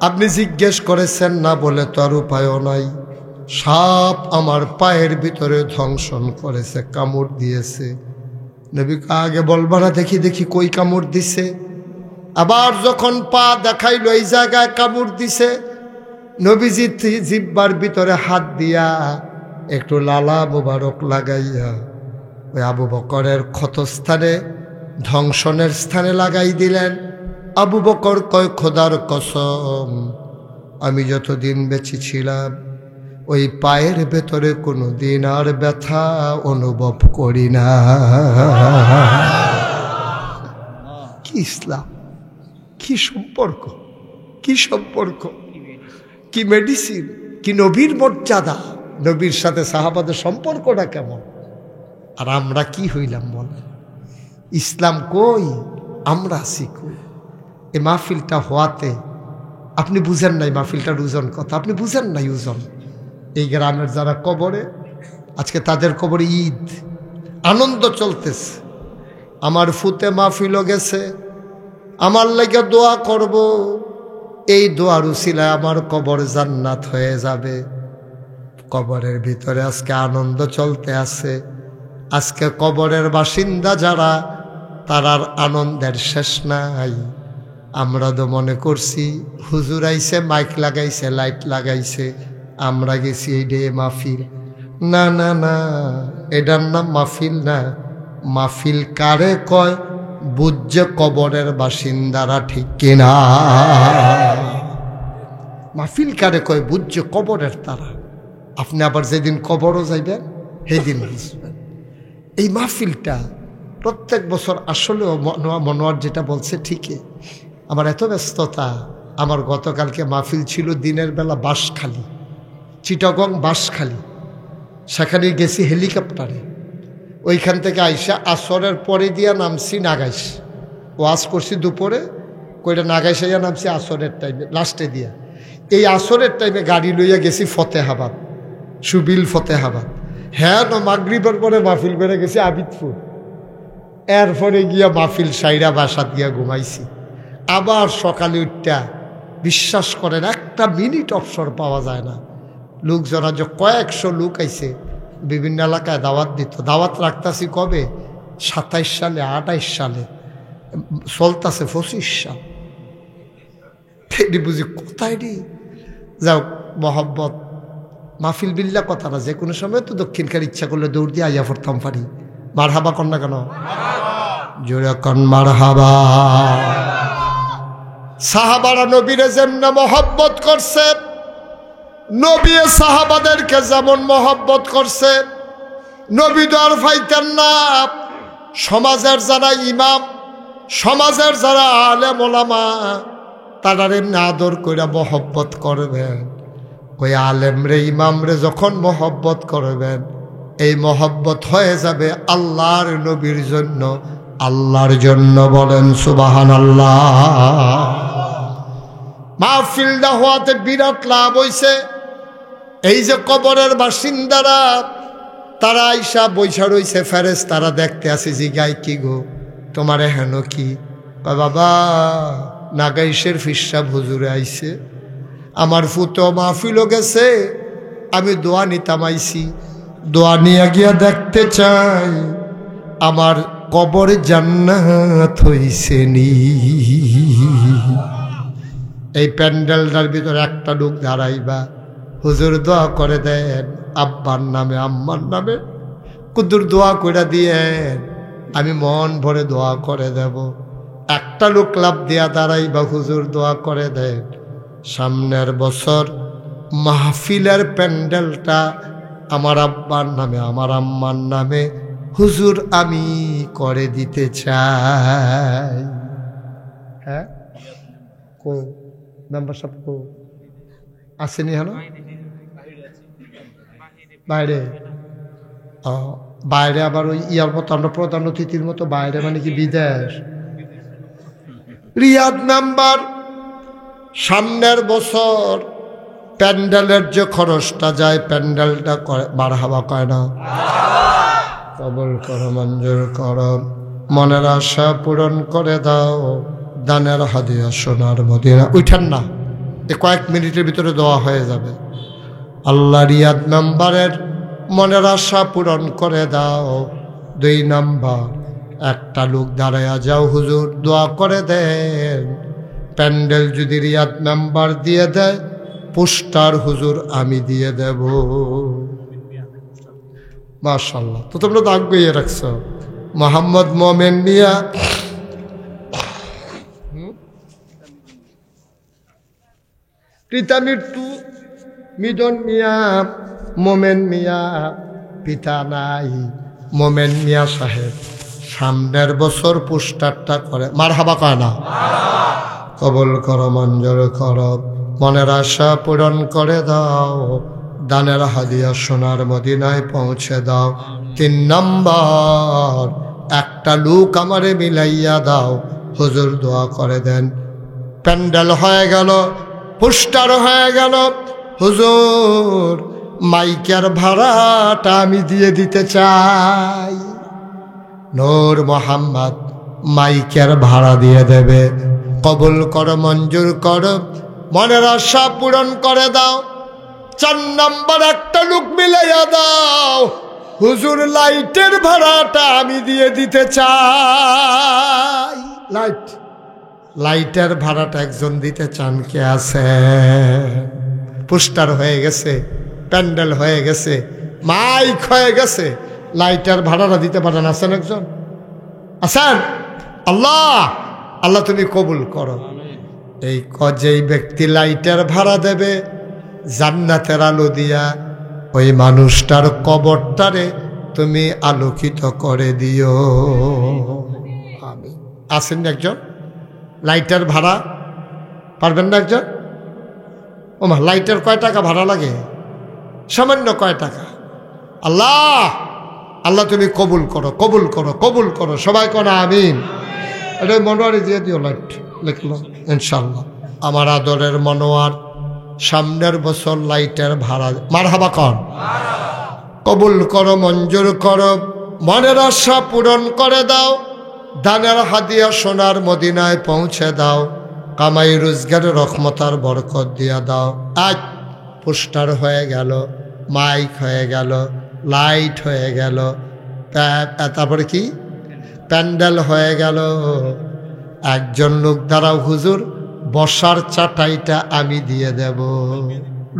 আপনি জিজ্ঞেস করেছেন না বলে তো আর উপায়ও নাই। সাপ আমার পায়ের ভিতরে ধ্বংসন করেছে, কামড় দিয়েছে। নবী আগে বলবা না, দেখি দেখি কই কামড় দিছে। আবার যখন পা দেখাইল এই জায়গায় কামড় দিছে, নবীজি জিহ্বার ভিতরে হাত দিয়া একটু লালা মোবারক লাগাইয়া ওই আবু বকরের ক্ষতস্থানে, ধ্বংসনের স্থানে লাগাই দিলেন। আবু বকর কয় খোদার কসম, আমি যতদিন বেঁচে ছিলাম ওই পায়ের ভেতরে কোনো দিন আর ব্যথা অনুভব করি না। কি ইসলাম, কি সম্পর্ক, কি সম্পর্ক, কি মেডিসিন, কি নবীর মর্যাদা, নবীর সাথে সাহাবাদের সম্পর্কটা কেমন। আর আমরা কি হইলাম বলে, ইসলাম কই, আমরা আছি কই। এই মাহফিলটা হওয়াতে আপনি বুঝেন নাই মাহফিলটার ওজন কথা, আপনি বুঝেন নাই ওজন। এই গ্রামের যারা কবরে, আজকে তাদের কবরে ঈদ, আনন্দ চলতেছে। আমার ফুতে মাহফিলও গেছে, আমার লাগে দোয়া করব, এই দোয়ার উসিলায় আমার কবর জান্নাত হয়ে যাবে। কবরের ভিতরে আজকে আনন্দ চলতে আছে। আজকে কবরের বাসিন্দা যারা, তারার আনন্দের শেষ নাই। আমরা তো মনে করছি হুজুর আইছে, মাইক লাগাইছে, লাইট লাগাইছে, আমরা গেছি এই ডে মাহফিল। না না না, এটার নাম মাহফিল না। মাহফিল কারে কয়, বুঝছে কবরের বাসিন্দারা, ঠিক কিনা? মাহফিল কারে কয়, বুঝছে কবরের তারা। আপনি আবার যেদিন কবরও যাইবেন সেদিন বুঝবেন। এই মাহফিলটা প্রত্যেক বছর আসলেও মনোয়ার যেটা বলছে ঠিকই। আমার এত ব্যস্ততা, আমার গতকালকে মাহফিল ছিল দিনের বেলা বাঁশখালী, চিটাগং বাঁশখালী। সেখানে গেছি হেলিকপ্টারে, ওইখান থেকে আইসা আসরের পরে দিয়া নামছি নাগাইশ। ওয়াজ করছি দুপুরে, কইটা নাগাইশাইয়া নামছি আসরের টাইমে, লাস্টে দিয়া। এই আসরের টাইমে গাড়ি লইয়া গেছি ফতেহাবাদ, সুবিল ফতেহাবাদ। হ্যাঁ, মাগরিবের পরে মাহফিল বেড়ে গেছি আবিদপুর। এরপরে গিয়া মাহফিল সাইরা বাসা দিয়া ঘুমাইছি। আবার সকালে উঠটা, বিশ্বাস করেন একটা মিনিট অবসর পাওয়া যায় না। লোকজনা যে কয়েকশো লোক আইছে, বিভিন্ন এলাকায় দাওয়াত দিত। দাওয়াত রাখতাছি কবে, 27 সালে, 28 সালে, চলতাছে 25 সাল। বুঝি কোথায় রে, যাও মহব্বত মাহফিল বিল্লা কথা না। যে কোনো সময় তো দক্ষিণকার ইচ্ছা করলে দৌড় দিয়ে আইয়া পড়তাম পারি। মার হাবা কন না কেন, জোরে কন মার হাবা। সাহাবারা নবীরে যেমন মহব্বত করছে, নবী সাহাবাদেরকে যেমন মহব্বত করছে। নবী তো আর ফাইতেন না। সমাজের যারা ইমাম, সমাজের যারা আলেম ওলামা, তারা এমনি আদর করে মহব্বত করবেন। ওই আলেম রে, ইমাম রে যখন মহব্বত করবেন, এই মহব্বত হয়ে যাবে আল্লাহর নবীর জন্য, আল্লাহর জন্য। বলেন সুবহানাল্লাহ। মাহফিলটা হওয়াতে বিরাট লাভ হইছে। এই যে কবরের বাসিন্দারা, তারা আইসা বৈশা রইছে, ফেরেশতারা দেখতে আসে, জিগাই কি গো তোমারে হেন কি? বাবা নাগাইশের ফিরসাব হুজুরে আইছে, আমার ফুতো মাহফিলও গেছে, আমি দোয়া নিতাম আইছি, দোয়া নিয়ে গিয়া দেখতে চাই আমার কবর জান্নাত হইছে নি। এই প্যান্ডেলটার ভিতরে একটা লোক দাঁড়াইবা, হুজুর দোয়া করে দেন আব্বার নামে, আম্মার নামে, কুদুর দোয়া করে দিয়েন, আমি মন ভরে দোয়া করে দেব। একটা লোক লাভ দিয়া দাঁড়াইবা, হুজুর দোয়া করে দেন সামনের বছর মাহফিলের প্যান্ডেলটা আমার আব্বার নামে, আমার আম্মার নামে হুজুর আমি করে দিতে চাই। হ্যাঁ, কো মেম্বার সাহেব কো আসেনি? হলো বাইরে, বাইরে আবার ওই ইয়ার মতো, আমরা প্রধান অতিথির মতো বাইরে, মানে কি বিদেশ? রিয়াদ মেম্বার সামনের বছর প্যান্ডেলের যে খরচটা যায়, প্যান্ডেলটা করে মারহাবা কয় না? কবুল করো, মঞ্জুর করো, মনের আশা পূরণ করে দাও, দানের হাদিয়া সোনার মদিনা। উঠেন না, এ কয়েক মিনিটের ভিতরে দোয়া হয়ে যাবে। আল্লাহ রিয়াদ মেম্বারের মনের আশা পূরণ করে দাও। 2 নাম্বার, একটা লোক দাঁড়ায়া যাও, হুজুর দোয়া করে দেন প্যান্ডেল যদি রিয়াদ মেম্বার দিয়ে দেয়, পোস্টার হুজুর আমি দিয়ে দেব। মাশাআল্লাহ। তো তোমরা তো আগ্রহী রাখছো। মোহাম্মদ মোমেন মিয়া পিতা মৃত্যু, মিদন মিয়া, মোমেন মিয়া, পিতা নাই। মোমেন মিয়া সাহেব সামনের বছর পোস্টারটা করে মারহাবা কয় না? কবুল করো, মঞ্জুর করো, মনের আশা পূরণ করে দাও, দানের হাদিয়া সোনার মদিনায় পৌঁছে দাও। 3 নম্বর, একটা লোক আমারে মিলাইয়া দাও। হুজুর দোয়া করে দেন। প্যান্ডেল হয়ে গেল, পোস্টার হয়ে গেল। হুজুর মাইকের ভাড়াটা আমি দিয়ে দিতে চাই। নূর মোহাম্মদ মাইকের ভাড়া দিয়ে দেবে। কবুল করো, মঞ্জুর করো, মনের আশা পূরণ করে দাও। 4 নম্বর, একটা লোক মিলাইয়া দাও। হুজুর লাইটের ভাড়াটা আমি দিয়ে দিতে চাই। লাইটের ভাড়াটা একজন দিতে চান কে আছে? পোস্টার হয়ে গেছে, প্যান্ডেল হয়ে গেছে, মাইক হয়ে গেছে, লাইটের ভাড়াটা দিতে পারেন? আছেন একজন? আছেন? আল্লাহ আল্লাহ তুমি কবুল করো। এই যেই ব্যক্তি লাইটের ভাড়া দেবে, জান্নাতের আলো দিয়া ওই মানুষটার কবরটারে তুমি আলোকিত করে দিও। আমি আছেন একজন? লাইটের ভাড়া পারবেন না একজন? ও মা, লাইটের কয় টাকা ভাড়া লাগে? সামান্য কয় টাকা। আল্লাহ আল্লাহ তুমি কবুল করো, কবুল করো, কবুল করো। সবাই করো আমিন। এটা মনোয়ারে দিয়ে দিও, লাইট লিখলাম ইনশাল্লাহ। আমার আদরের মনোয়ার সামনের বছর লাইটের ভাড়া মারহাবা কর। কবুল করো, মঞ্জুর করো, মনের আশা পূরণ করে দাও, দানের হাদিয়া সোনার মদিনায় পৌঁছে দাও, কামাই রোজগারের রহমতার বরকত দিয়া দাও। আজ পোস্টার হয়ে গেল, মাইক হয়ে গেল, লাইট হয়ে গেল, তারপরে কি প্যান্ডেল হয়ে গেল। একজন লোক দ্বারা হুজুর বসার চাটাইটা আমি দিয়ে দেব।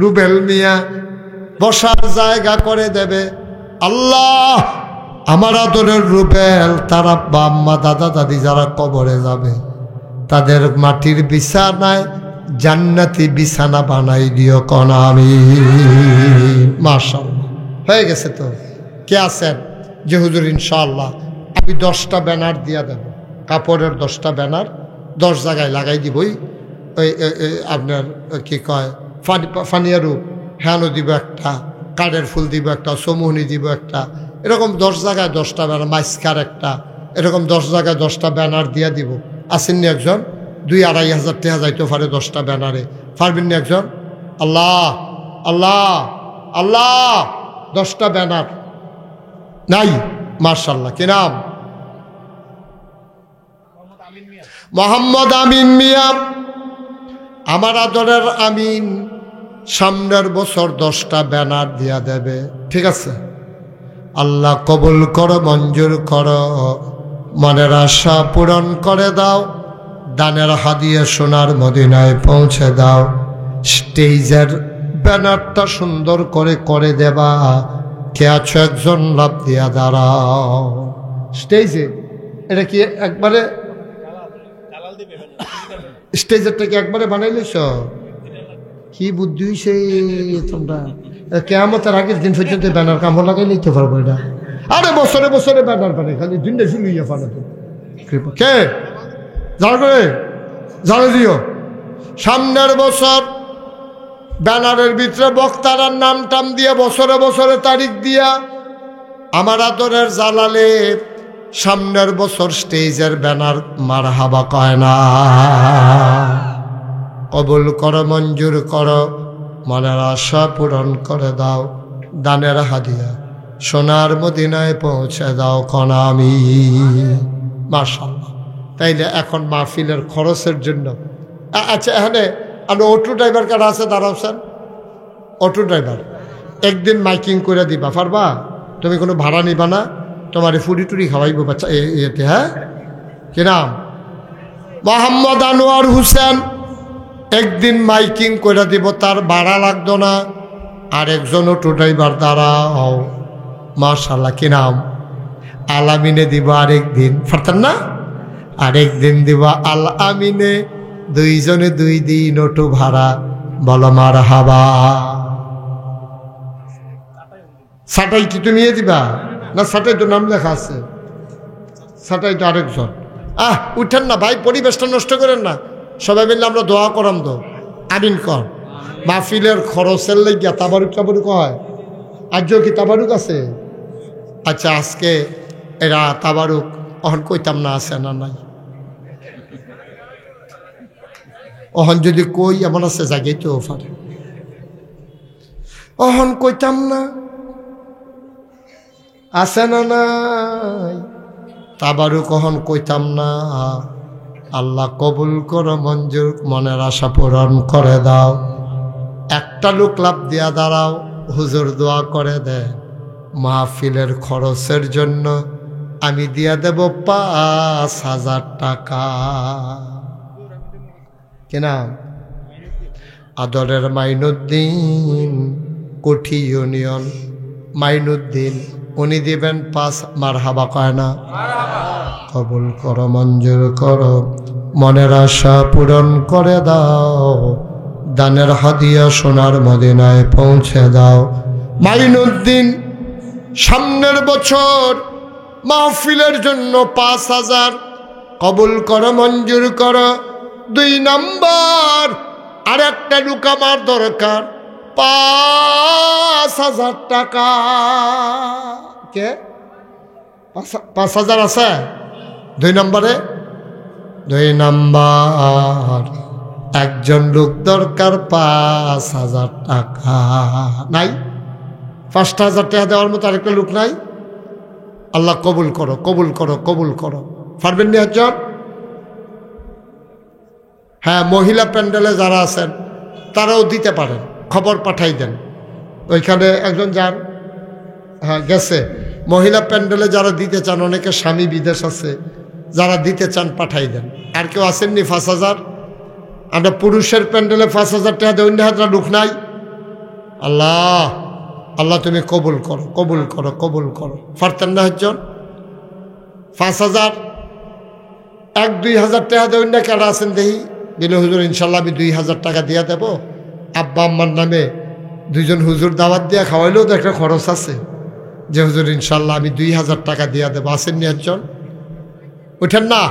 রুবেল মিয়া বসার জায়গা করে দেবে। আল্লাহ আমার আদরের রুবেল, তারা বাম্মা দাদা দাদি যারা কবরে যাবে তাদের মাটির বিছানায় জান্নাতি বিছানা বানাই দিও কোন আমিন। মাশাআল্লাহ হয়ে গেছে। তো কে আছেন যে হুজুর ইনশাআল্লাহ আমি 10টা ব্যানার দিয়া দেব, কাপড়ের 10টা ব্যানার 10 জায়গায় লাগাই দিবই। ওই আপনার কি কয় ফানিয়ারু হ্যানো দিব একটা, কাঠের ফুল দিব একটা, সমুহনি দিব একটা, এরকম 10 জায়গায় 10টা ব্যানার, মাইস্কার একটা, এরকম 10 জায়গায় 10টা ব্যানার দিয়া দিব। আসেননি একজন? 2-2.5 হাজার টাকা যাইতে পারে 10টা ব্যানারে। পারবেননি একজন? আল্লাহ আল্লাহ আল্লাহ 10টা ব্যানার নাই? মাশাআল্লাহ। কি নাম? মোহাম্মদ আমিন মিয়া। আমার আদরের আমিন সামনের বছর 10টা ব্যানার দিয়া দেবে। ঠিক আছে? আল্লাহ কবুল করো, মঞ্জুর করো, মনের আশা পূরণ করে দাও, দানের হাদিয়া সোনার মদিনায় পৌঁছে দাও। স্টেজের ব্যানারটা সুন্দর করে করে দেবা। কে আছো একজন লাভ দিয়া দাঁড়াও স্টেজে। এটা কি একবারে স্টেজেরটা কি একবারে বানাইলেছ? কি বুদ্ধি হইছে তোমরা? কিয়ামতের আগের দিন পর্যন্ত ব্যানার কামড় লাগাই নিতে পারবো এটা। আরে বছরে বছরে ব্যানার বানাই, খালি দিনটা শুনিয়ে পাঠাতো। কে জানো করে জানো দিও। সামনের বছর ব্যানারের ভিতরে বক্তারার নাম টাম দিয়া বছরে বছরে তারিখ দিয়া আমার আদরের জালালে সামনের বছর স্টেজের ব্যানার মারহাবা কয় না। কবুল করো, মঞ্জুর করো, মনের আশা পূরণ করে দাও, দানের হাদিয়া সোনার মদিনায় পৌঁছে দাও কোন আমিন। মাশাআল্লাহ। তাইলে এখন মাহফিলের খরচের জন্য আচ্ছা এখানে আমি অটো ড্রাইভার কারা আছে দাঁড়াওছেন? অটো ড্রাইভার একদিন মাইকিং করে দিবা, পারবা? তুমি কোনো ভাড়া নিবা না, তোমার ফুরি টুরি খাওয়াইবো বাচ্চা এতে। হ্যাঁ কি নাম? মোহাম্মদ আনোয়ার হোসেন। একদিন মাইকিং করে দিব, তার ভাড়া লাগতো না। আর একজন অটো ড্রাইভার দাঁড়াও। মাশাআল্লাহ। কি নাম? আলামিনে দিব আরেকদিন, পারতেন না? আরেকদিন দিব আল আমিনে। 2 জনে 2 দিন অটো ভাড়া। বলো মারহাবা। সাটাই কি তুমি নিয়ে দিবা না? সাটাই তো নাম লেখা আছে, সাটাই তো আরেকজন। উঠেন না ভাই, পরিবেশটা নষ্ট করেন না। সবাই মিললে আমরা দোয়া করাম তো, আমিন কর। মাহফিলের খরচের লাগিয়া তাবারুক টাবারুক হয়। আজও কি তাবারুক আছে? আচ্ছা, আজকে এরা তাবারুক অহন কইতাম না আছে না নাই? অহন যদি কই এমন আছে জাগেই তো পারে, অহন কইতাম না আছে না নাই? তাবারুক অহন কইতাম না। আল্লাহ কবুল করো, মঞ্জুর, মনের আশা পূরণ করে দাও। একটা লোক লাভ দিয়া দাঁড়াও, হুজুর দোয়া করে দেয় মাহফিলের খরচের জন্য আমি দিয়া দেব 5,000 টাকা। কিনা? আদরের মাইনুদ্দিন, কোঠি ইউনিয়ন মাইনুদ্দিন, উনি দিবেন 5। মারহাবা কয় না? কবুল করো, মঞ্জুর করো, মনের আশা পূরণ করে দাও। দানের হাদিয়া সোনার মদিনায় পৌঁছে দাও। মাইনুদ্দিন সামনের বছর মাহফিলের জন্য 5,000 কবুল করো, মঞ্জুর করো। 2 নাম্বার, আর একটা লোক আমার দরকার 5,000 টাকা। কে? 5,000 আছে 2 নম্বরে? 2 নাম্বার, একজন লোক দরকার 5,000 টাকা। নাই? 5,000 টাকা দেওয়ার মতো আরেকটা লোক নাই? আল্লাহ কবুল করো, কবুল করো, কবুল করো। পারবেন নি একজন? হ্যাঁ, মহিলা প্যান্ডেলে যারা আছেন তারাও দিতে পারেন, খবর পাঠাই দেন। ওইখানে একজন যান, হ্যাঁ গেছে। মহিলা প্যান্ডেলে যারা দিতে চান, অনেকে স্বামী বিদেশ আছে, যারা দিতে চান পাঠাই দেন। আর কেউ আসেননি 5,000? আমরা পুরুষের প্যান্ডেলে 5,000 টাকা দেয়, অন্য হাজার লোক নাই। আল্লাহ, আল্লাহ তুমি কবুল করো, কবুল করো, কবুল করো। পারতেন না একজন? 5,000 1-2 হাজার টাকা দেয়, অন্য কারা আছেন দেখি? দিলে হুজুর ইনশাল্লাহ আমি 2,000 টাকা দিয়ে দেবো। আব্বা আম্মার নামে 2 জন হুজুর দাওয়াত দিয়ে খাওয়াইলেও তো একটা খরচ আছে, যে হুজুর ইনশাল্লাহ আমি 2,000 টাকা দিয়ে দেবো। আসেননি একজন? উঠেন না,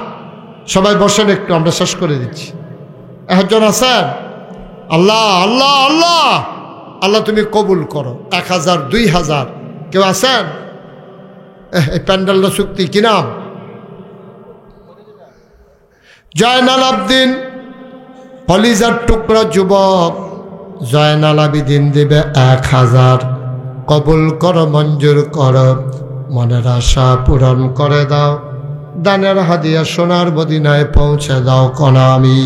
সবাই বসেন একটু, আমরা শেষ করে দিচ্ছি। একজন আছেন? আল্লাহ, আল্লাহ, আল্লাহ, আল্লাহ তুমি কবুল করো। 1,000, 2,000 কেউ আছেন? এই প্যান্ডেলটা চুক্তি কি নাম? জয়নাল আবদিন, হলিজার টুকরা যুবক জয়নাল আবিদিন দিবে 1,000। কবুল করো, মঞ্জুর করো, মনের আশা পূরণ করে দাও। দানের হাদিয়া সোনার মদিনায় পৌঁছে দাও কনা আমি।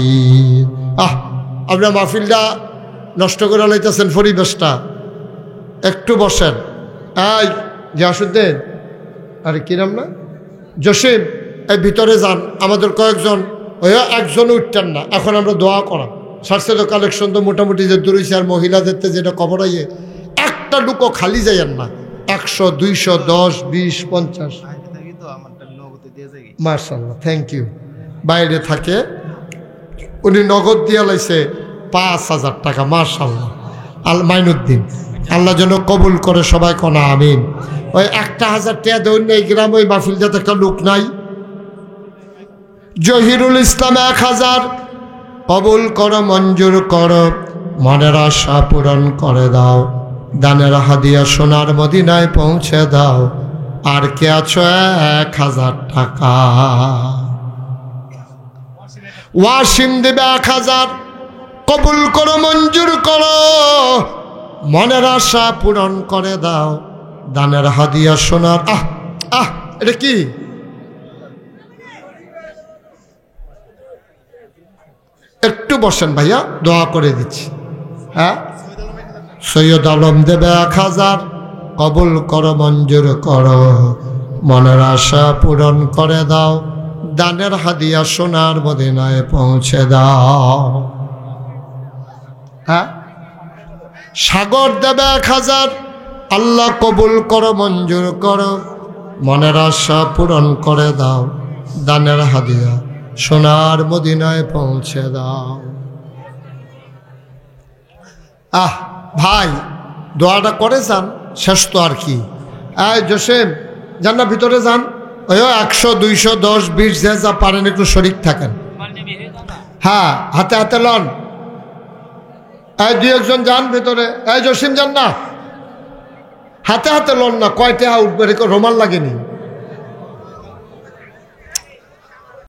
আপনার মাহফিলটা নষ্ট করে লাইতেছেন পরিবেশটা। একটু বসেন। এই গিয়াসুদ্দিন, আরে কিরাম না জসিম, এই ভিতরে যান। আমাদের কয়েকজন, ওই একজন উঠতেন না। এখন আমরা দোয়া করা সারছে তো, কালেকশন তো মোটামুটি যে দূরেছে। আর মহিলাদের যেটা খবর আইয়ে, একটা লুকও খালি যাইয়েন না। 100, 200, 10, 20, 50। মার্শাল্লাহ, থ্যাংক ইউ। বাইরে থাকে উনি নগদ দিয়া লাইছে 5,000 টাকা। মার্শাল্লাহ, মাইনুদ্দিন, আল্লাহ যেন কবুল করে। সবাই কনা আমিন। ওই 1,000 টাকা দেন এই গ্রাম, ওই মাহফিল যাতে একটা লোক নাই। জহিরুল ইসলাম 1,000 কবুল করো, মঞ্জুর করো, মনের আশা পূরণ করে দাও। দানের হাদিয়া সোনার মদিনায় পৌঁছে দাও। আর কে আছো? 1,000 টাকা। ওয়াসিম দেবে 1,000 কবুল করো, মঞ্জুর করো, মনের আশা পূরণ করে দাও। দানের হাদিয়া সোনার। এটা কি? একটু বসেন ভাইয়া, দোয়া করে দিচ্ছি। হ্যাঁ, সৈয়দ আলম দেবে 1,000 কবুল করো, মঞ্জুর করো, মনের আশা পূরণ করে দাও। দানের হাদিয়া সোনার মদিনায় পৌঁছে দাও। হ্যাঁ, সাগর দেবে 1,000 আল্লাহ কবুল করো, মঞ্জুর করো, মনের আশা পূরণ করে দাও। দানের হাদিয়া সোনার মদিনায় পৌঁছে দাও। ভাই দোয়াটা করে যান, শেষ তো আর কি। জোসেফ যান না ভিতরে যান, ওই 100 200 10 20 যে যা পারেন একটু শরিক থাকেন। হ্যাঁ, হাতে হাতে লন। দুই একজন যান ভিতরে। জসিম যান না, হাতে হাতে লন না, কয়টা উঠবে রোমাল লাগেনি।